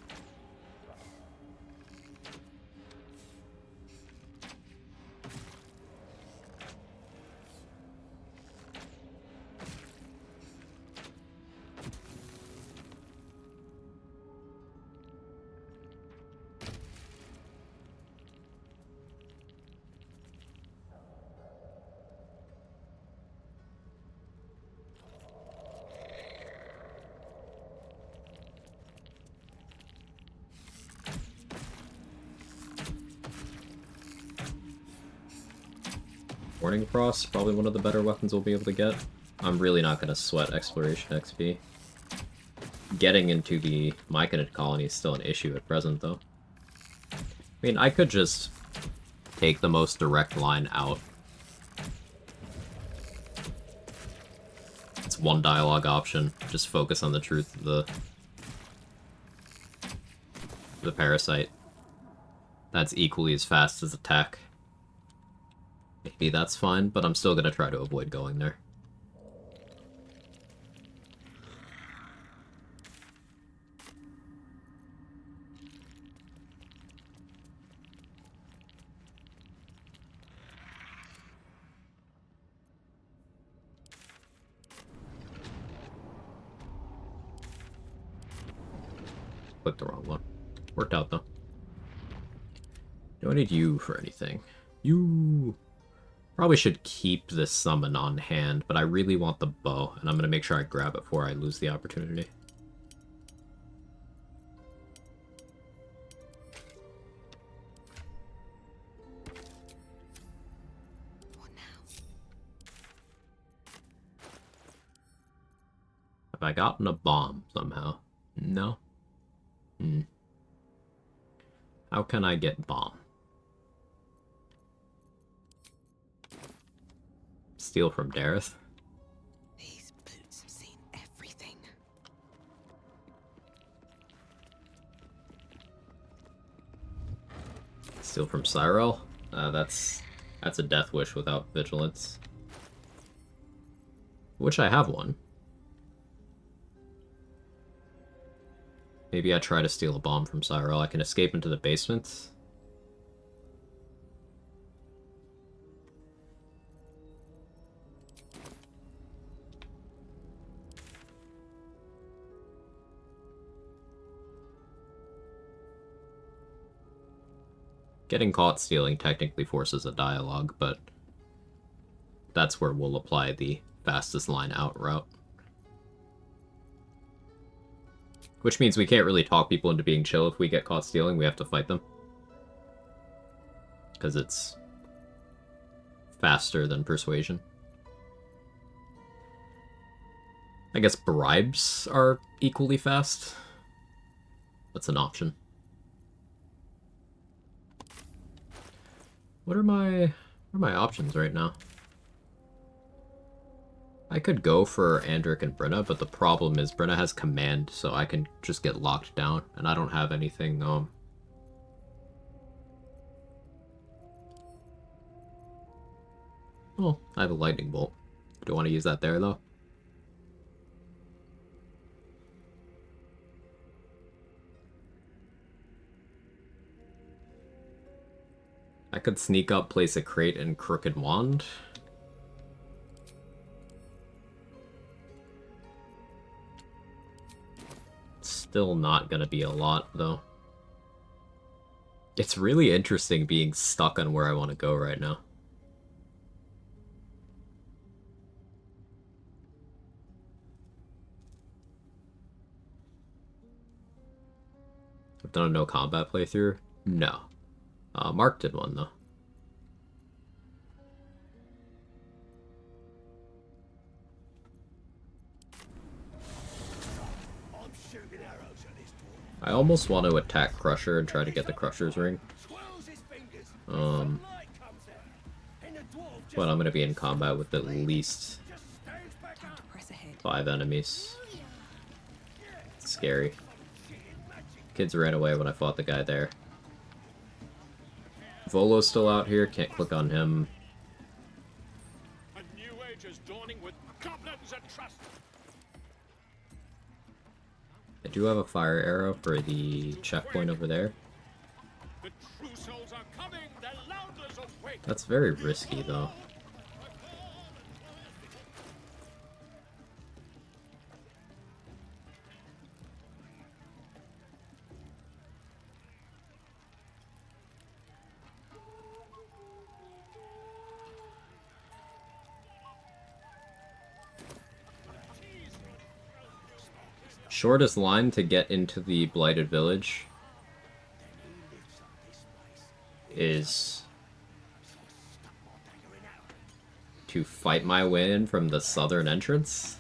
Warning Frost, probably one of the better weapons we'll be able to get. I'm really not going to sweat Exploration XP. Getting into the Myconid colony is still an issue at present, though. I mean, I could just take the most direct line out. It's one dialogue option. Just focus on the truth of the parasite. That's equally as fast as attack. Maybe that's fine, but I'm still gonna try to avoid going there. Clicked the wrong one. Worked out, though. Do I need you for anything? You... Probably should keep this summon on hand, but I really want the bow, and I'm going to make sure I grab it before I lose the opportunity. What now? Have I gotten a bomb somehow? No? How can I get bomb? Steal from Dareth. These boots have seen everything. Steal from Cyril. That's a death wish without vigilance. Which I have one. Maybe I try to steal a bomb from Cyril. I can escape into the basement. Getting caught stealing technically forces a dialogue, but that's where we'll apply the fastest line out route. Which means we can't really talk people into being chill if we get caught stealing. We have to fight them. Because it's faster than persuasion. I guess bribes are equally fast. That's an option. What are my options right now? I could go for Andric and Brenna, but the problem is Brenna has command, so I can just get locked down, and I don't have anything, Oh, I have a lightning bolt. Do I want to use that there, though? I could sneak up, place a crate, and Crooked Wand. Still not gonna be a lot, though. It's really interesting being stuck on where I want to go right now. I've done a no combat playthrough? No. Mark did one, though. I'm shooting arrows at this boy. I almost want to attack Crusher and try to get the Crusher's ring. Swirls his fingers. Um, Light comes out. And the dwarf just But I'm gonna be in combat with at least stands back Time up. to press ahead. 5 enemies. It's scary. Kids ran away when I fought the guy there. Volo's still out here, can't click on him. A new age is dawning with goblins and trust. I do have a fire arrow for the checkpoint over there. The true souls are coming. The Louders awake. That's very risky, though. Shortest line to get into the Blighted Village is to fight my way in from the southern entrance.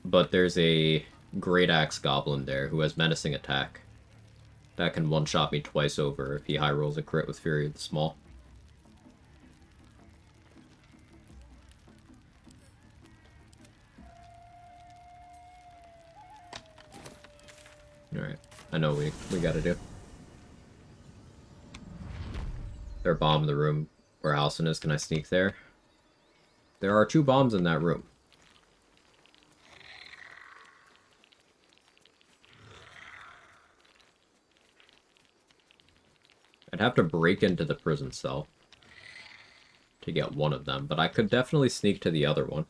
But there's a Great Axe Goblin there who has menacing attack. That can one-shot me twice over if he high rolls a crit with Fury of the Small. Alright, I know what we gotta do. There are bombs in the room where Allison is. Can I sneak there? There are 2 bombs in that room. I'd have to break into the prison cell to get one of them, but I could definitely sneak to the other one.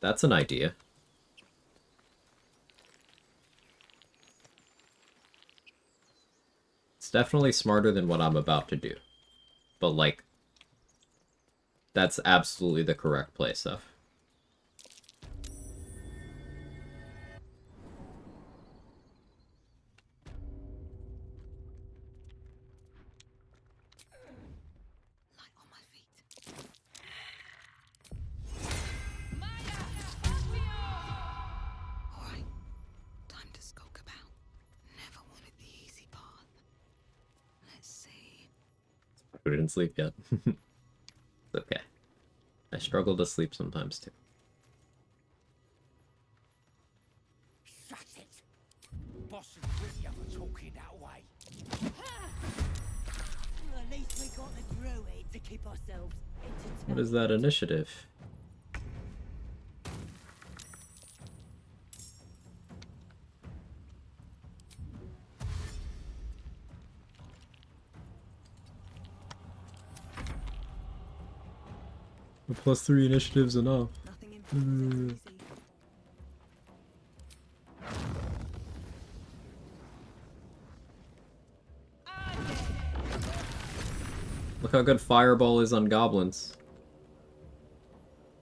That's an idea. It's definitely smarter than what I'm about to do. But, like, that's absolutely the correct play stuff. Light on my feet. All right. we didn't sleep yet. It's okay. I struggle to sleep sometimes too. Shut it. Boss is with you for talking that way. At least we got the druid to keep ourselves entertained. What is that initiative? A +3 initiative's enough. Nothing important is ever easy. Look how good Fireball is on goblins.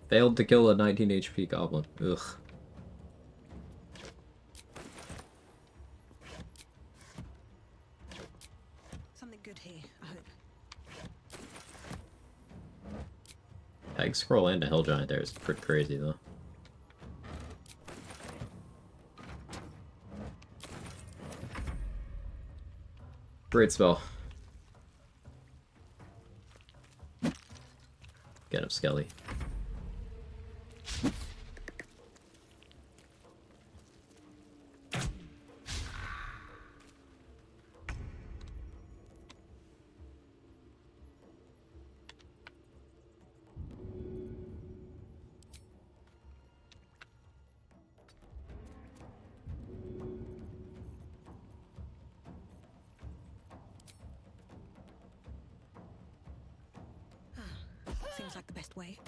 Failed to kill a 19 HP goblin. Ugh. Something good here, I hope. Peg Scroll and a Hell Giant there is pretty crazy though. Great spell. Get him, Skelly. Seems like the best way.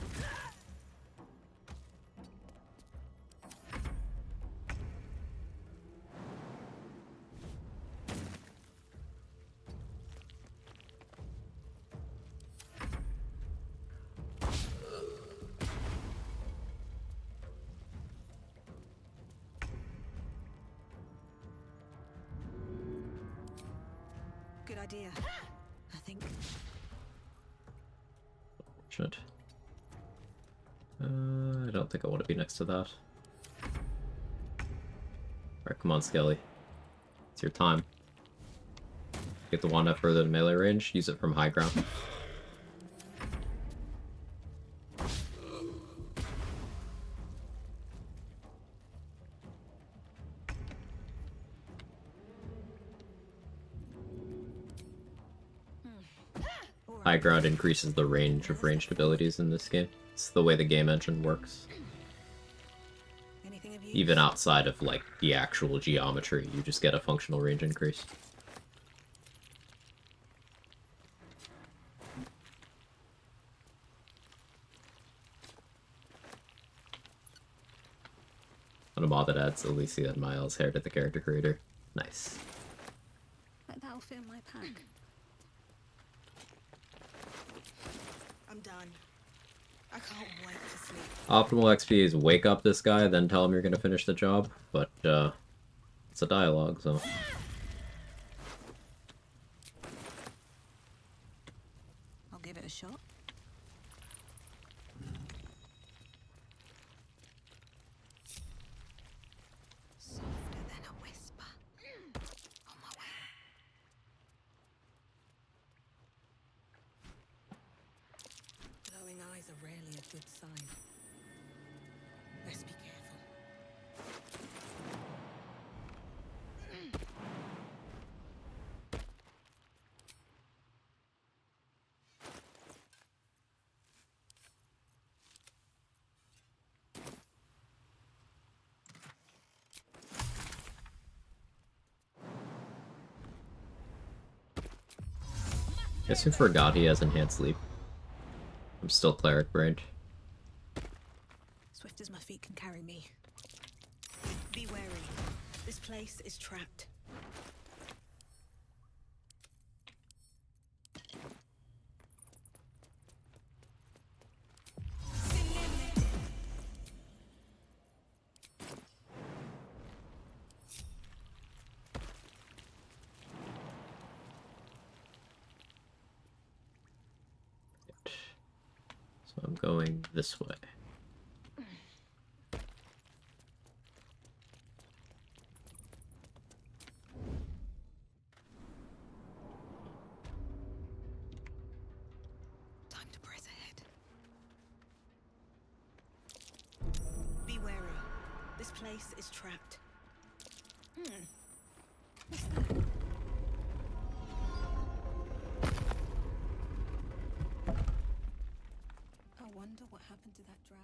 Good idea, I think. Shit. I don't think I want to be next to that. Alright, come on, Skelly. It's your time. Get the wand up further than melee range, use it from high ground. High ground increases the range of ranged abilities in this game. It's the way the game engine works. Anything of use? Even outside of, like, the actual geometry, you just get a functional range increase. On a mod that adds Alicia and Miles' hair to the character creator. Nice. Like that'll fit in my pack. I'm done. I can't wait to sleep. Optimal XP is wake up this guy, then tell him you're gonna finish the job, but, it's a dialogue, so... I'll give it a shot. Softer than a whisper. On my way. Glowing eyes are rarely a good sign. Let's be careful. Guess who forgot he has enhanced sleep? I'm still cleric brained. Swift as my feet can carry me. Be wary. This place is trapped. So I'm going this way. This place is trapped. I wonder what happened to that drow.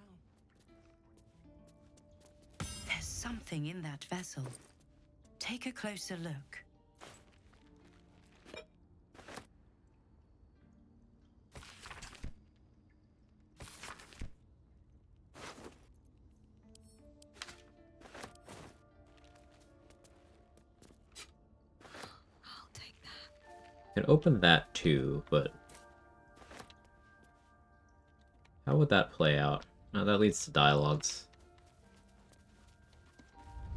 There's something in that vessel. Take a closer look. I'll take that. I can open that too, but how would that play out? No, that leads to dialogues.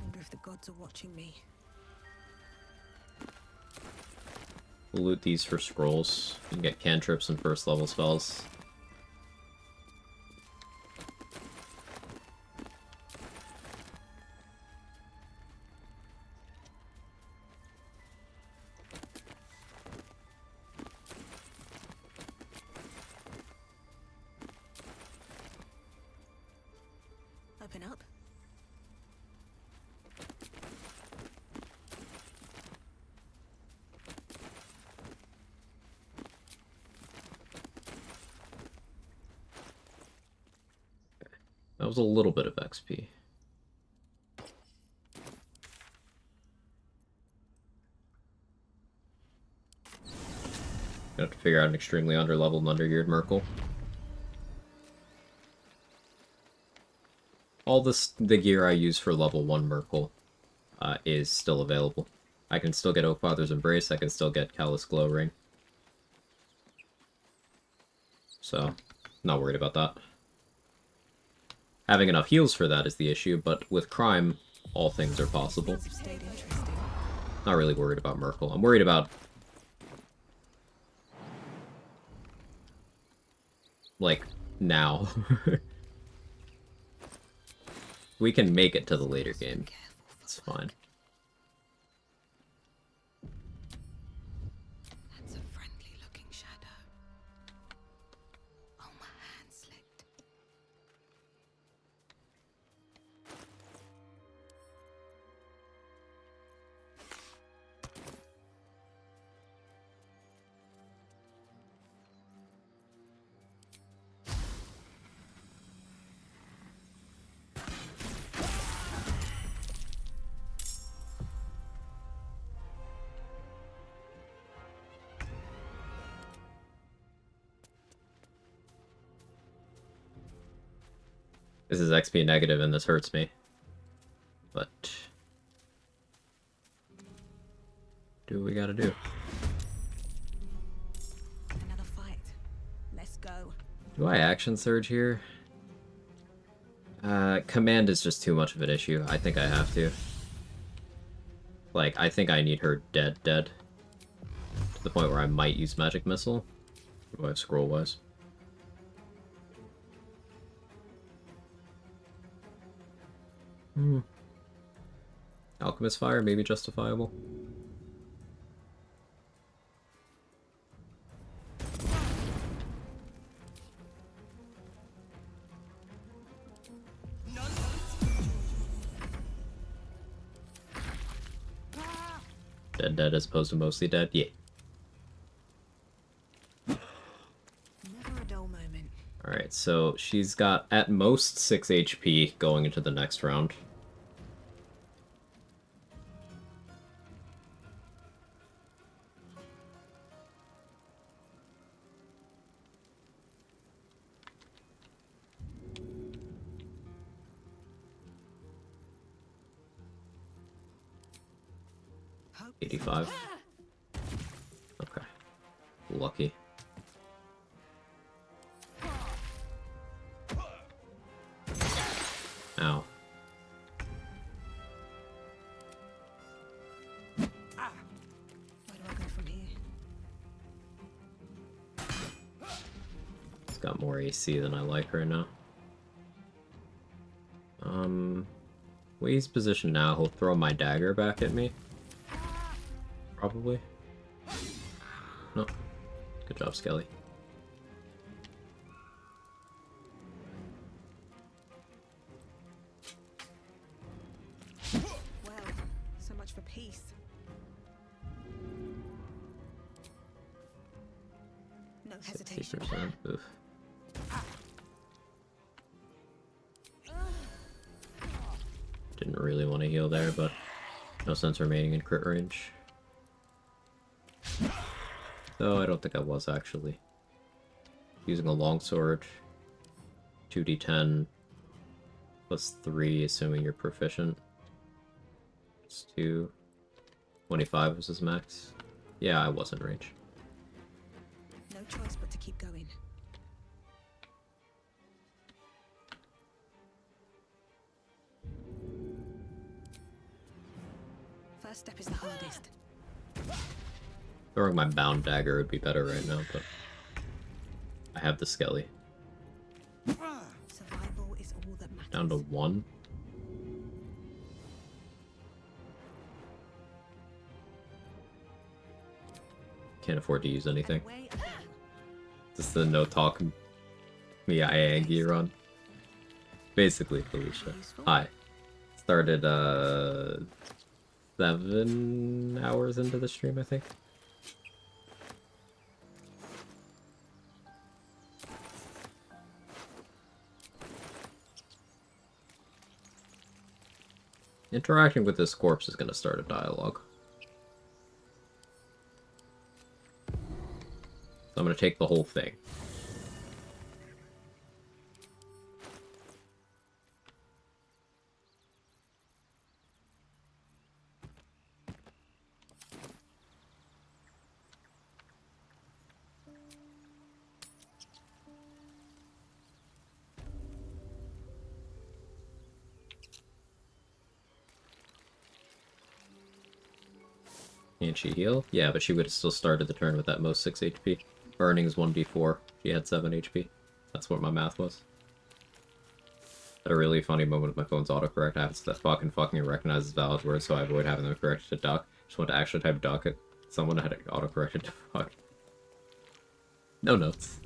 Wonder if the gods are watching me. We'll loot these for scrolls. You can get cantrips and first level spells. Open up. That was a little bit of XP. Gonna have to figure out an extremely underleveled and undergeared Merkel. All the gear I use for level 1 Merkel is still available. I can still get Oakfather's Embrace, I can still get Callous Glow Ring. So, not worried about that. Having enough heals for that is the issue, but with Crime, all things are possible. Stayed interesting. Not really worried about Merkel. I'm worried about, like, now. We can make it to the later game. It's fine. That's a friendly looking shadow. Oh, my hand slipped. This is XP negative and this hurts me. But do what we gotta do. Another fight. Let's go. Do I action surge here? Command is just too much of an issue. I think I have to. Like, I think I need her dead. To the point where I might use Magic Missile. What do I have scroll-wise? Alchemist Fire, maybe justifiable. Dead as opposed to mostly dead? Yeah. Never a dull moment. Alright, so she's got at most 6 HP going into the next round. Hope 85. Okay. Lucky. Ow. Where do I go from here? It's got more AC than I like right now. Way he's positioned now, he'll throw my dagger back at me. Probably. No. Good job, Skelly. hesitation. 60%. Oof. Didn't really want to heal there, but no sense remaining in crit range. Though I don't think I was actually. Using a longsword. 2d10 plus 3, assuming you're proficient. It's 2. 25 was his max. Yeah, I was in range. No choice but to keep going. First step is the hardest. Throwing my bound dagger would be better right now, but I have the skelly. Survival is all that matters. Down to 1. Can't afford to use anything. Away I go. Just the no talk Miyangi run. Basically, Felicia. Hi. Started 7 hours into the stream, I think. Interacting with this corpse is going to start a dialogue. So I'm going to take the whole thing. Can she heal? Yeah, but she would have still started the turn with that most 6 HP. Burning's 1d4. She had 7 HP. That's what my math was. At a really funny moment, my phone's autocorrect happens that fucking recognizes valid words, so I avoid having them corrected to duck. Just want to actually type duck at someone that had it autocorrected to fuck. No notes.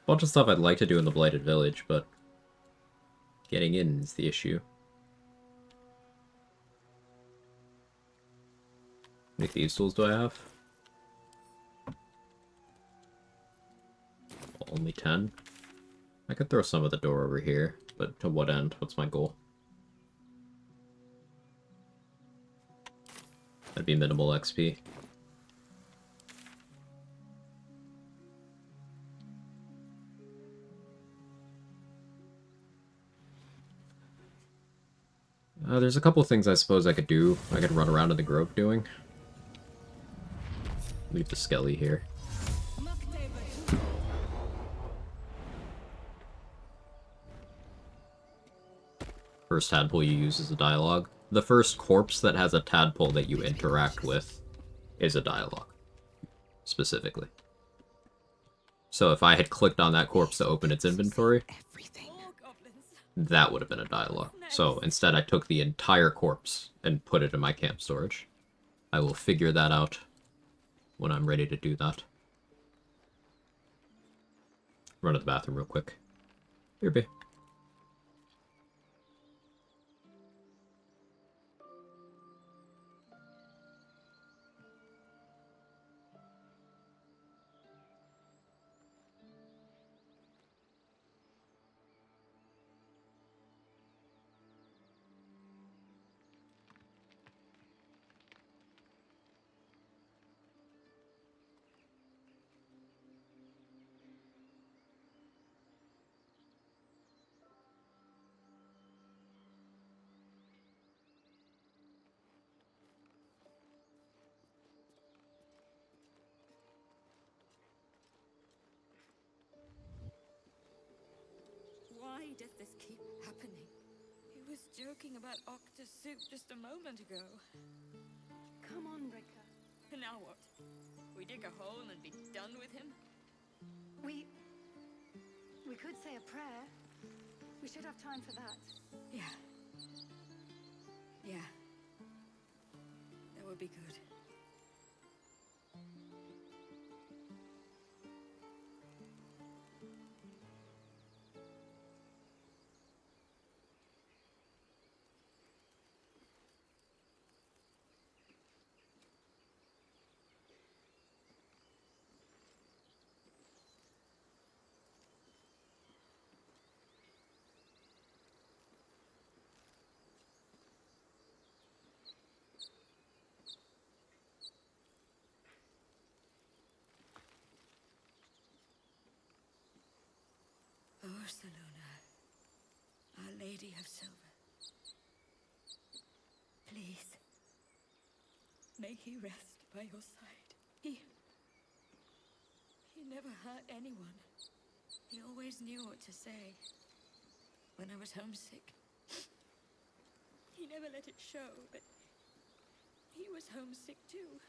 Bunch of stuff I'd like to do in the Blighted Village, but getting in is the issue. How many thieves tools do I have? Only 10. I could throw some of the door over here, but to what end? What's my goal? That'd be minimal XP. There's a couple things I suppose I could do. I could run around in the grove doing. Leave the skelly here. First tadpole you use is a dialogue. The first corpse that has a tadpole that you interact with is a dialogue. Specifically. So if I had clicked on that corpse to open its inventory, Everything. that would have been a dialogue. So instead I took the entire corpse and put it in my camp storage. I will figure that out when I'm ready to do that. Run to the bathroom real quick. Here, be. Why does this keep happening? He was joking about octa soup just a moment ago. Come on, Rika. Now what? We dig a hole and be done with him? We could say a prayer. We should have time for that. Yeah. Yeah. That would be good. Seluna, Our Lady of Silver, please, may he rest by your side. He never hurt anyone. He always knew what to say. When I was homesick, he never let it show, but he was homesick too.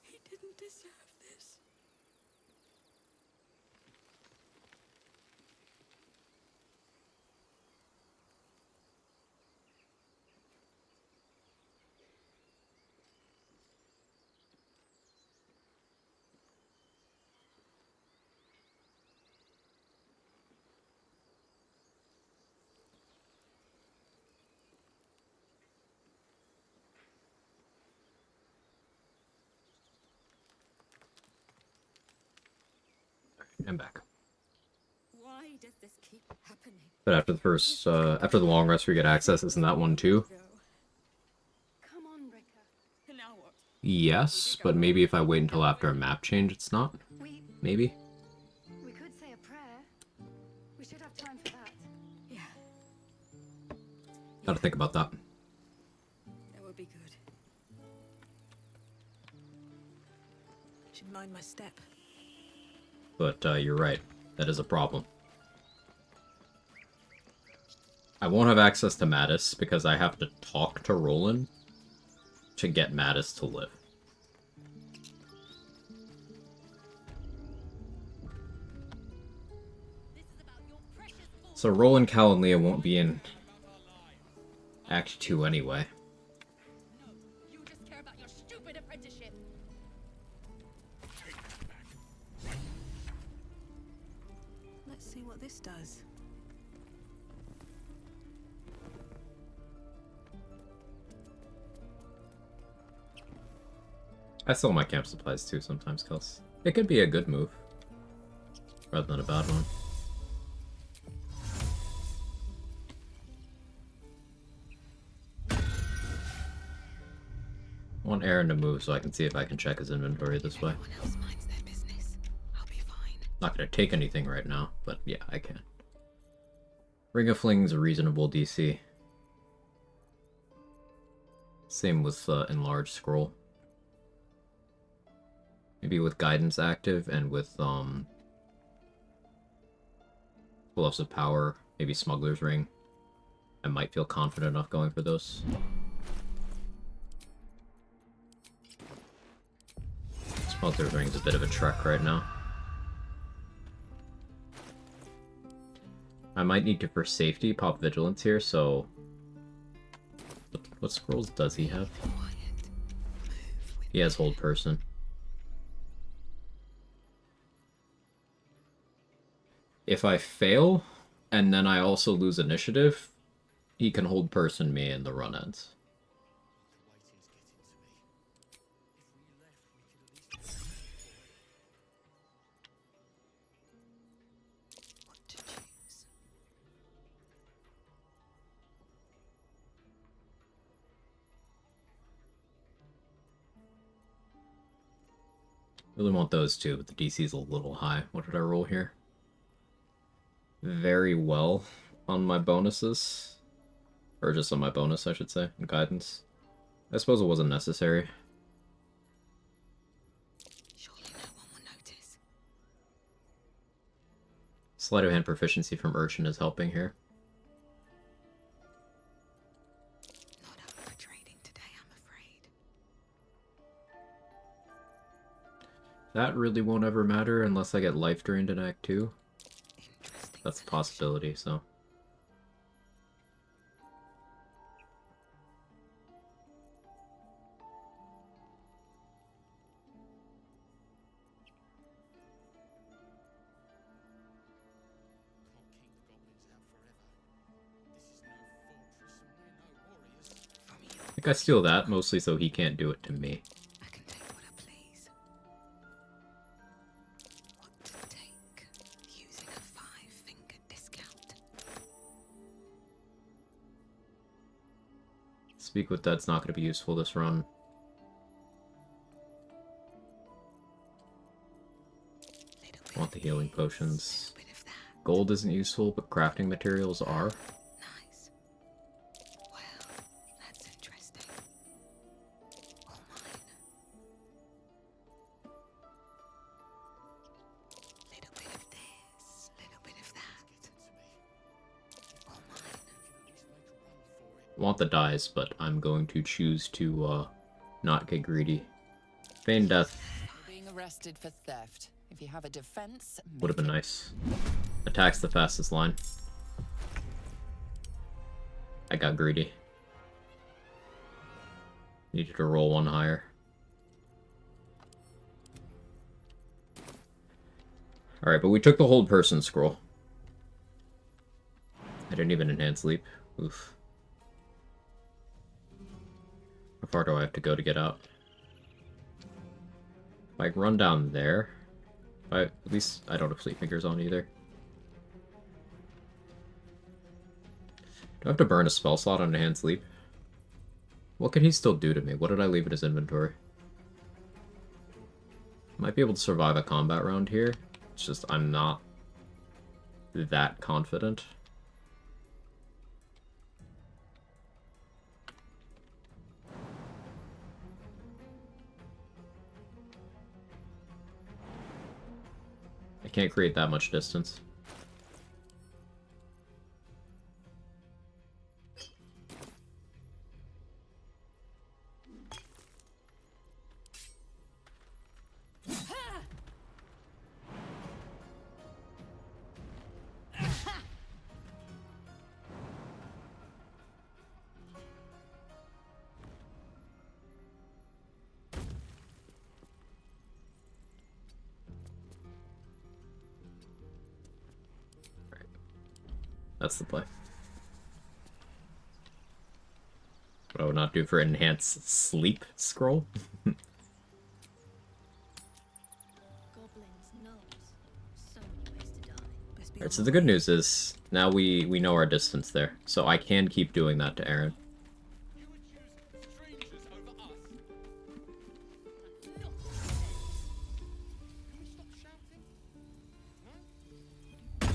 He didn't deserve this. I'm back. Why does this keep happening? But after the long rest, we get access. Isn't that one too? Come on, Ricker. Now what? Yes, but maybe if I wait until after a map change, it's not. We Maybe. could say a prayer. We should have time for that. Yeah, Gotta think about that. that would be good. Should mind my step. But you're right. That is a problem. I won't have access to Mattis because I have to talk to Roland to get Mattis to live. So Roland, Cal, and Leah won't be in Act 2 anyway. No, you just care about your stupid apprenticeship. Let's see what this does. I sell my camp supplies too sometimes, Kels. It could be a good move, rather than a bad one. I want Aaron to move so I can see if I can check his inventory this way. Everyone else minds their business. I'll be fine. Not gonna take anything right now, but yeah, I can. Ring of Fling's a reasonable DC. Same with Enlarged Scroll. Maybe with Guidance active and with Gloves of Power, maybe Smuggler's Ring. I might feel confident enough going for those. Smuggler's Ring's a bit of a trek right now. I might need to, for safety, pop Vigilance here, so... What scrolls does he have? He has Hold Person. If I fail, and then I also lose initiative, he can Hold Person me and the run ends. What to choose? Really want those two, but the DC is a little high. What did I roll here? Very well on my bonuses. Or just on my bonus, I should say, in guidance. I suppose it wasn't necessary. Surely no one will notice. Sleight of hand proficiency from Urchin is helping here. Not up for trading today, I'm afraid. That really won't ever matter unless I get life drained in Act 2. Interesting. That's a possibility, so... I think I steal that, mostly so he can't do it to me. I can take what I please. What to take? Using a 5-finger discount. Speak with Dead's not going to be useful this run. Little bit I want the of healing this, potions. little bit of that. Gold isn't useful, but crafting materials are. Nice. Well, that's interesting. All mine. Little bit of this, little bit of that. All mine. I want the dyes, but I'm going to choose to not get greedy. Feign death You're being arrested for theft. If you have a defense, would have make been it. nice. Attacks the fastest line. I got greedy. Needed to roll one higher. Alright, but we took the hold person scroll. I didn't even enhance leap. Oof. How far do I have to go to get out? If I run down there, at least I don't have fleet fingers on either. Do I have to burn a spell slot on enhanced leap? What can he still do to me? What did I leave in his inventory? Might be able to survive a combat round here. It's just I'm not that confident. I can't create that much distance. That's the play. What I would not do for enhanced sleep scroll. Alright, so the good news is now we know our distance there, so I can keep doing that to Aaron. You would choose strangers over us. Can we stop shouting? No?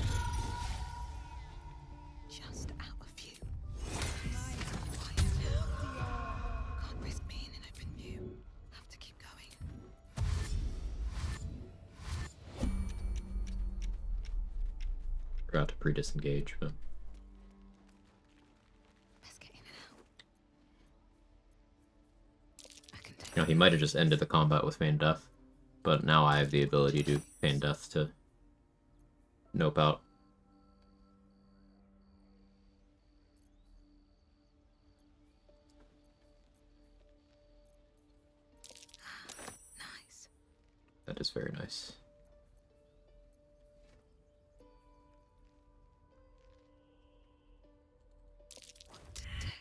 Just out of view. Quiet now. Can't risk being in open view. Have to keep going. Forgot to pre-disengage, but Let's get in and out. I can take you know, he might have just ended the combat with Feign Death, but now I have the ability to Feign Death to nope out. nice. That is very nice.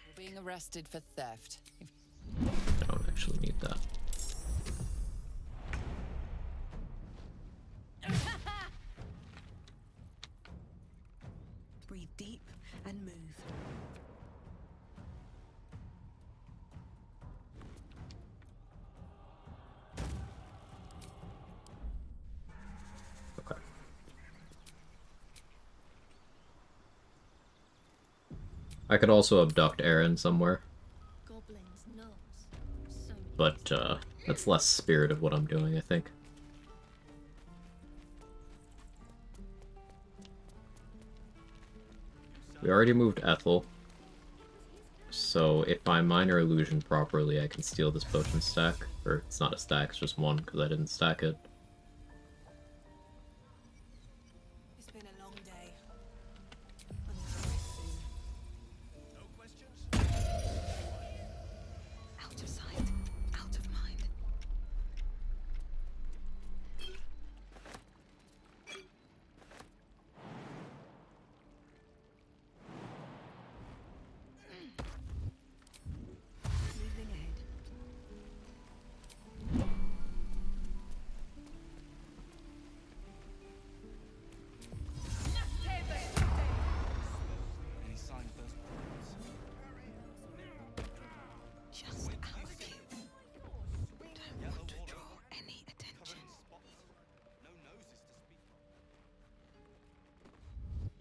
You're being arrested for theft. I don't actually need that. Breathe deep and move. Okay. I could also abduct Aaron somewhere, but that's less spirit of what I'm doing, I think. We already moved Ethel, so if I minor illusion properly, I can steal this potion stack. Or it's not a stack, it's just one because I didn't stack it. It's been a long day. I'm gonna rest soon. No questions? Out of sight, out of mind. Moving ahead.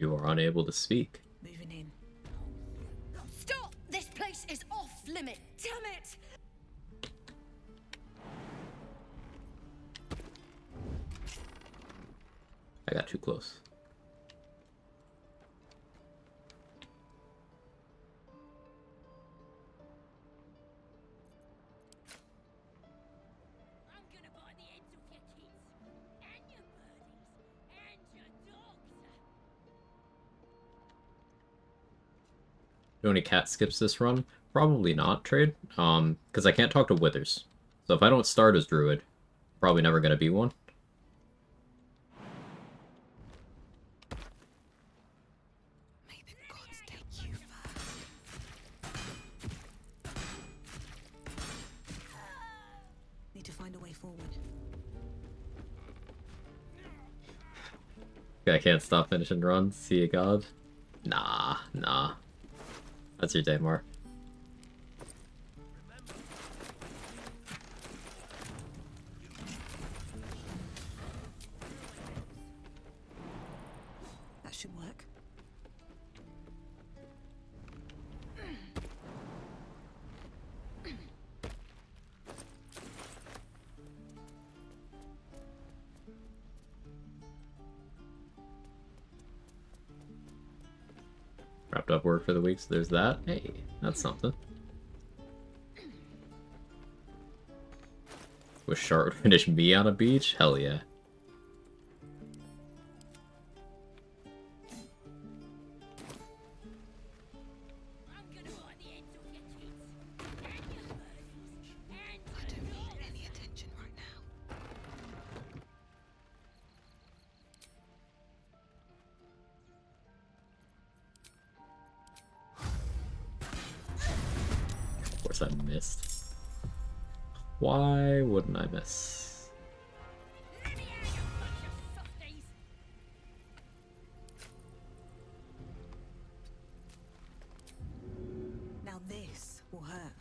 You are unable to speak. Moving in. Stop! This place is off limit. Damn it! I got too close. I'm gonna buy the ends off your kids, and your birdies, and your dogs. Do any cat skips this run? Probably not, Trade. Because I can't talk to Withers. So if I don't start as Druid, probably never gonna be one. May the gods take you first. Need to find a way forward. I can't stop finishing runs. See you, God. Nah. That's your day, Mark. That should work. Wrapped up work for the week, so there's that. Hey, that's something. Wish Shart would finish me on a beach? Hell yeah. I'm gonna buy the ends off your kids, and your birdies, and I don't need any attention right now. Of course I missed. Why wouldn't I miss? let me out, you bunch of softies. Now this will hurt.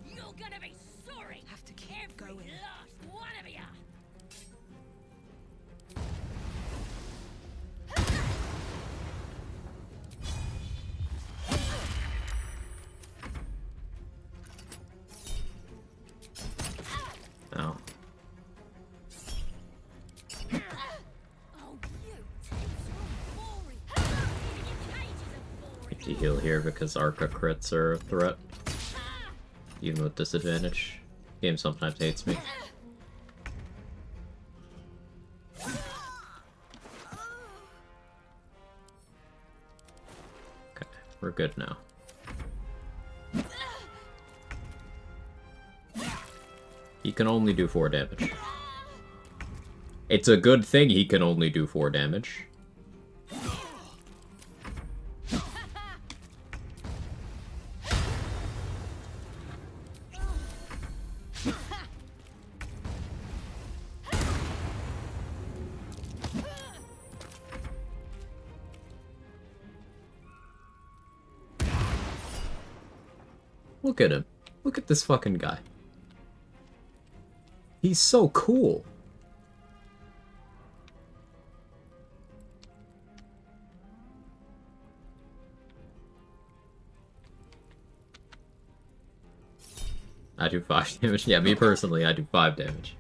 You're gonna be sorry. Have to keep Every going. last one of you. No. Oh, you tapes are boring. Even your cages are boring. Need to heal here because Arca crits are a threat. Even with disadvantage. Game sometimes hates me. Okay, we're good now. He can only do 4 damage. It's a good thing he can only do 4 damage. Look at him. Look at this fucking guy. He's so cool. I do 5 damage. Yeah, me personally, I do 5 damage.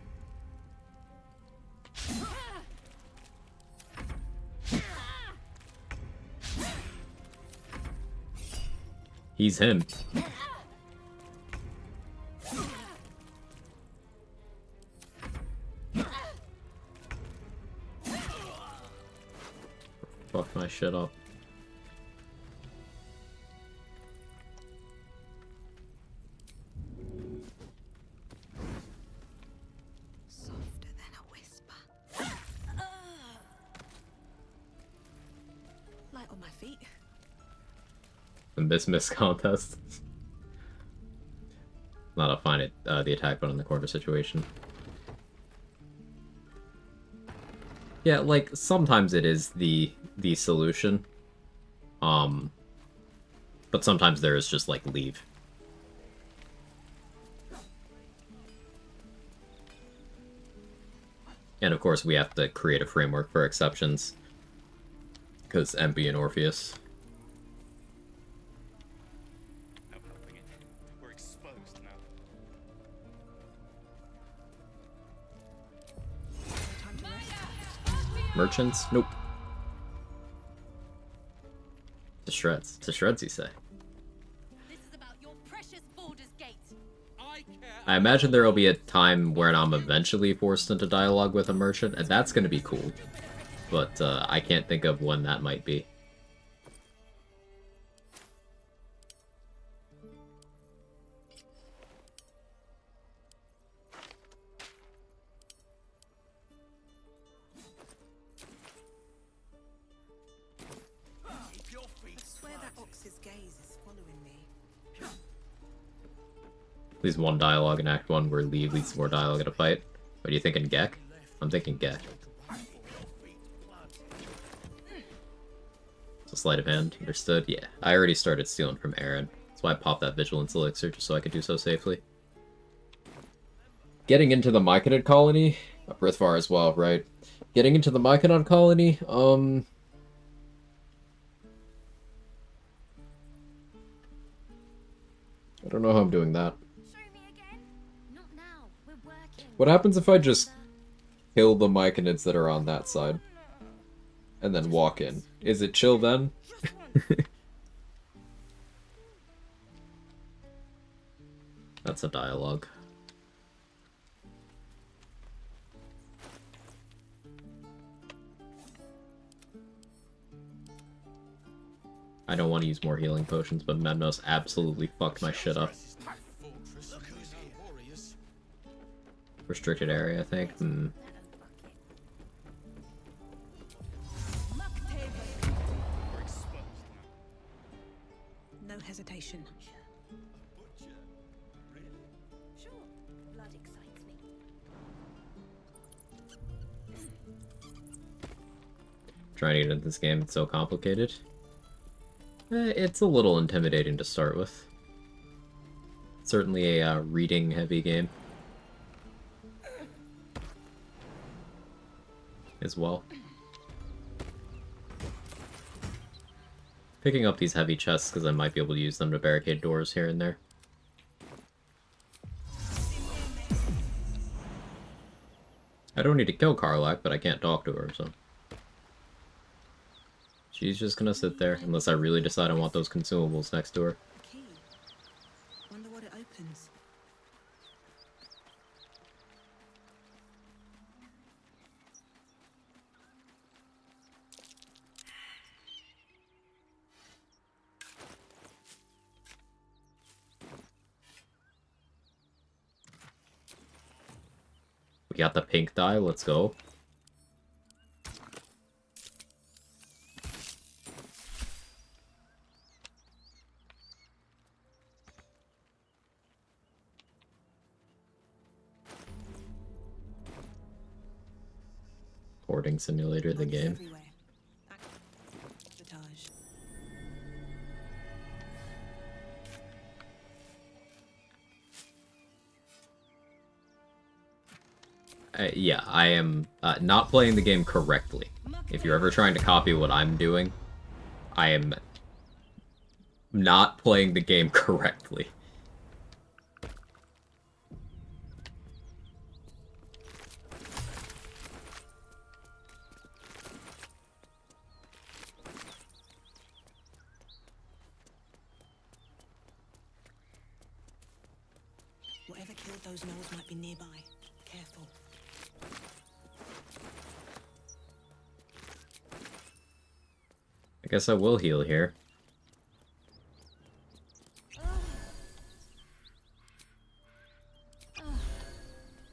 He's him. Fuck my shit up. Softer than a whisper. Light on my feet. In this miss contest. Not a find it the attack button in the corner situation. Yeah, like sometimes it is the solution. But sometimes there is just like leave. And of course, we have to create a framework for exceptions. Because Emby and Orpheus. No helping it. We're exposed now. Time to rest. Merchants? Nope. To shreds. To shreds, you say? This is about your precious Baldur's Gate. I imagine there will be a time where I'm eventually forced into dialogue with a merchant, and that's going to be cool. But I can't think of when that might be. Keep your feet I swear that ox's gaze is following me. Please one dialogue in Act 1 where Lee leads more dialogue in a fight. What are you thinking, Gek? I'm thinking Gek. So sleight of hand, understood? Yeah, I already started stealing from Aaron. That's why I popped that Vigilance Elixir, just so I could do so safely. Getting into the Myconid colony? Brithvar as well, right? Getting into the Myconid colony? I don't know how I'm doing that. Show me again. Not now. We're working. What happens if I just kill the Myconids that are on that side? And then walk in? Is it chill then? That's a dialogue. I don't want to use more healing potions, but Memnos absolutely fucked my shit up. Restricted area, I think. No hesitation. Sure. Blood excites me. Trying to get into this game, it's so complicated. It's a little intimidating to start with. Certainly a reading-heavy game. As well. Picking up these heavy chests because I might be able to use them to barricade doors here and there. I don't need to kill Karlak, but I can't talk to her, so... She's just gonna sit there, unless I really decide I want those consumables next to her. Key. Wonder what it opens. We got the pink dye, let's go. Hoarding simulator, the Monkeys game. everywhere. Sabotage. Yeah, I am not playing the game correctly. If you're ever trying to copy what I'm doing, I am not playing the game correctly. Whatever killed those gnolls might be nearby. Careful. I guess I will heal here.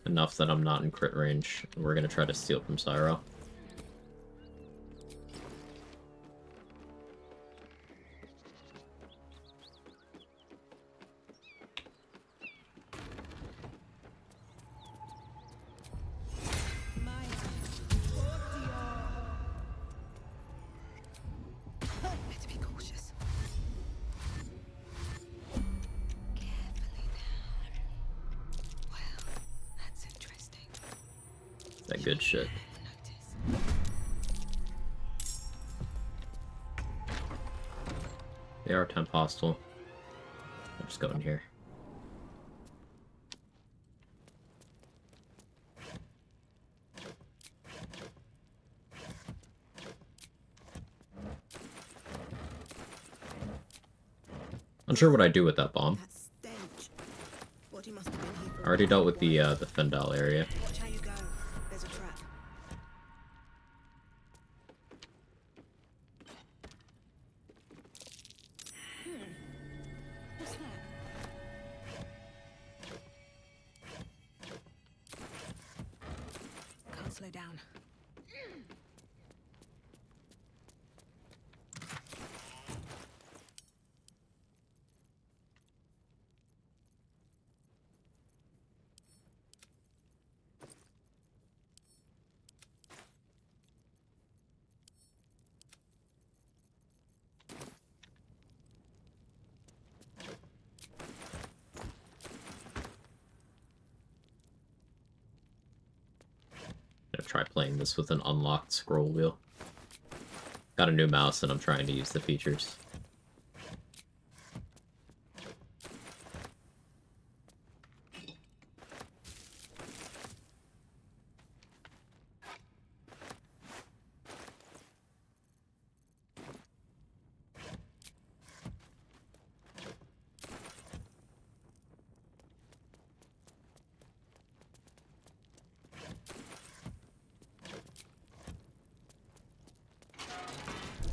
Enough that I'm not in crit range. We're gonna try to steal from Syro. Better be cautious. Carefully now. Well, that's interesting. That good shit. They are temp hostile. I'll just go in here. Unsure what I do with that bomb. That stench. Body must have been here for I already dealt with the Fendal area. Watch how you go. There's a trap. What's that? Can't slow down. I'm gonna try playing this with an unlocked scroll wheel. Got a new mouse and I'm trying to use the features.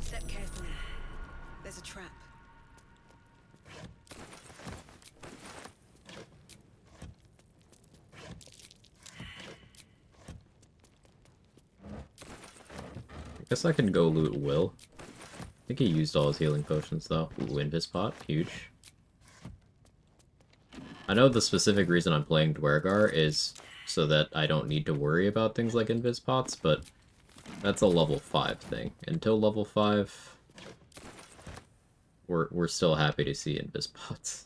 Step carefully. There's a trap. I guess I can go loot Will. I think he used all his healing potions though. Ooh, Invis pot, huge. I know the specific reason I'm playing Dwergar is so that I don't need to worry about things like Invis pots, but that's a level 5 thing. Until level 5, we're still happy to see Invis pots.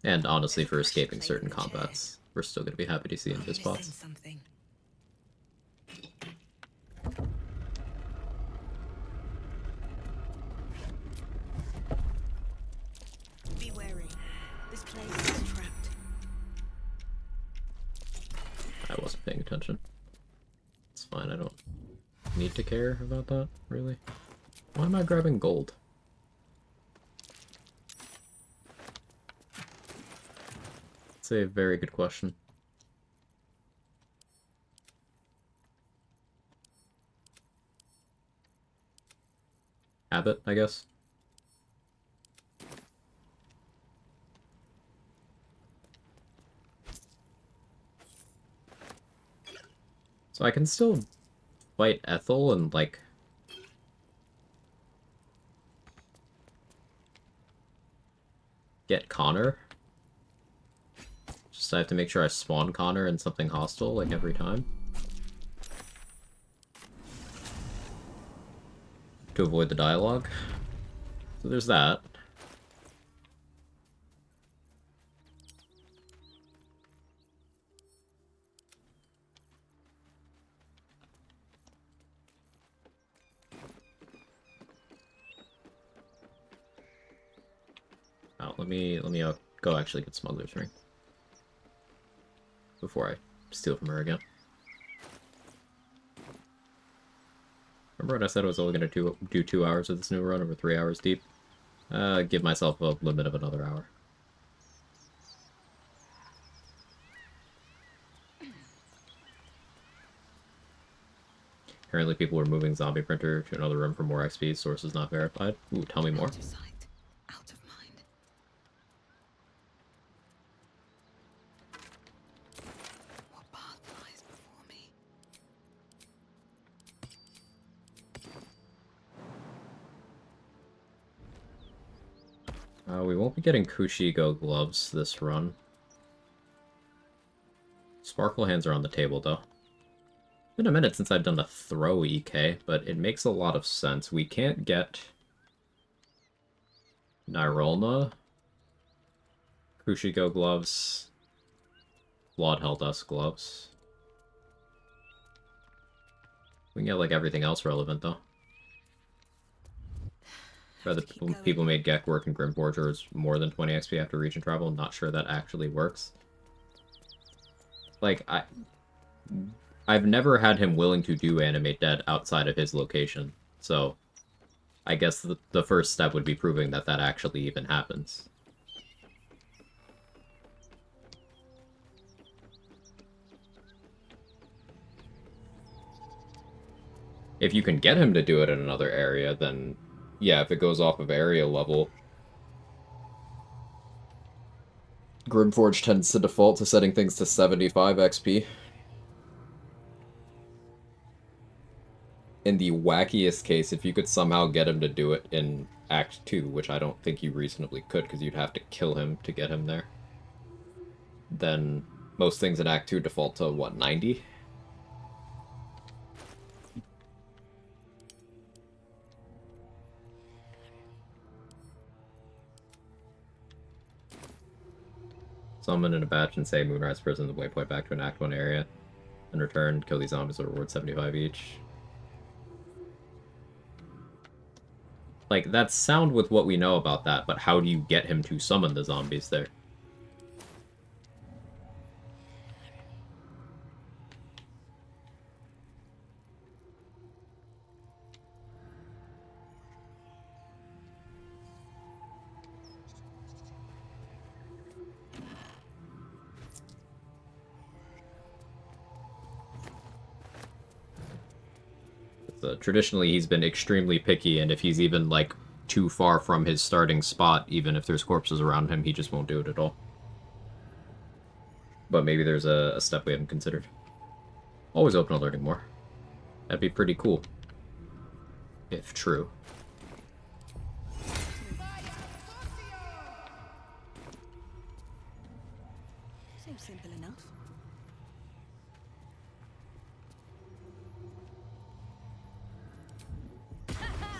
And honestly, for escaping certain combats, we're still going to be happy to see Invis pots. Something. Be wary. This place is trapped. I wasn't paying attention. It's fine, I don't need to care about that, really. Why am I grabbing gold? It's a very good question. Habit, I guess. So I can still fight Ethel and, like, get Connor. Just I have to make sure I spawn Connor in something hostile, like, every time. To avoid the dialogue. So there's that. Oh, let me go actually get Smuggler's Ring before I steal from her again. Remember when I said I was only going to do 2 hours of this new run over 3 hours deep? Give myself a limit of another hour. Apparently people were moving Zombie Printer to another room for more XP, sources not verified. Ooh, tell me more. Out of sight, out of mind. What path lies before me? We won't be getting Kushigo gloves this run. Sparkle hands are on the table, though. It's been a minute since I've done a throw EK, but it makes a lot of sense. We can't get Nyrolna, Kushigo gloves, Blood Hell Dust gloves. We can get like everything else relevant though. Rather people made Gek work in Grimforgers more than 20 XP after region travel. Not sure that actually works. Like I've never had him willing to do animate dead outside of his location, so I guess the first step would be proving that that actually even happens. If you can get him to do it in another area, then yeah, if it goes off of area level. Grimforge tends to default to setting things to 75 XP. In the wackiest case, if you could somehow get him to do it in Act 2, which I don't think you reasonably could because you'd have to kill him to get him there, then most things in Act 2 default to, what, 90? Summon in a batch and say Moonrise Prison the waypoint back to an Act 1 area. In return, kill these zombies or reward 75 each. Like, that's sound with what we know about that, but how do you get him to summon the zombies there? Traditionally, he's been extremely picky, and if he's even, like, too far from his starting spot, even if there's corpses around him, he just won't do it at all. But maybe there's a step we haven't considered. Always open to learning more. That'd be pretty cool. If true. Seems simple enough.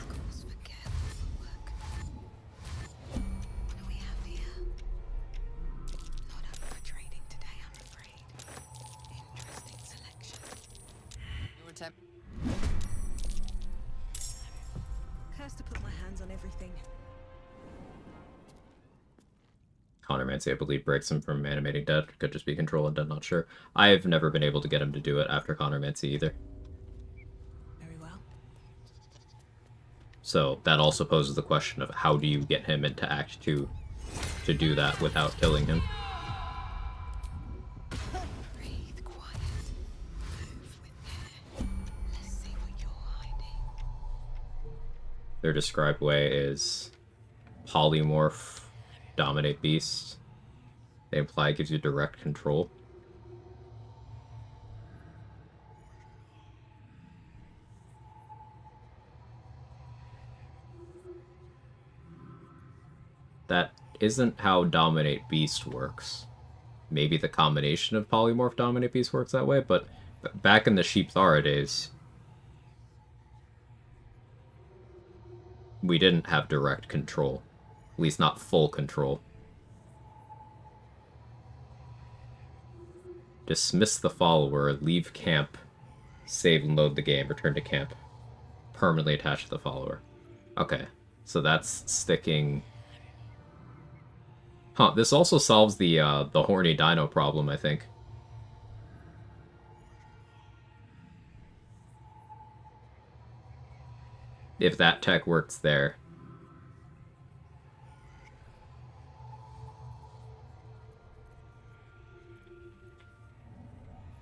Scores for careful work. What do we have here? Not up for trading today, I'm afraid. Interesting selection. Your attempt. Cursed to put my hands on everything. Countermancy, I believe, breaks him from animating dead. Could just be control and dead, not sure. I've never been able to get him to do it after Countermancy either. Very well. So that also poses the question of how do you get him into Act 2 to do that without killing him? Breathe quiet. Move with care. Let's see what you're hiding. Their described way is polymorph, dominate beast. They imply it gives you direct control. That isn't how dominate beast works. Maybe the combination of polymorph dominate beast works that way, but back in the Sheep Thara days, we didn't have direct control. At least not full control. Dismiss the follower, leave camp, save and load the game, return to camp. Permanently attached to the follower. Okay, so that's sticking... Huh, this also solves the horny dino problem, I think. If that tech works there.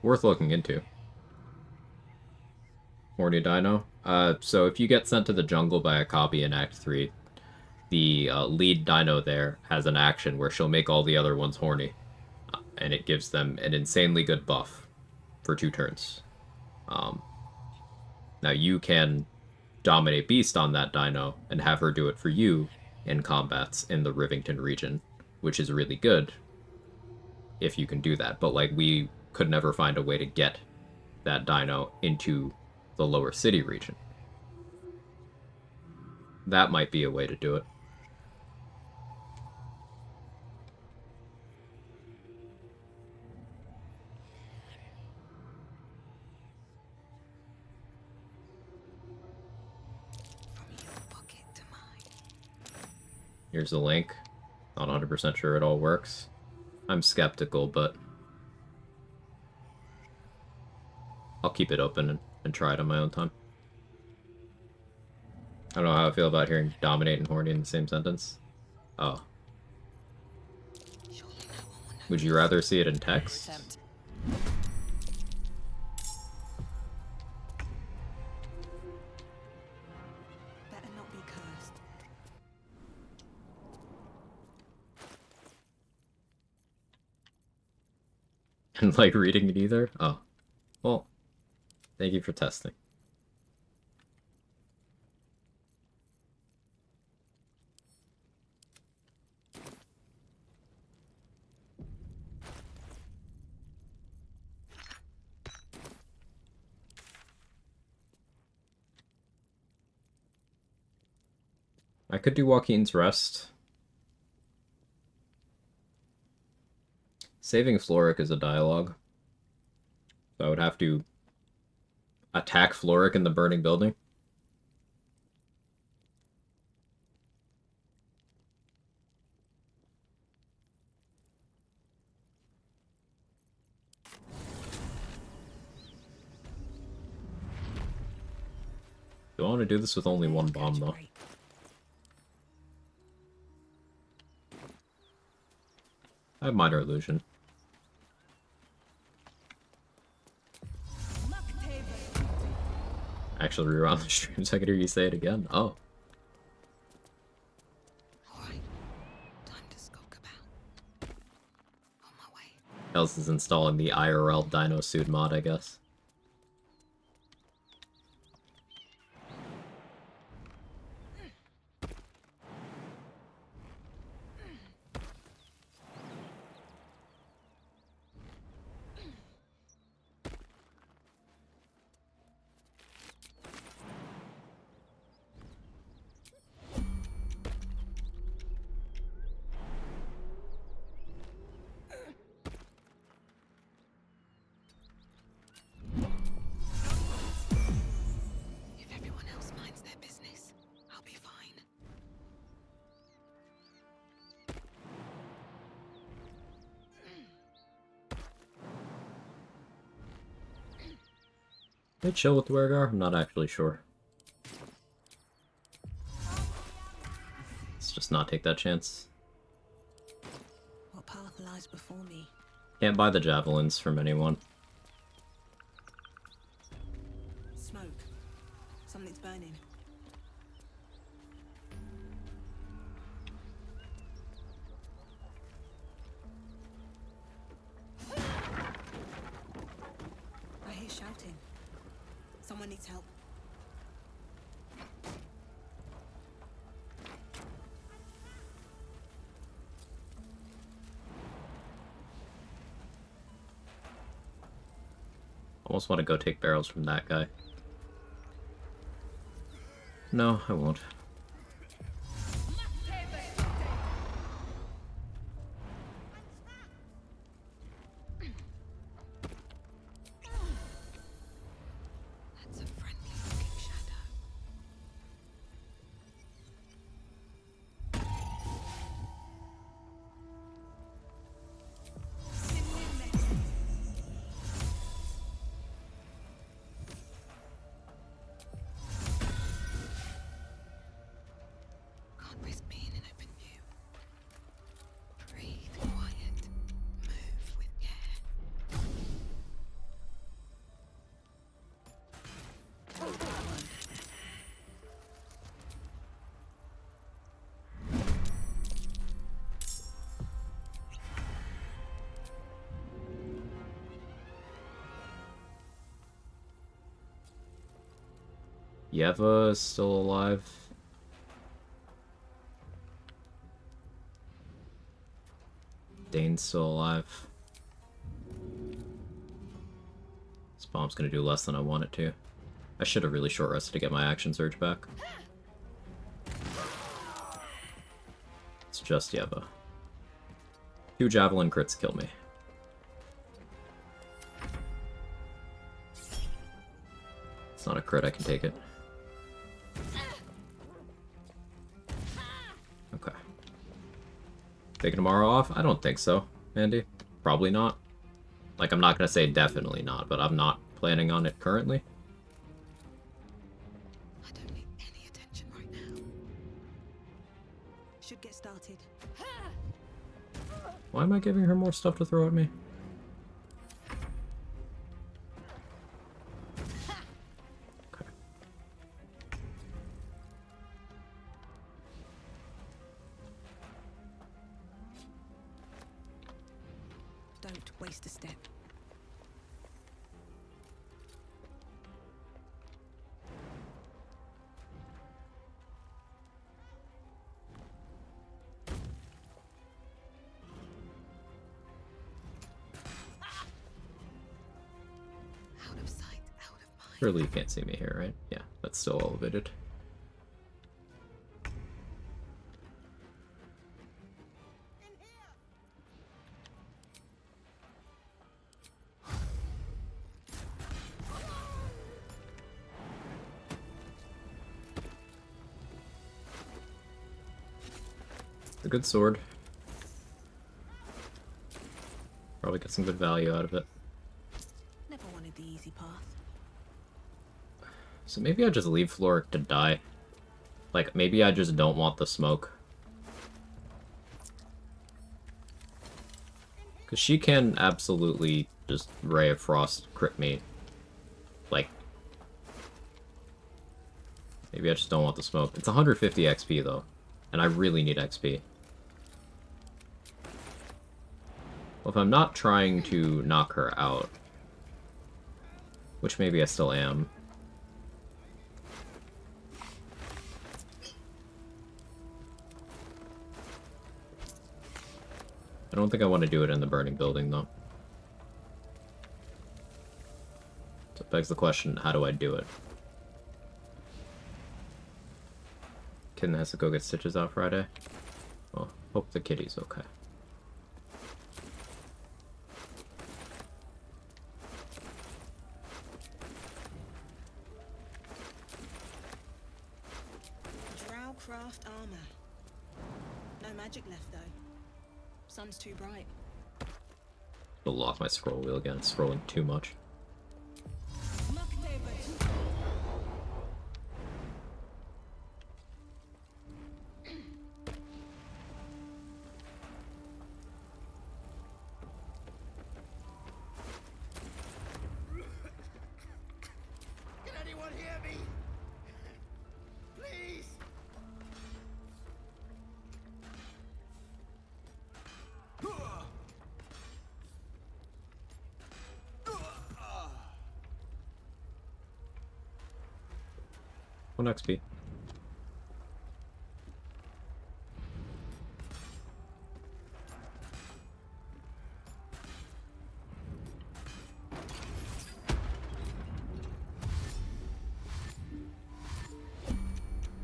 Worth looking into. Horny dino. So if you get sent to the jungle by a copy in Act 3, the lead dino there has an action where she'll make all the other ones horny. And it gives them an insanely good buff for 2 turns. Now you can dominate beast on that dino and have her do it for you in combats in the Rivington region, which is really good if you can do that. But like, we could never find a way to get that dino into the lower city region. That might be a way to do it. Here's the link. Not 100% sure it all works. I'm skeptical, but I'll keep it open and try it on my own time. I don't know how I feel about hearing dominate and horny in the same sentence. Oh. Would you rather see it in text? Exempt. Better not be cursed. And like reading it either? Oh. Well, thank you for testing. I could do Joaquin's Rest. Saving Floric is a dialogue. So I would have to attack Floric in the burning building. Do I want to do this with only one bomb, though? I have Minor Illusion. Actually, rewound the stream so I could hear you say it again. Oh. Alright. Time to skulk about. On my way. Else is installing the IRL Dino Suit mod, I guess. If everyone else minds their business, I'll be fine. They chill with Dwergar? I'm not actually sure. Let's just not take that chance. What path lies before me? Can't buy the javelins from anyone. Smoke. Something's burning. I hear shouting. Someone needs help. Almost want to go take barrels from that guy. No, I won't. That's a friendly looking shadow. Can't risk being in open view. Breathe quiet. Move with care. Yeva is still alive. Dane's still alive. This bomb's gonna do less than I want it to. I should have really short rested to get my action surge back. It's just Yeva. 2 javelin crits kill me. It's not a crit, I can take it. Okay. Taking tomorrow off? I don't think so, Andy. Probably not. Like, I'm not gonna say definitely not, but I'm not planning on it currently. I don't need any attention right now. Should get started. Why am I giving her more stuff to throw at me? Okay. Don't waste a step. Out of sight, out of mind. Surely you can't see me here, right? Yeah, that's still elevated. A good sword. Probably get some good value out of it. Never wanted the easy path. So maybe I just leave Floric to die. Like, maybe I just don't want the smoke. Because she can absolutely just Ray of Frost crit me. Like, maybe I just don't want the smoke. It's 150 XP though, and I really need XP. Well, if I'm not trying to knock her out, which maybe I still am. I don't think I want to do it in the burning building, though. So it begs the question, how do I do it? Kitten has to go get stitches out Friday. Well, hope the kitty's okay. Drowcraft armor. No magic left though. Sun's too bright. I'll lock my scroll wheel again. It's scrolling too much. Can anyone hear me? Please. One XP.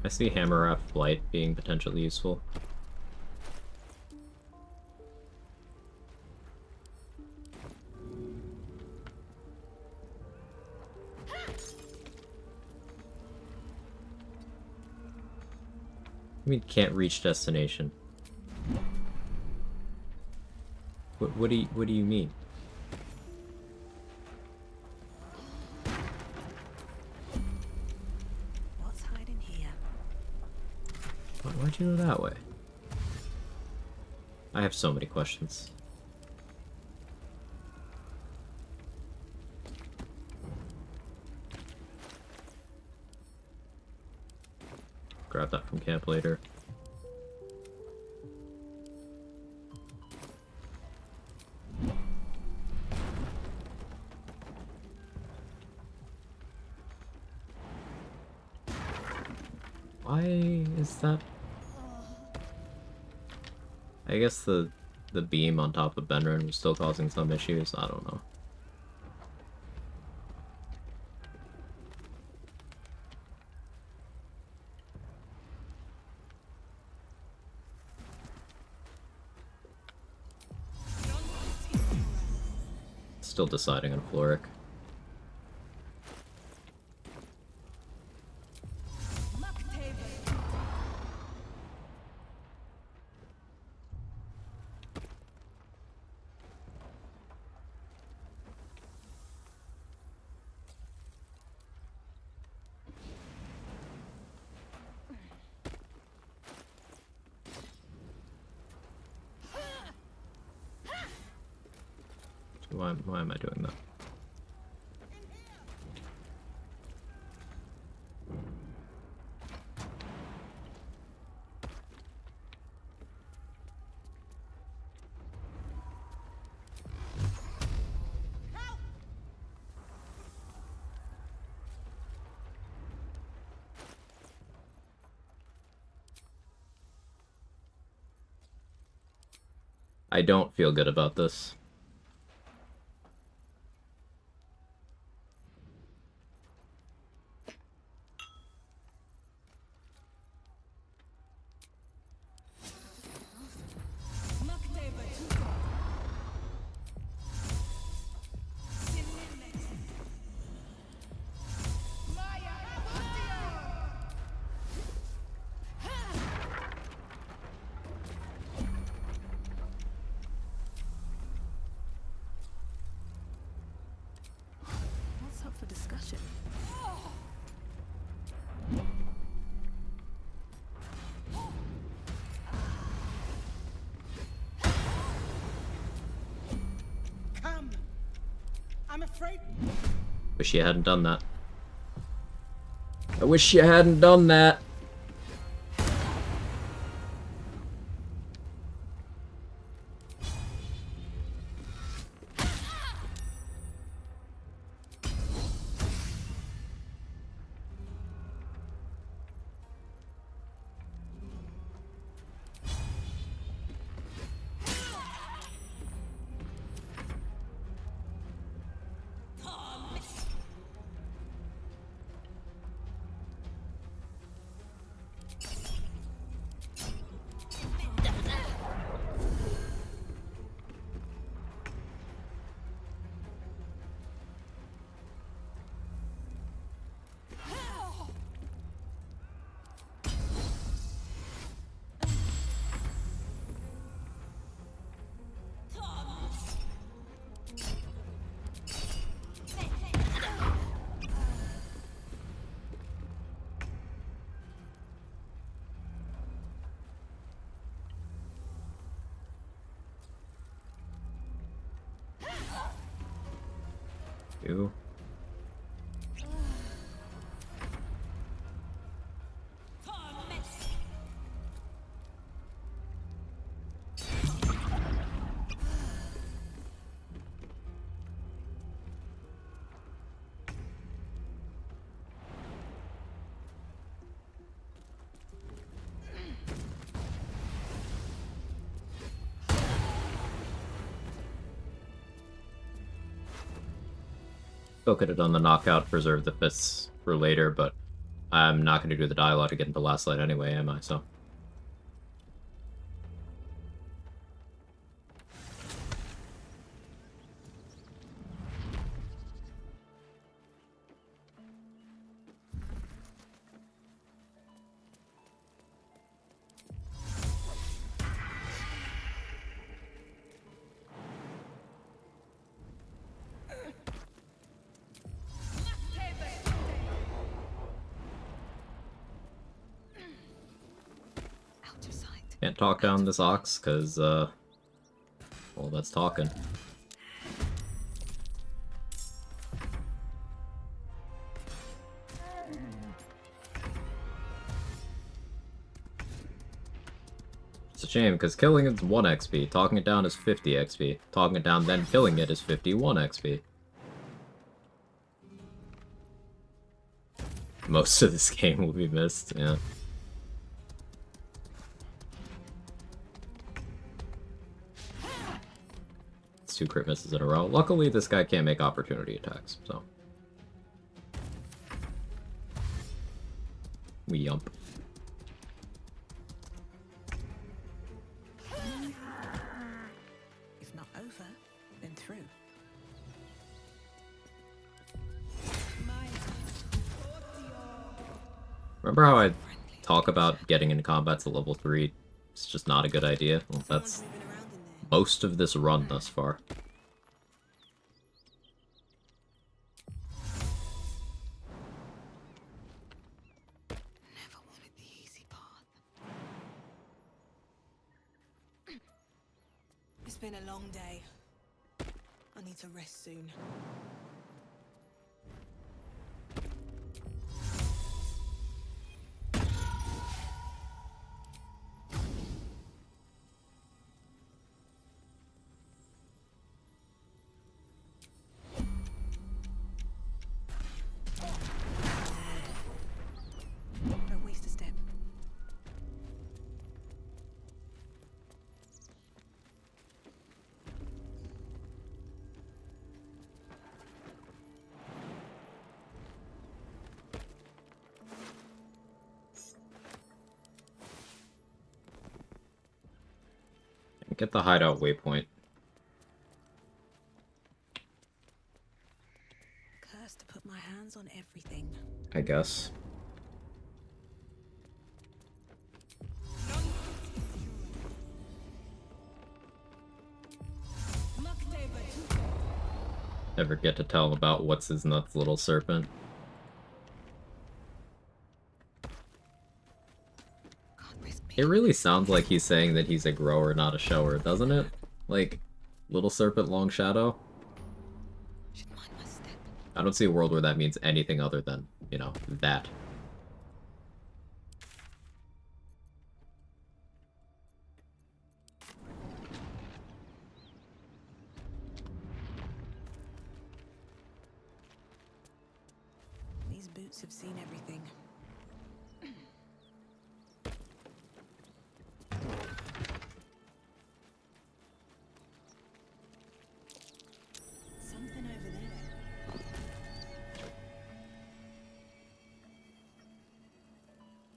I see Hammer Raft Blight being potentially useful. I mean, can't reach destination. What do you mean? What's hiding here? Why'd you go that way? I have so many questions. Grab that from camp later. Why is that? I guess the beam on top of Benren was still causing some issues. I don't know. Still deciding on Floric. Why am I doing that? I don't feel good about this. What's up for discussion? Come. I'm afraid. Wish you hadn't done that. I wish you hadn't done that. You. Still could have done the knockout, preserve the fists for later, but I'm not going to do the dialogue to get into last light anyway, am I? So. Can't talk down this ox, because, well, that's talking. It's a shame, because killing it is 1 XP, talking it down is 50 XP, talking it down then killing it is 51 XP. Most of this game will be missed, yeah. It's 2 crit misses in a row. Luckily, this guy can't make opportunity attacks, so. We yump. If not over, then through. Remember how I talk about getting into combat to level 3? It's just not a good idea? Well, that's most of this run thus far. Never wanted the easy path. It's been a long day. I need to rest soon. Don't waste a step. Get the hideout waypoint. Cursed to put my hands on everything. I guess. Never get to tell him about what's his nuts, little serpent. It really sounds like he's saying that he's a grower, not a shower, doesn't it? Like, little serpent, long shadow? I don't see a world where that means anything other than, you know, that. These boots have seen everything. Something over there.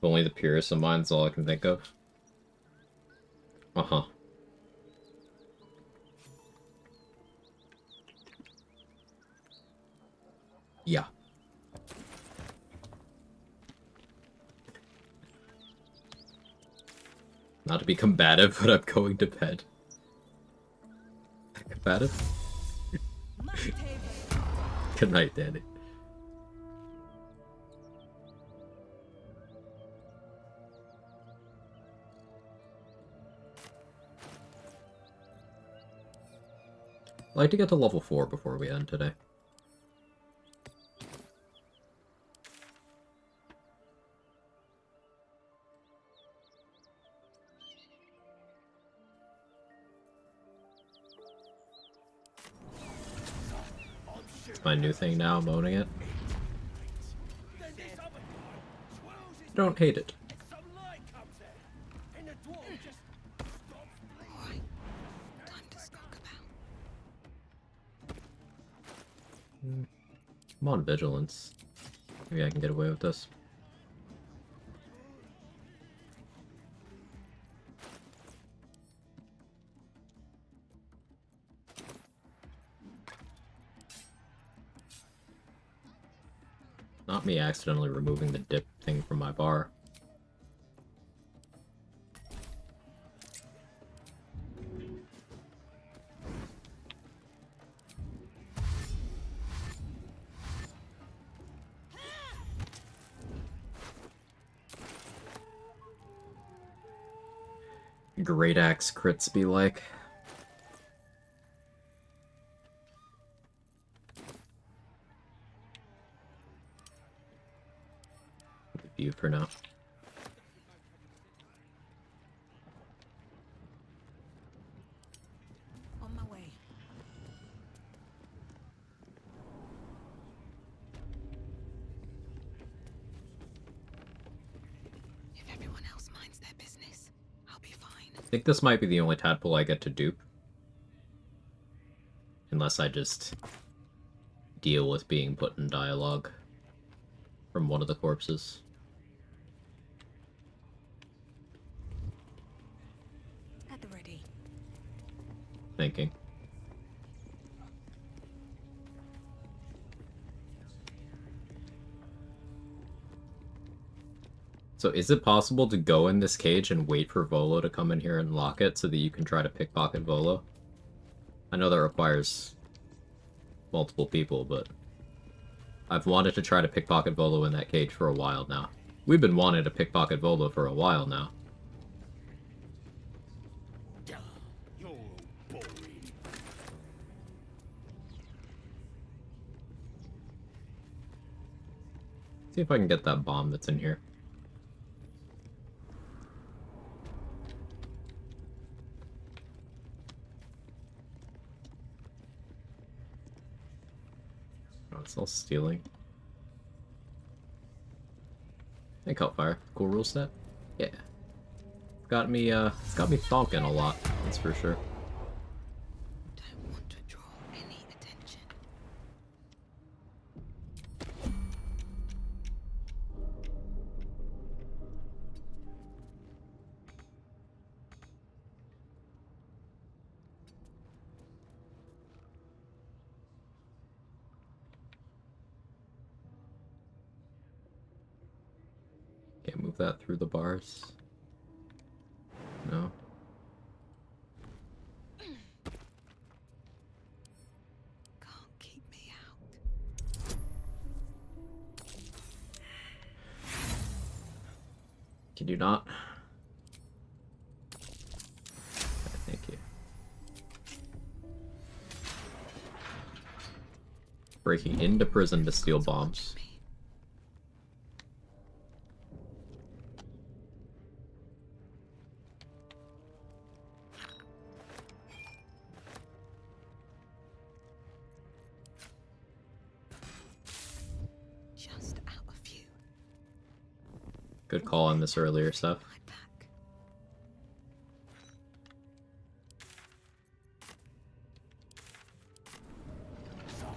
Only the purest of minds, all I can think of. Uh-huh. Yeah. Not to be combative, but I'm going to bed. Combative? Good night, Danny. I'd like to get to level 4 before we end today. It's my new thing now, I'm owning it. Don't hate it. I'm on vigilance. Maybe I can get away with this. Not me accidentally removing the dip thing from my bar. Great axe crits be like. View for now. On my way. If everyone else minds their business, I'll be fine. I think this might be the only tadpole I get to dupe. Unless I just deal with being put in dialogue from one of the corpses. At the ready. Thinking. So is it possible to go in this cage and wait for Volo to come in here and lock it so that you can try to pickpocket Volo? I know that requires multiple people, but I've wanted to try to pickpocket Volo in that cage for a while now. We've been wanting to pickpocket Volo for a while now. You're all boring. See if I can get that bomb that's in here. Oh, it's all stealing. Hey, Cutfire. Cool rule set? Yeah. It's got me thonking a lot, that's for sure. Don't want to draw any attention. Can't move that through the bars. No. Can't keep me out. Can you not? Okay, thank you. Breaking into prison to steal bombs. Just out of view. Good call on this earlier stuff. My back. So,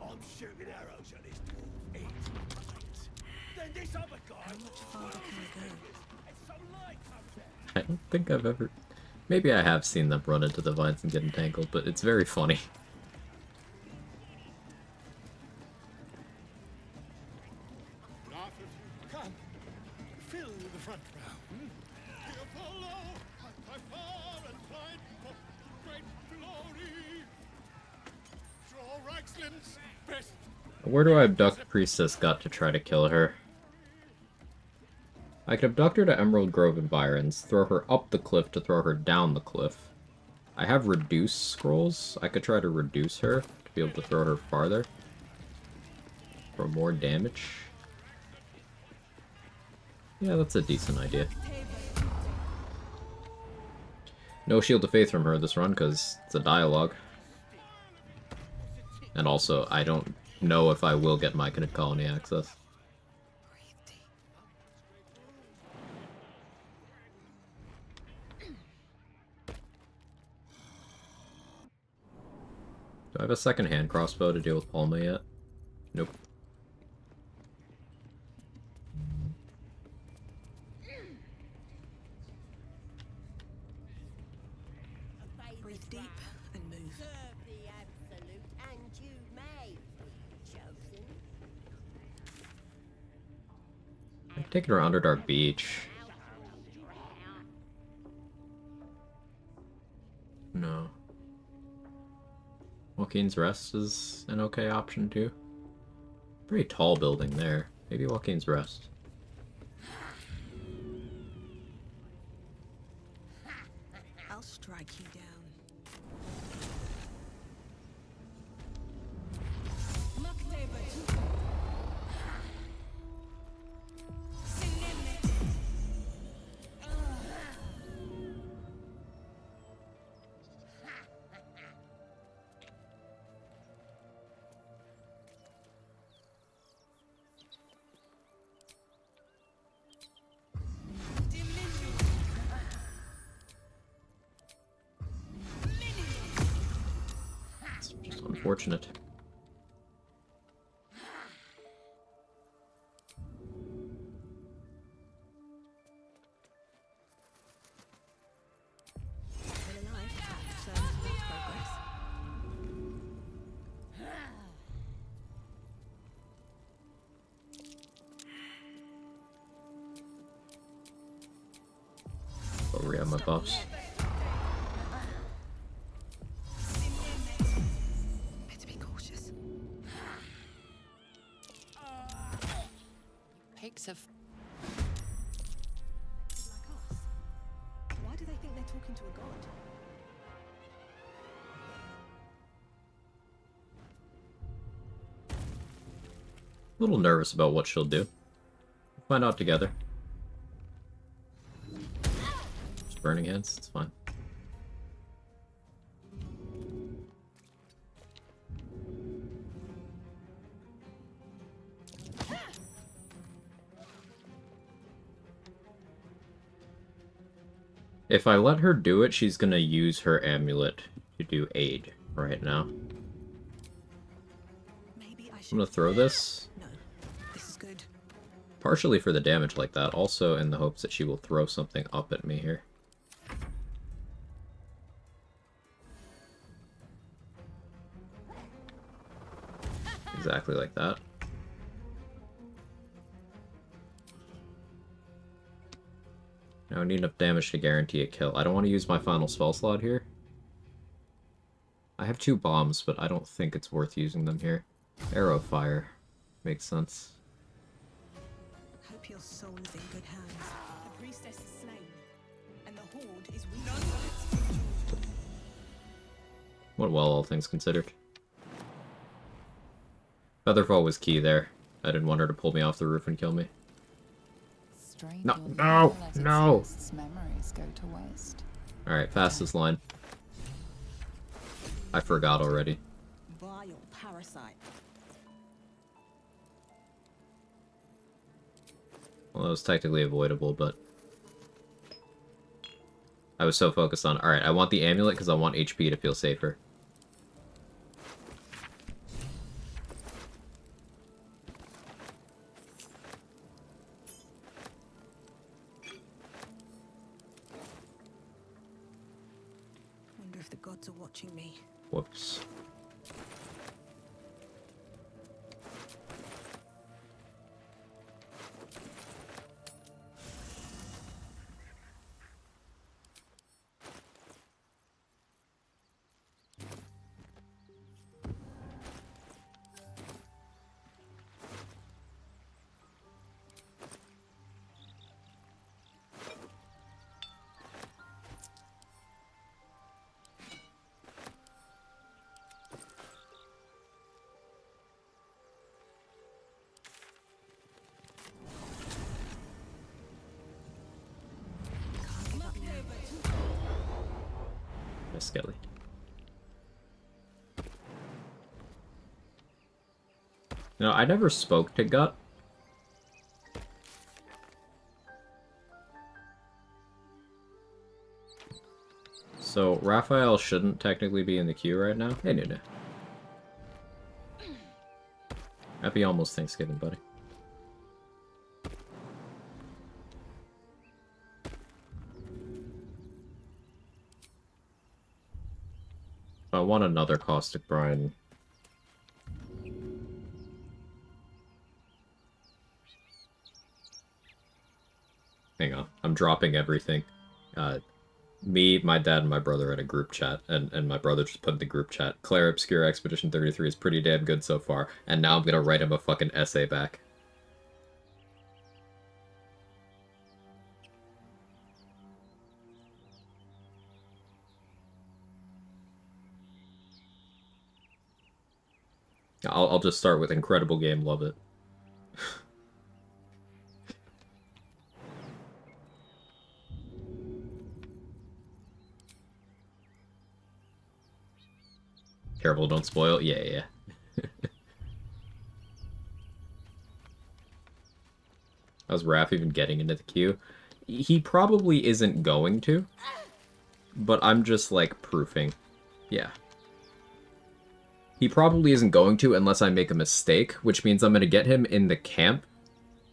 I'm shooting arrows at this dwarf. It's great. Then this other guy. How much farther can I go? And some light comes out. I don't think I've ever... Maybe I have seen them run into the vines and get entangled, but it's very funny. Laugh if you can. Fill the front row. Here follow, by far and wide for great glory. Draw Raxlin's best. Where do I abduct Priestess Gut to try to kill her? I could abduct her to Emerald Grove Environs, throw her up the cliff to throw her down the cliff. I have reduce scrolls. I could try to reduce her to be able to throw her farther for more damage. Yeah, that's a decent idea. No Shield of Faith from her this run because it's a dialogue. And also, I don't know if I will get Myconid Colony access. Do I have a second hand crossbow to deal with Palma yet? Nope. Breathe deep and move. Serve the absolute, and you may be chosen. I'm taking her Underdark Beach. No. Joaquin's Rest is an okay option too. Pretty tall building there. Maybe Joaquin's Rest. I'll strike you down. It's just unfortunate. Still alive, so that's progress. I'll re-up my buffs. Better be cautious. Pigs of Like us. Why do they think they're talking to a god? A little nervous about what she'll do. Find out together. Just burning hands, it's fine. If I let her do it, she's gonna use her amulet to do aid right now. Maybe I should. I'm gonna throw this. No, this is good. Partially for the damage like that, also in the hopes that she will throw something up at me here. Exactly like that. Now I need enough damage to guarantee a kill. I don't want to use my final spell slot here. I have 2 bombs, but I don't think it's worth using them here. Arrow fire. Makes sense. Hope your soul is in good hands. The priestess is slain, and the horde is weak. Went well, all things considered. Featherfall was key there. I didn't want her to pull me off the roof and kill me. No, no, no! Memories go to waste. Alright, fastest line. I forgot already. Vile parasite. Well, that was technically avoidable, but... I was so focused on... Alright, I want the amulet because I want HP to feel safer. Wonder if the gods are watching me. Whoops. Miss Skelly. No, I never spoke to Gut. So, Raphael shouldn't technically be in the queue right now. Hey, Nuna. Happy almost Thanksgiving, buddy. I want another Caustic Brine. Hang on, I'm dropping everything. Me, my dad, and my brother had a group chat, and my brother just put in the group chat, Claire Obscure Expedition 33 is pretty damn good so far, and now I'm gonna write him a fucking essay back. I'll just start with incredible game, love it. Careful, don't spoil. Yeah. How's Raph even getting into the queue? He probably isn't going to, but I'm just, like, proofing. Yeah. He probably isn't going to unless I make a mistake, which means I'm going to get him in the camp,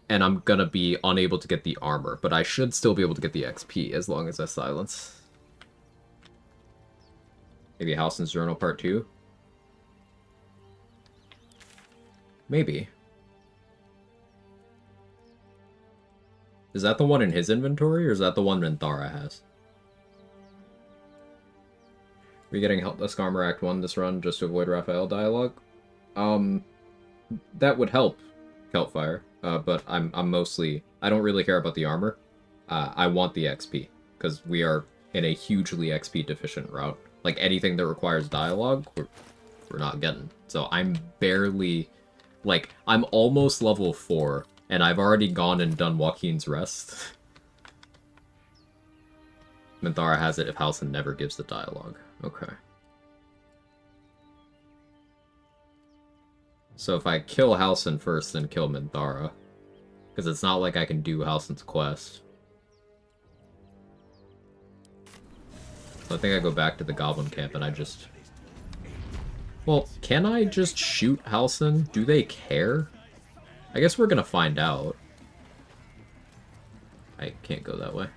and I'm going to be unable to get the armor, but I should still be able to get the XP as long as I silence. Maybe Halsin's Journal Part 2? Maybe. Is that the one in his inventory, or is that the one Minthara has? Are we getting Helpless Armor Act 1 this run just to avoid Raphael dialogue? That would help, Keltfire, but I'm mostly... I don't really care about the armor. I want the XP, because we are in a hugely XP deficient route. Like, anything that requires dialogue, we're not getting. So I'm barely... Like, I'm almost level 4, And I've already gone and done Joaquin's Rest. Minthara has it if Halsin never gives the dialogue. Okay. So if I kill Halsin first, then kill Minthara. Because it's not like I can do Halsin's quest. So I think I go back to the Goblin Camp and I just... Well, can I just shoot Halsin? Do they care? I guess we're gonna find out. I can't go that way.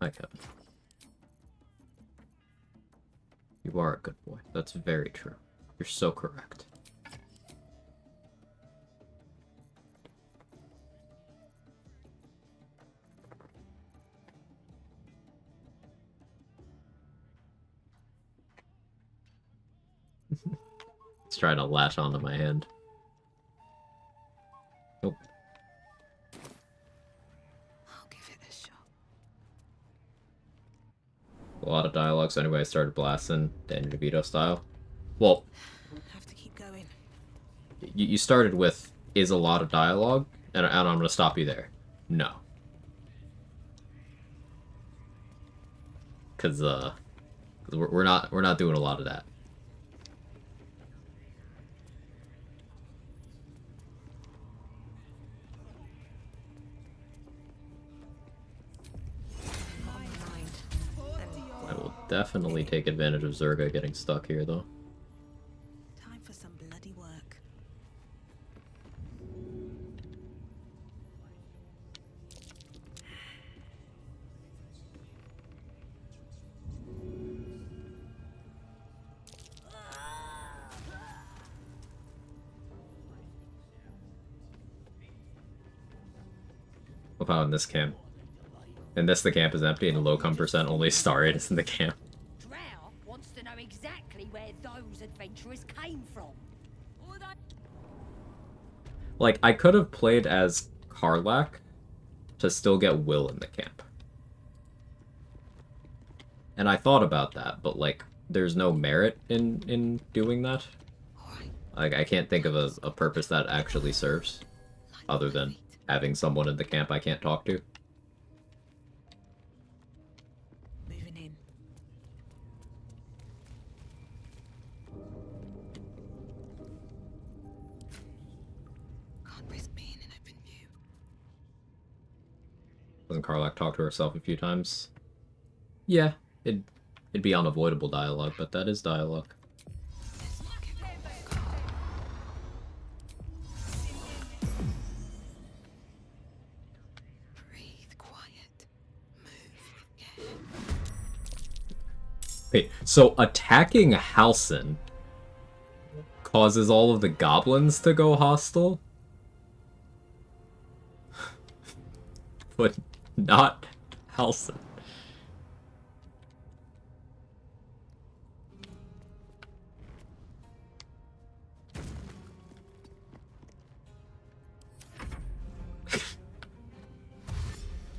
Hi, Kevin. You are a good boy. That's very true. You're so correct. It's trying to latch onto my hand. Nope. I'll give it a shot. A lot of dialogue, so anyway, I started blasting Daniel DeVito style. Well, Have to keep going. you started with, is a lot of dialogue, and I'm going to stop you there. No. Because, we're not doing a lot of that. I will definitely take advantage of Zerga getting stuck here, though. Time for some bloody work. What about in this camp? In this, the camp is empty and low come percent only star rate is in the camp. Drow wants to know exactly where those adventurers came from. Like, I could have played as Karlach to still get Will in the camp. And I thought about that, but, like, there's no merit in doing that. Like, I can't think of a purpose that actually serves, other than having someone in the camp I can't talk to. Moving in. Can't risk being in open view. Doesn't Karlach talk to herself a few times? Yeah, it'd be unavoidable dialogue, but that is dialogue. Breathe quiet. Move with care. Wait, so attacking Halsin causes all of the goblins to go hostile? But not Halsin.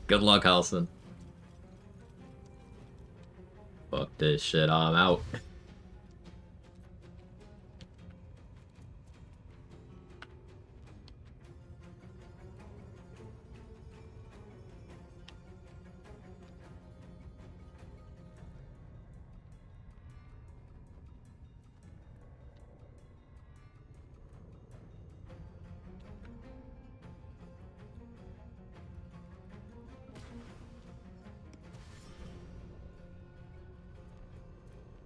Good luck, Halsin. Fuck this shit, I'm out.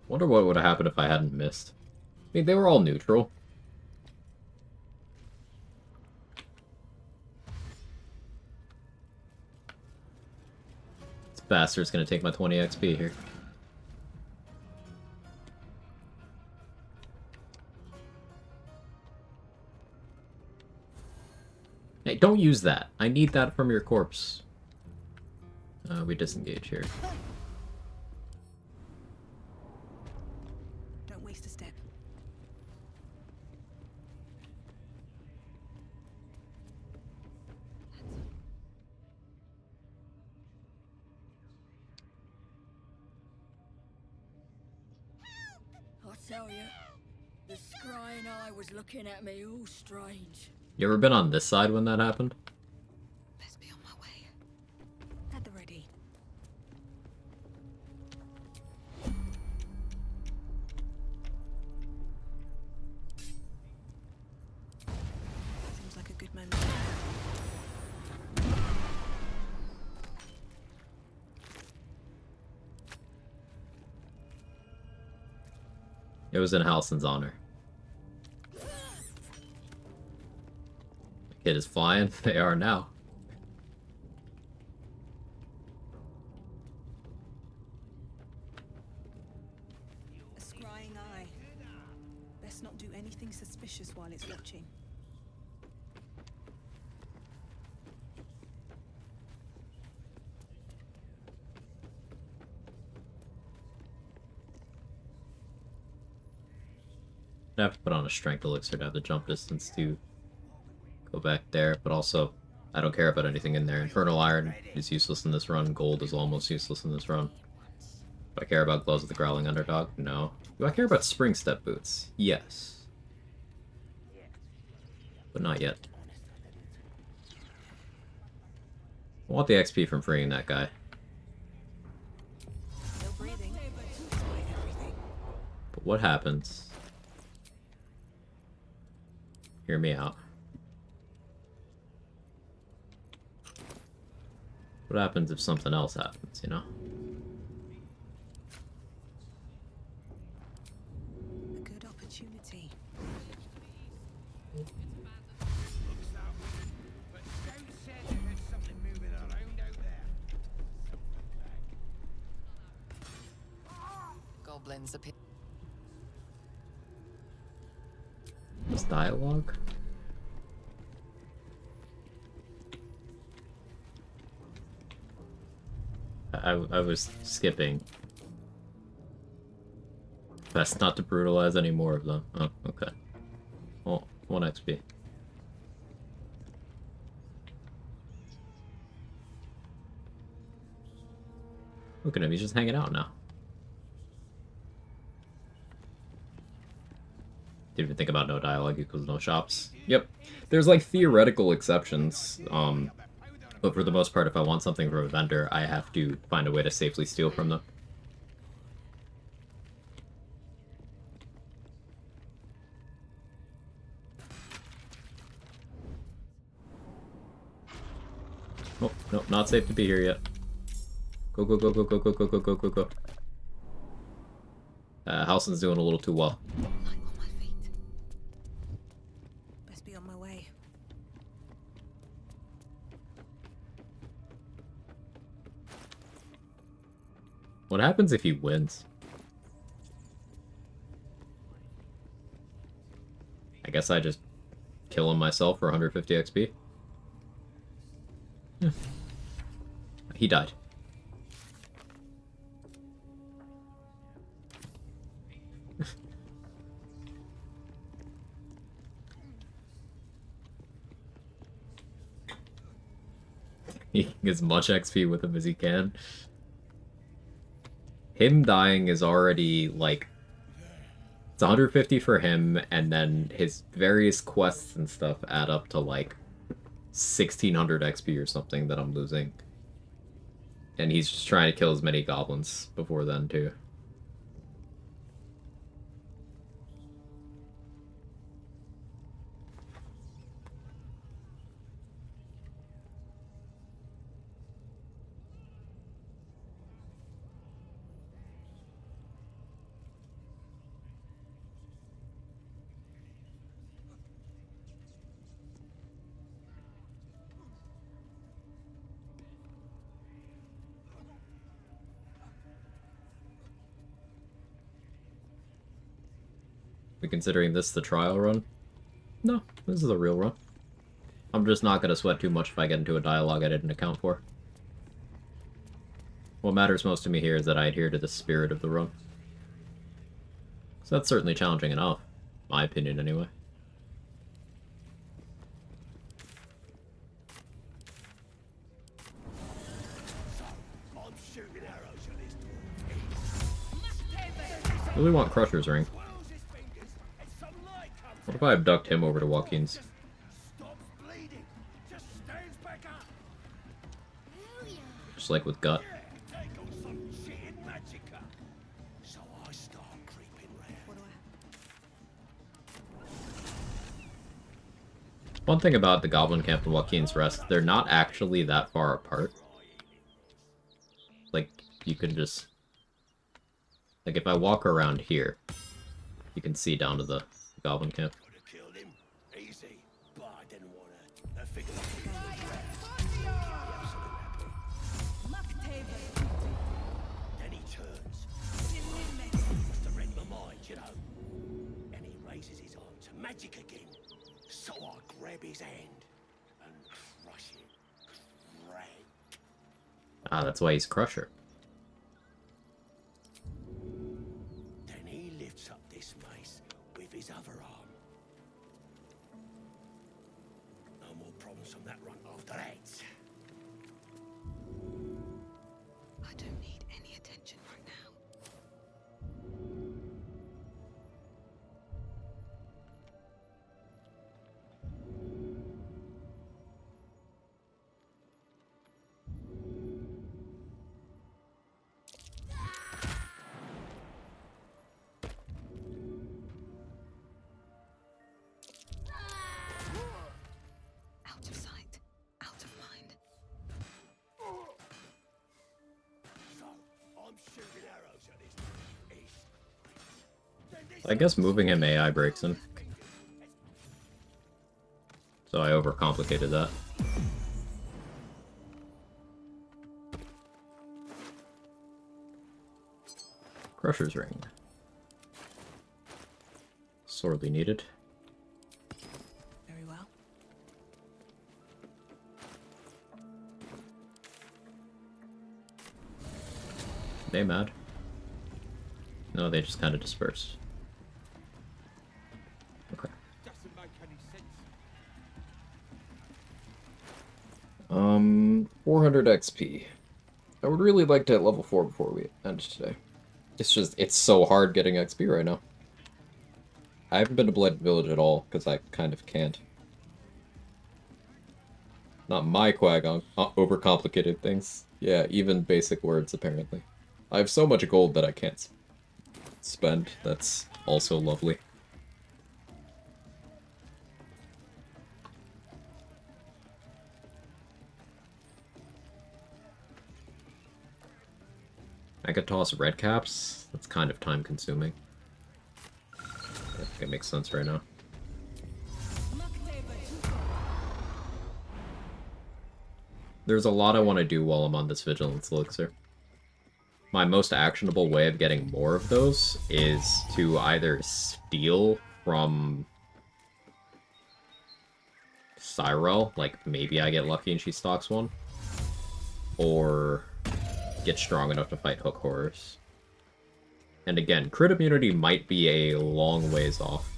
Wonder what would have happened if I hadn't missed. I mean, they were all neutral. This bastard's gonna take my 20 XP here. Hey, don't use that. I need that from your corpse. We disengage here. Don't waste a step. tell you. The scrying eye was looking at me all strange. You ever been on this side when that happened? Best be on my way. At the ready. Seems like a good moment. It was in Halsin's honor. The kid is flying. They are now. A scrying eye. Best not do anything suspicious while it's watching. I have to put on a strength elixir to have the jump distance to go back there, but also I don't care about anything in there. Infernal Iron is useless in this run. Gold is almost useless in this run. Do I care about Gloves of the Growling Underdog? No. Do I care about Spring Step Boots? Yes. But not yet. I want the XP from freeing that guy. Still breathing, despite everything. But what happens? Hear me out. What happens if something else happens, you know? A good opportunity. Looks that way, but Scout said there's something moving around out there. Goblins appear. This dialogue? I was skipping. Best not to brutalize any more of them. Oh, okay. Well, 1 XP. Look at him, he's just hanging out now. Didn't even think about no dialogue equals no shops. Yep. There's like theoretical exceptions, but for the most part, if I want something from a vendor, I have to find a way to safely steal from them. Oh, no, not safe to be here yet. Go, go, go, go, go, go, go, go, go, go, go. Halsin's doing a little too well. Light on my feet. Best be on my way. What happens if he wins? I guess I just kill him myself for 150 XP. Yeah. He died. He gets as much XP with him as he can. Him dying is already, like... It's 150 for him, and then his various quests and stuff add up to, like, 1600 XP or something that I'm losing. And he's just trying to kill as many goblins before then, too. Are we considering this the trial run? No, this is a real run. I'm just not going to sweat too much if I get into a dialogue I didn't account for. What matters most to me here is that I adhere to the spirit of the run. So that's certainly challenging enough. My opinion, anyway. I'm shooting arrows at this dwarf. Really want Crusher's Ring. Wells What if I abduct him over to Joaquin's? Stops bleeding. Just stands back up. Just like with Gut. Yeah, they got some cheating magicka. So I start creeping round. What do I One thing about the Goblin Camp and Joaquin's Rest, they're not actually that far apart. Like, you can just... Like, if I walk around here, you can see down to the Goblin Camp. Could have killed him. Easy. But I didn't want to. I figured then he turns. Must have read my mind, you know. And he raises his arm to magic again. So I grab his hand and crush it. Crack. Ah, that's why he's Crusher. Then he lifts up this mace with his other arm. No more problems from that run after that. I don't need any attention right now. Out of sight, out of mind. So I'm shooting arrows at his east. I guess moving him AI breaks him. So I overcomplicated that. Crusher's Ring. Sorely needed. Very well. They mad? No, they just kind of dispersed. Okay. Doesn't make any sense. 400 XP. I would really like to hit level 4 before we end today. It's so hard getting XP right now. I haven't been to Blighted Village at all, because I kind of can't. Not my Quag on overcomplicated things. Yeah, even basic words, apparently. I have so much gold that I can't spend. That's also lovely. I could toss red caps. That's kind of time consuming. I think it makes sense right now. There's a lot I want to do while I'm on this Vigilance Elixir. My most actionable way of getting more of those is to either steal from Cyrell, like maybe I get lucky and she stocks one, or get strong enough to fight Hook Horrors. And again, crit immunity might be a long ways off.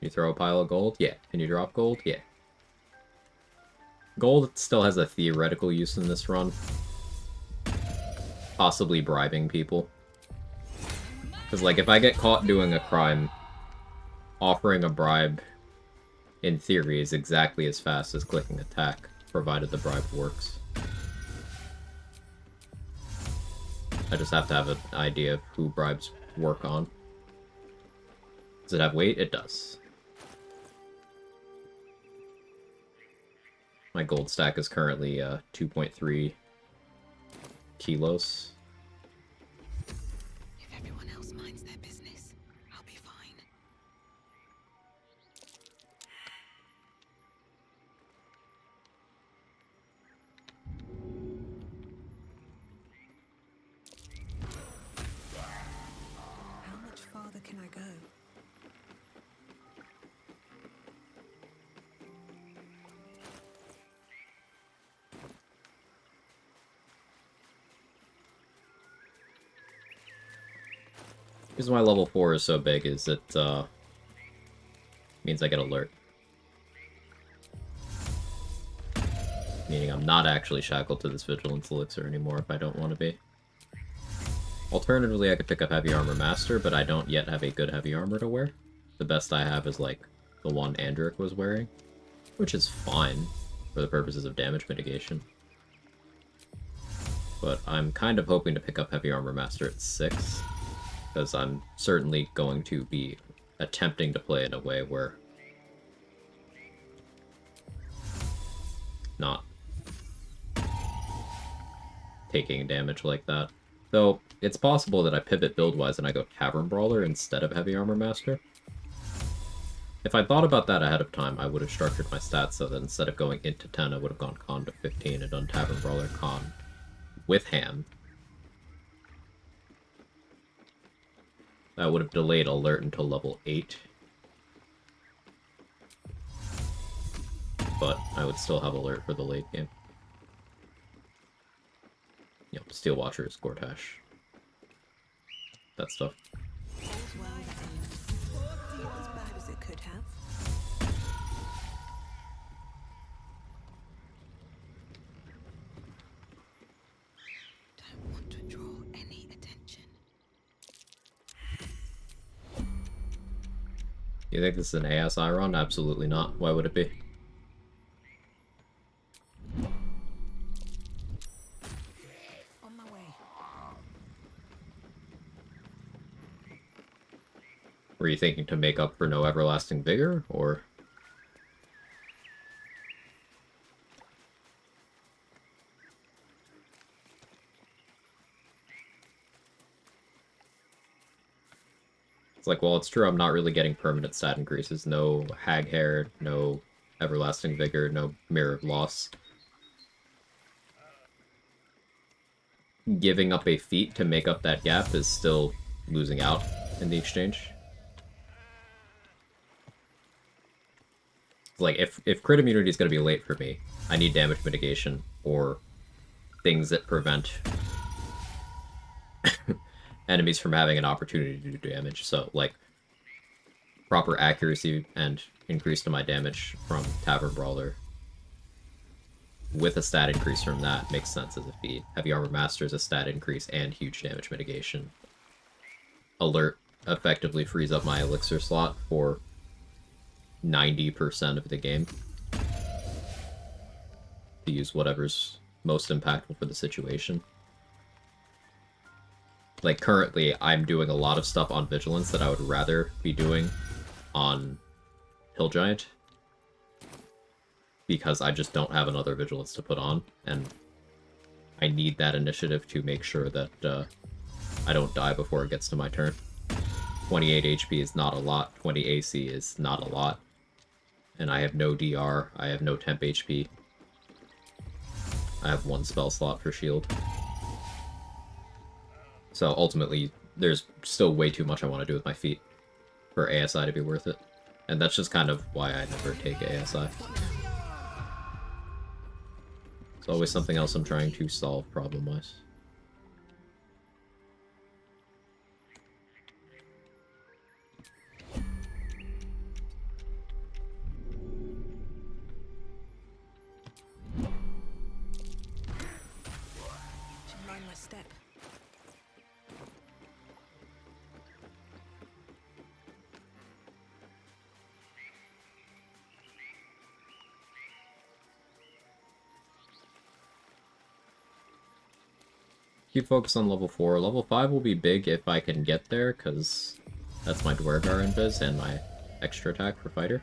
You throw a pile of gold? Yeah. Can you drop gold? Yeah. Gold still has a theoretical use in this run. Possibly bribing people. Because, like, if I get caught doing a crime, offering a bribe, in theory, is exactly as fast as clicking attack, provided the bribe works. I just have to have an idea of who bribes work on. Does it have weight? It does. My gold stack is currently 2.3 kilos. If everyone else minds their business, I'll be fine. How much farther can I go? The reason why level 4 is so big is it means I get alert. Meaning I'm not actually shackled to this Vigilance Elixir anymore if I don't want to be. Alternatively, I could pick up Heavy Armor Master, but I don't yet have a good Heavy Armor to wear. The best I have is, like, the one Andric was wearing, which is fine for the purposes of damage mitigation. But I'm kind of hoping to pick up Heavy Armor Master at 6, because I'm certainly going to be attempting to play in a way where not taking damage like that. Though, it's possible that I pivot build-wise and I go Tavern Brawler instead of Heavy Armor Master. If I thought about that ahead of time, I would have structured my stats so that instead of going into 10, I would have gone Con to 15 and done Tavern Brawler Con with Ham. That would have delayed Alert until level 8. But I would still have Alert for the late game. Yep, Steel Watchers, Gortash. That stuff. All's well that ends. Not as bad as it could have. Don't want to draw any attention. You think this is an ASI run? Absolutely not. Why would it be? On my way. Were you thinking to make up for no Everlasting Vigor, or...? It's like, well, it's true, I'm not really getting permanent stat increases. No Hag Hair, no Everlasting Vigor, no Mirror of Loss. Giving up a feat to make up that gap is still losing out in the exchange. Like, if crit immunity is going to be late for me, I need damage mitigation or things that prevent enemies from having an opportunity to do damage. So, like, proper accuracy and increase to my damage from Tavern Brawler with a stat increase from that makes sense as a feat. Heavy Armor Master is a stat increase and huge damage mitigation. Alert effectively frees up my elixir slot for 90% of the game to use whatever's most impactful for the situation. Like, currently, I'm doing a lot of stuff on Vigilance that I would rather be doing on Hill Giant, because I just don't have another Vigilance to put on, and I need that initiative to make sure that I don't die before it gets to my turn. 28 HP is not a lot, 20 AC is not a lot, and I have no DR, I have no temp HP. I have one spell slot for shield. So ultimately, there's still way too much I want to do with my feet for ASI to be worth it. And that's just kind of why I never take ASI. It's always something else I'm trying to solve problem-wise. Should mind my step. Keep focus on level 4. Level 5 will be big if I can get there, because that's my Dwergar invis and my extra attack for fighter.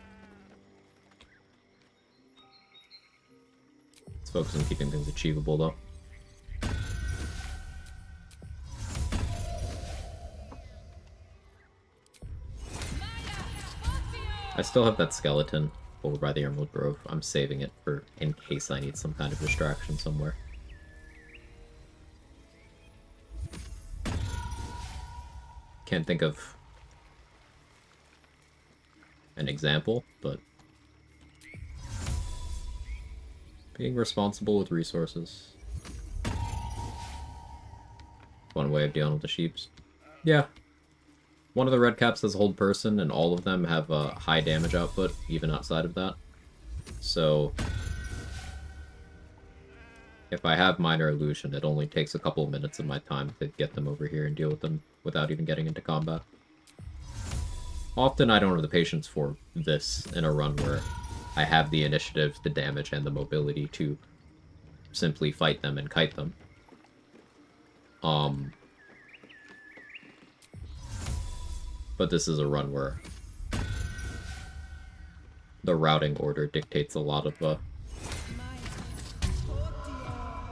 Let's focus on keeping things achievable, though. I still have that skeleton over by the Emerald Grove. I'm saving it for in case I need some kind of distraction somewhere. Can't think of an example, but being responsible with resources. One way of dealing with the sheeps. Yeah. One of the red caps has hold person, and all of them have a high damage output, even outside of that. So if I have Minor Illusion, it only takes a couple of minutes of my time to get them over here and deal with them without even getting into combat. Often I don't have the patience for this in a run where I have the initiative, the damage, and the mobility to simply fight them and kite them. But this is a run where the routing order dictates a lot of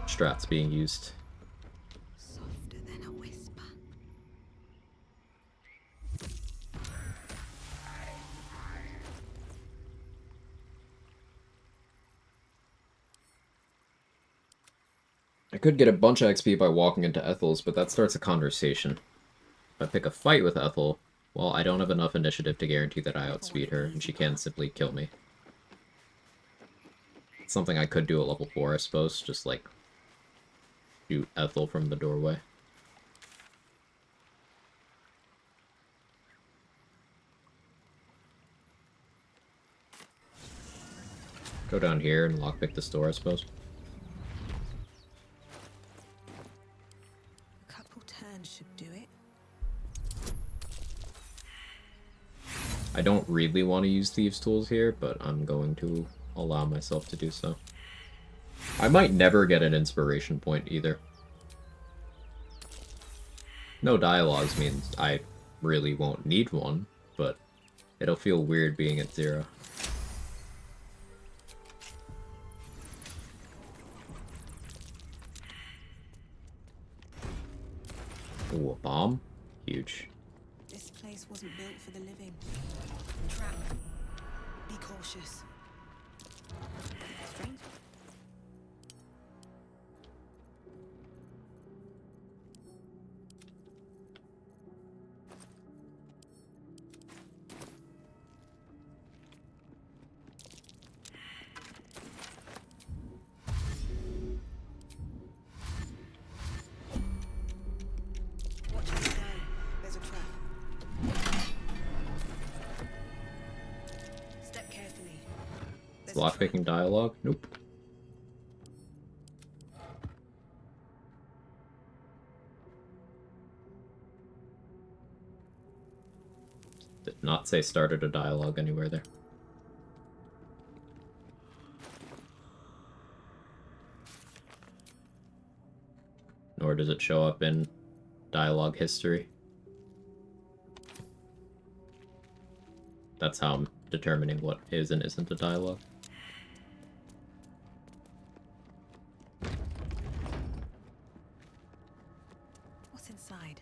strats being used. Softer than a whisper. I could get a bunch of XP by walking into Ethel's, but that starts a conversation. If I pick a fight with Ethel, well, I don't have enough initiative to guarantee that I outspeed her, and she can simply kill me. It's something I could do at level 4, I suppose, just like shoot Ethel from the doorway. Go down here and lockpick this door, I suppose. A couple turns should do it. I don't really want to use Thieves' Tools here, but I'm going to allow myself to do so. I might never get an inspiration point either. No dialogues means I really won't need one, but it'll feel weird being at 0. Ooh, a bomb? Huge. This place wasn't built for the living. Trap. Be cautious. Strange. Watch out now. There's a trap. Step carefully. There's a trap. Lockpicking dialogue? Nope. Did not say started a dialogue anywhere there. Nor does it show up in dialogue history. That's how I'm determining what is and isn't a dialogue. What's inside?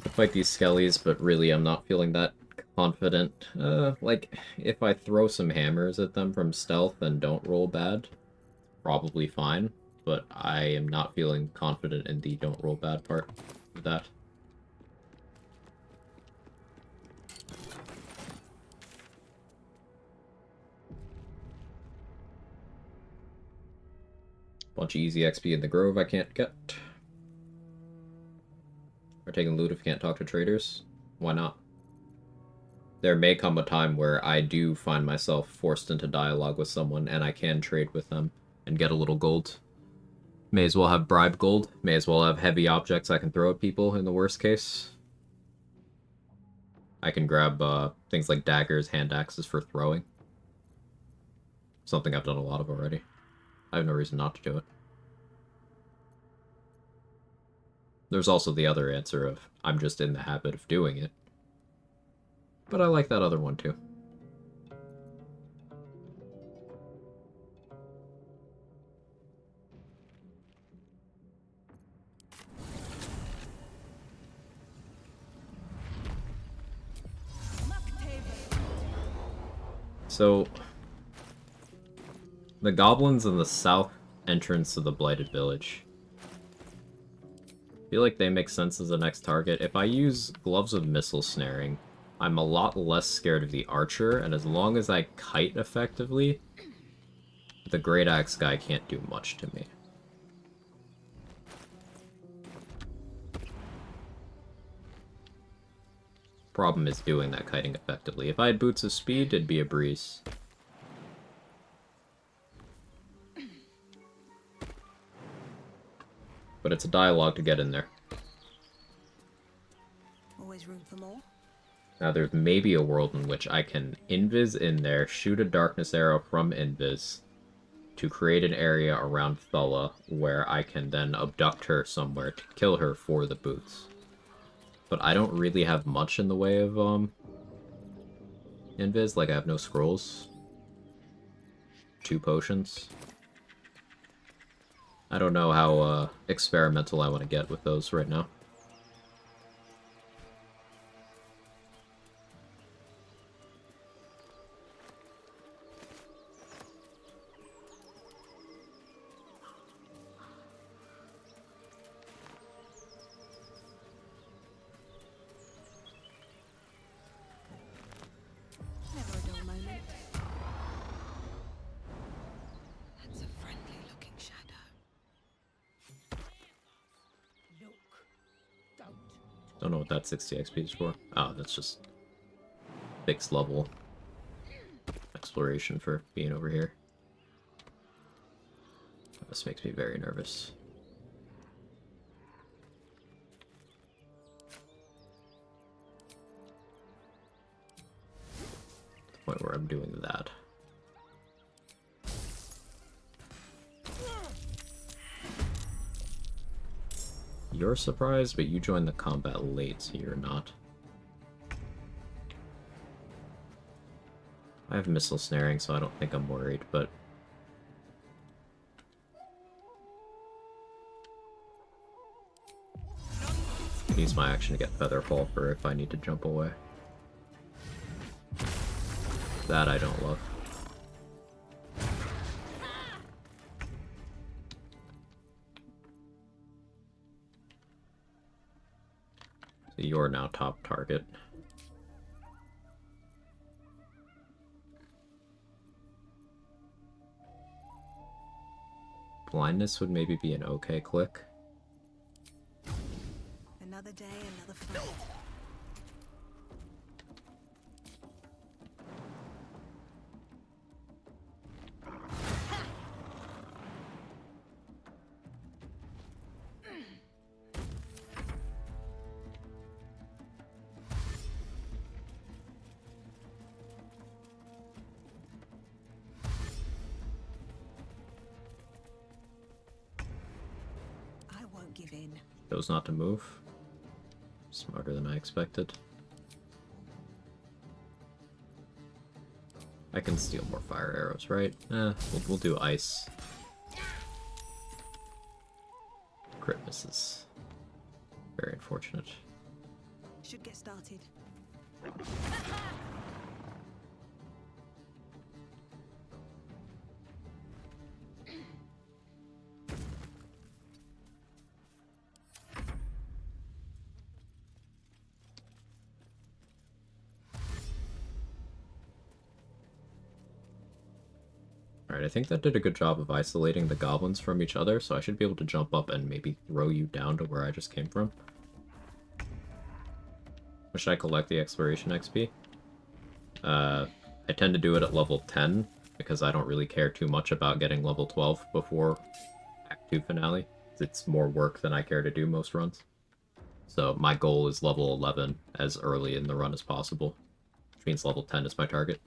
I fight these skellies, but really I'm not feeling that confident. Like, if I throw some hammers at them from stealth and don't roll bad, probably fine, but I am not feeling confident in the don't roll bad part of that. Bunch of easy XP in the Grove I can't get. Or taking loot if you can't talk to traders. Why not? There may come a time where I do find myself forced into dialogue with someone and I can trade with them and get a little gold. May as well have bribe gold. May as well have heavy objects I can throw at people in the worst case. I can grab things like daggers, hand axes for throwing. Something I've done a lot of already. I have no reason not to do it. There's also the other answer of, I'm just in the habit of doing it. But I like that other one too. So, the goblins in the south entrance to the Blighted Village. I feel like they make sense as the next target. If I use Gloves of Missile Snaring, I'm a lot less scared of the Archer, and as long as I kite effectively, the Great Axe guy can't do much to me. Problem is doing that kiting effectively. If I had boots of speed, it'd be a breeze. But it's a dialogue to get in there. Always room for more. Now there's maybe a world in which I can invis in there, shoot a darkness arrow from invis to create an area around Thulla where I can then abduct her somewhere to kill her for the boots. But I don't really have much in the way of invis, like I have no scrolls. 2 potions. I don't know how experimental I want to get with those right now. Never a dull moment. That's a friendly looking shadow. Look. Don't. Don't know what that 60 XP is for. Oh, that's just fixed level exploration for being over here. This makes me very nervous. To the point where I'm doing that. You're surprised, but you joined the combat late, so you're not. I have missile snaring, so I don't think I'm worried, but... use my action to get Featherfall for if I need to jump away. That I don't love. So you're now top target. Blindness would maybe be an okay click. Another day, another fight. I won't give in. Chose not to move. Smarter than I expected. I can steal more fire arrows, right? We'll do ice. Crit misses. Very unfortunate. Should get started. Alright, I think that did a good job of isolating the goblins from each other, so I should be able to jump up and maybe throw you down to where I just came from. Or should I collect the exploration XP? I tend to do it at level 10, because I don't really care too much about getting level 12 before Act 2 finale. It's more work than I care to do most runs. So my goal is level 11 as early in the run as possible, which means level 10 is my target.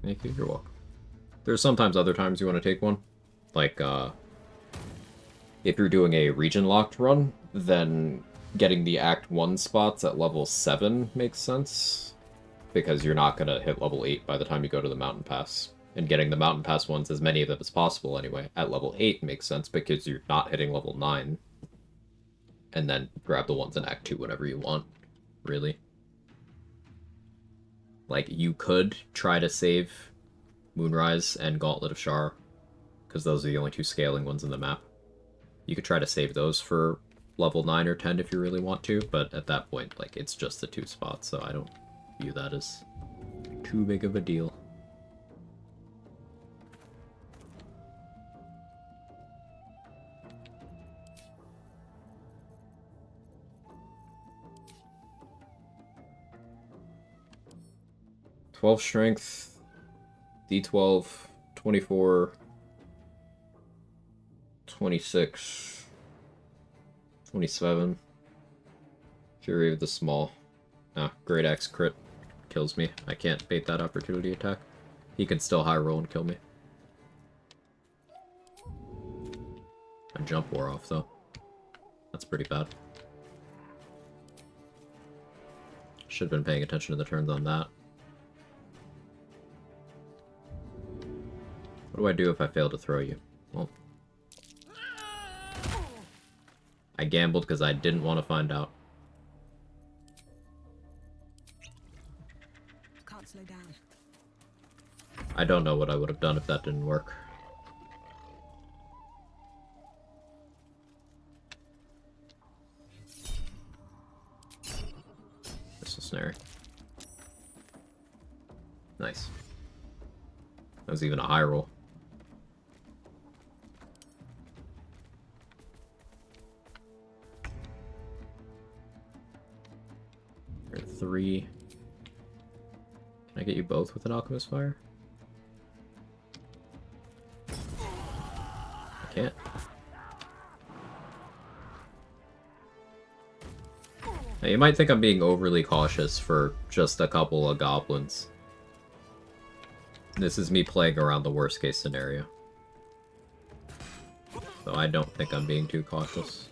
Thank you, you're welcome. There's sometimes other times you want to take one. Like, if you're doing a region-locked run, then getting the Act 1 spots at level 7 makes sense. Because you're not going to hit level 8 by the time you go to the Mountain Pass. And getting the Mountain Pass ones, as many of them as possible anyway, at level 8 makes sense because you're not hitting level 9. And then grab the ones in Act 2 whenever you want, really. Like, you could try to save Moonrise and Gauntlet of Shar, because those are the only 2 scaling ones in the map. You could try to save those for level 9 or 10 if you really want to, but at that point, like, it's just the 2 spots, so I don't view that as too big of a deal. "12 strength, D12, 24, 26, 27. Fury of the Small. Ah, Great Axe crit kills me. I can't bait that opportunity attack. He can still high roll and kill me. My jump wore off though. That's pretty bad. Should have been paying attention to the turns on that. What do I do if I fail to throw you? Well, I gambled because I didn't want to find out. Can't slow down. I don't know what I would have done if that didn't work. Missile snare. Nice. That was even a high roll. You're at 3. Can I get you both with an Alchemist Fire? I can't. Now, you might think I'm being overly cautious for just a couple of goblins. This is me playing around the worst case scenario. So I don't think I'm being too cautious.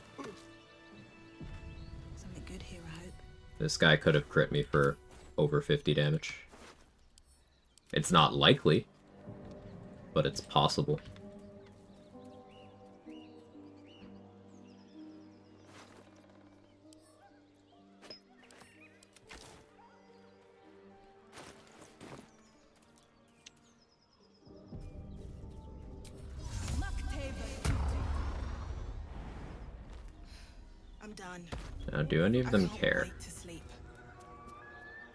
Something good here, I hope. This guy could have crit me for over 50 damage. It's not likely, but it's possible. I'm done. Now, do any of them I can't care? wait to sleep.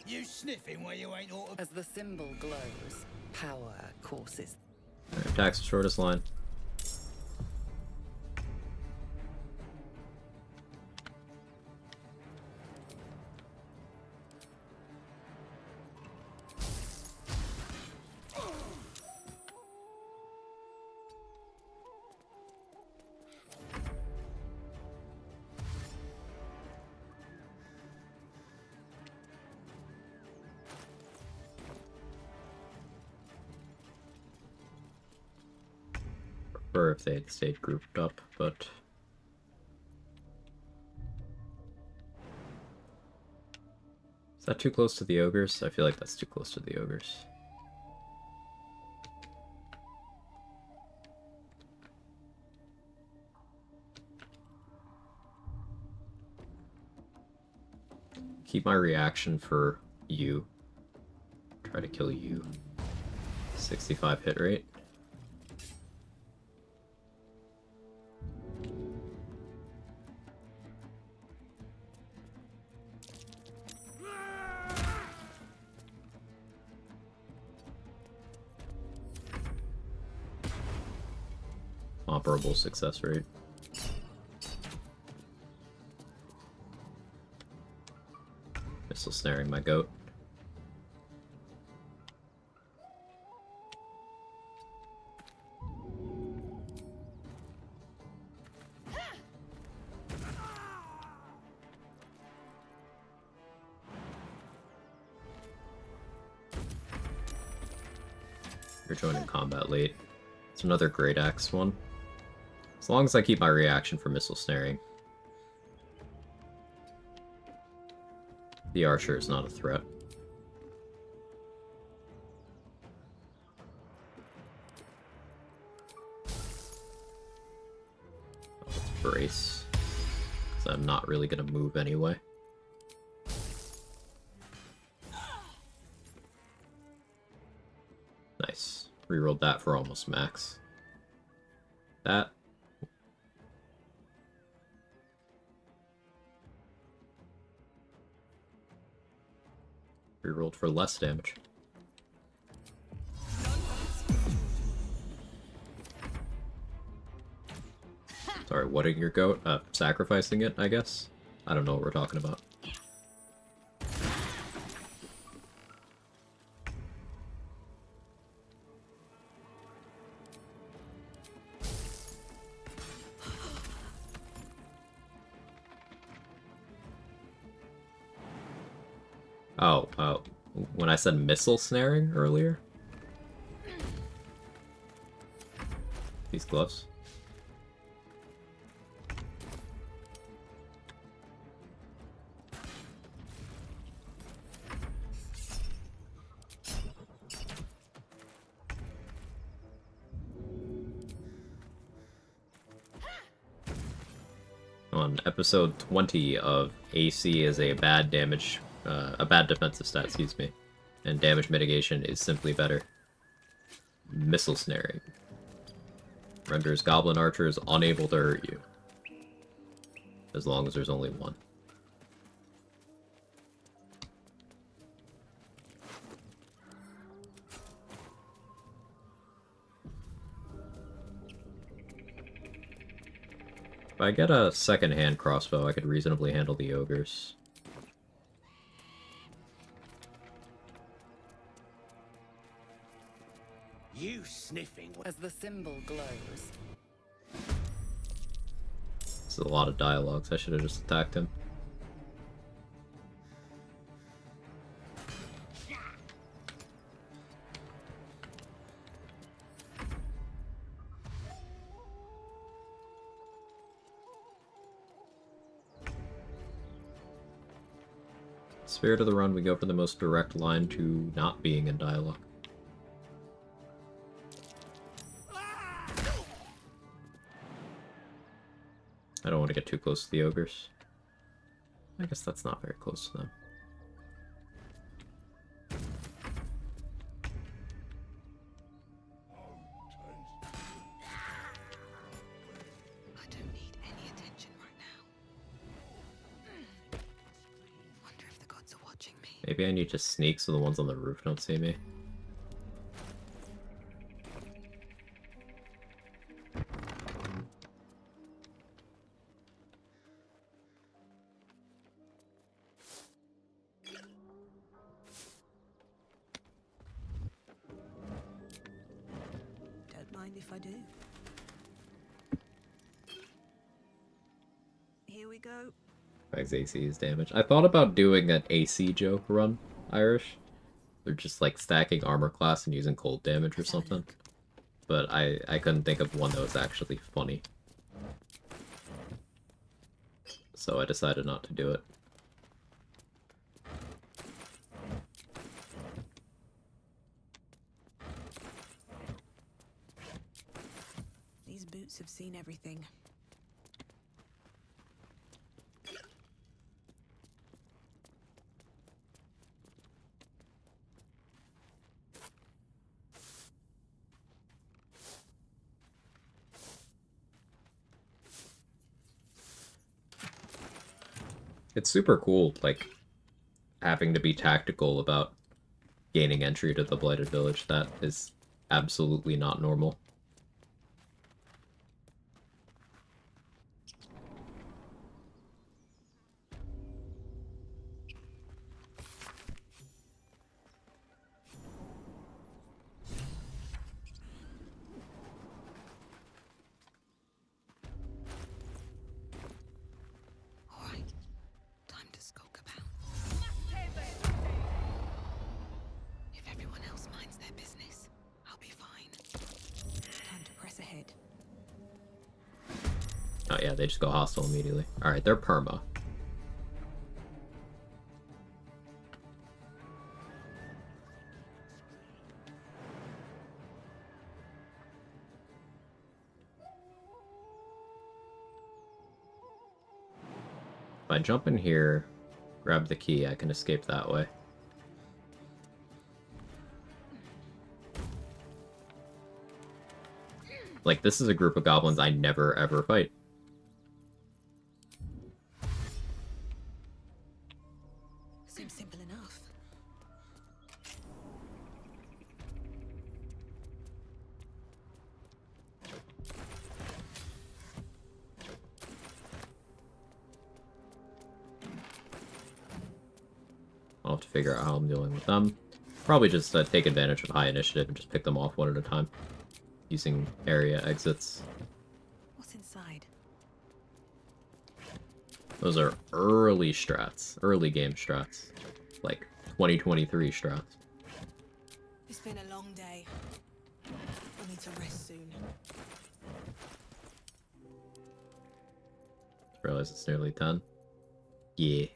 You sniffing where you ain't ought to. As the symbol glows, power courses. Alright, attacks the shortest line. Or if they had stayed grouped up, but... Is that too close to the ogres? I feel like that's too close to the ogres. Keep my reaction for you. Try to kill you. 65 hit rate. Comparable success rate. Missile snaring my goat. You're joining combat late. It's another Great Axe one. As long as I keep my reaction for missile snaring. The archer is not a threat. Let's brace. Because I'm not really going to move anyway. Nice. Rerolled that for almost max. That. Rerolled for less damage. whatting your goat? Sacrificing it, I guess? I don't know what we're talking about. Oh, when I said missile snaring earlier? These gloves. On episode 20 of AC is a bad damage, a bad defensive stat, excuse me, and damage mitigation is simply better. Missile snaring renders goblin archers unable to hurt you, as long as there's only one. If I get a second-hand crossbow, I could reasonably handle the ogres. You sniffing as the symbol glows. This is a lot of dialogues. I should have just attacked him. Spirit of the Run, we go for the most direct line to not being in dialogue. I don't want to get too close to the ogres. I guess that's not very close to them. I don't need any attention right now. Wonder if the gods are watching me. Maybe I need to sneak so the ones on the roof don't see me. Don't mind if I do. Here we go. Quag's AC is damage. I thought about doing an AC joke run, Irish. They're just like stacking armor class and using cold damage or something. But I couldn't think of one that was actually funny. So I decided not to do it. These boots have seen everything. It's super cool, like, having to be tactical about gaining entry to the Blighted Village. That is absolutely not normal. Oh yeah, they just go hostile immediately. Alright, they're perma. If I jump in here, grab the key, I can escape that way. Like, this is a group of goblins I never ever fight. Seems simple enough. I'll have to figure out how I'm dealing with them. Probably just take advantage of high initiative and just pick them off one at a time. Using area exits. What's inside? Those are early strats. Early game strats. Like 2023 strats. It's been a long day. I need to rest soon. Realize it's nearly 10. Yeah.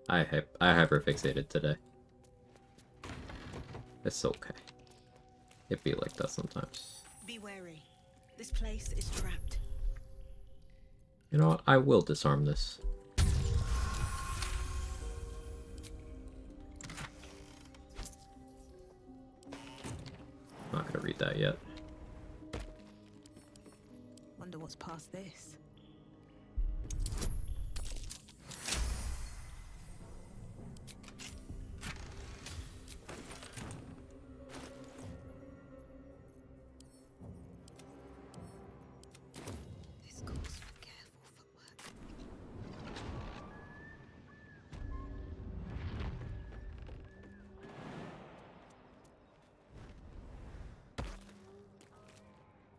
I hyperfixated today. It's okay. It be like that sometimes. Be wary. This place is trapped. You know what? I will disarm this. Not gonna read that yet. Wonder what's past this. This calls for careful footwork.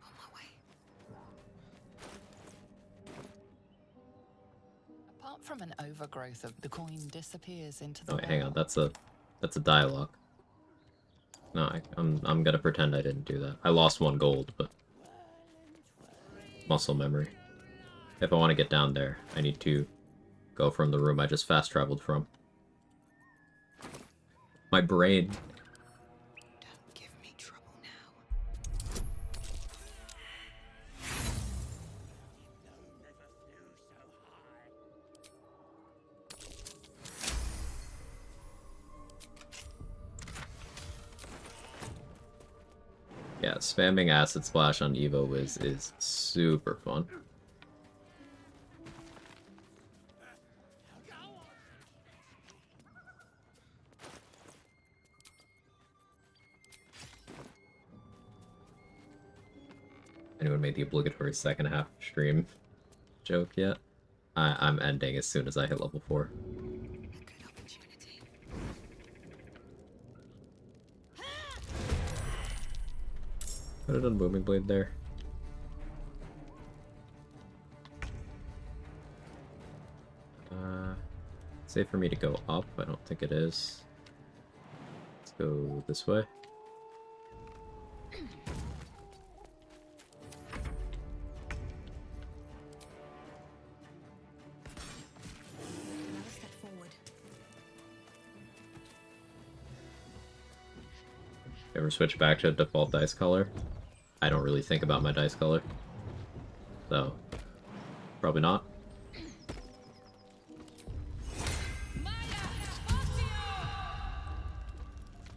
On my way. Apart from an overgrowth of the coin disappears into the Oh wait, hang on. wall. That's a dialogue. No, I'm gonna pretend I didn't do that. I lost 1 gold, but muscle memory. If I want to get down there, I need to go from the room I just fast traveled from. My brain. Don't give me trouble now. Yeah, spamming acid splash on Evo is super fun. Anyone made the obligatory second half stream joke yet? I'm ending as soon as I hit level 4. Good opportunity. Could have done Booming Blade there. Safe for me to go up? I don't think it is. Let's go this way. Another step forward. Ever switch back to default dice color? I don't really think about my dice color. So, probably not.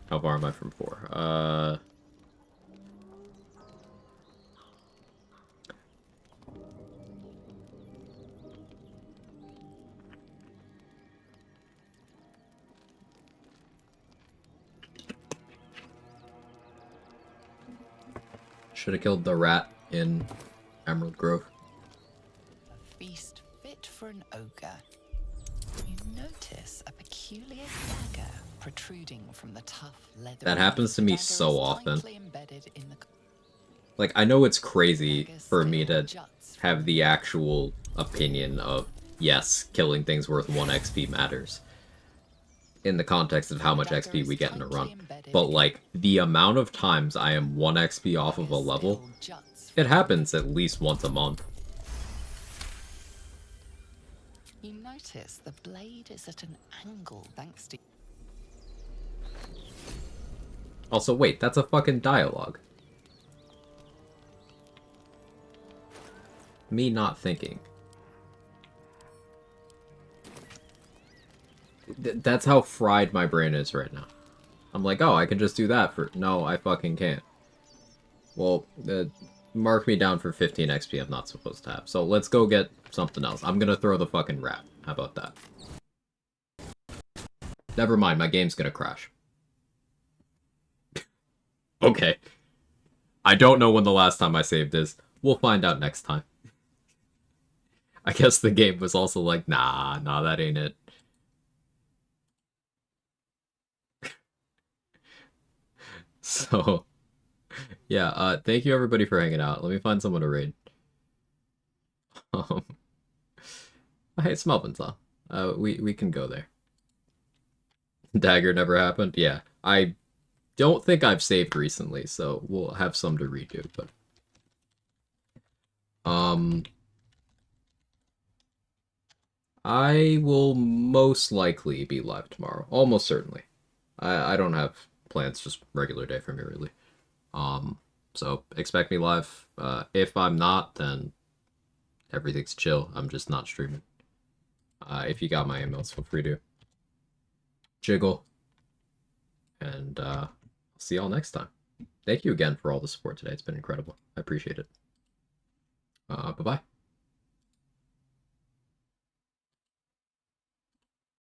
How far am I from 4? Should have killed the rat in Emerald Grove. A feast fit for an ogre. You notice a peculiar dagger protruding from the tough leather. That happens to me so often. Embedded in the... Like, I know it's crazy for me to have the actual opinion of, yes, killing things worth 1 XP matters. In the context of how much XP we get in a run. But, like, the amount of times I am 1 XP off of a level, it happens at least once a month. You notice the blade is at an angle thanks to... Also, wait, that's a fucking dialogue. Me not thinking. That's how fried my brain is right now. I'm like, oh, I can just do that for... No, I fucking can't. Well, mark me down for 15 XP I'm not supposed to have. So let's go get something else. I'm gonna throw the fucking rat. How about that? Never mind, my game's gonna crash. Okay. I don't know when the last time I saved is. We'll find out next time. I guess the game was also like, nah, that ain't it. So, yeah, thank you everybody for hanging out. Let me find someone to raid. Um, hey, it's Melvin's on. We can go there. Dagger never happened? Yeah. I don't think I've saved recently, so we'll have some to redo, but... I will most likely be live tomorrow. Almost certainly. I don't have plans, just regular day for me, really. So expect me live. If I'm not, then everything's chill. I'm just not streaming. If you got my emails, feel free to jiggle. And I'll see y'all next time. Thank you again for all the support today. It's been incredible. I appreciate it. Bye-bye.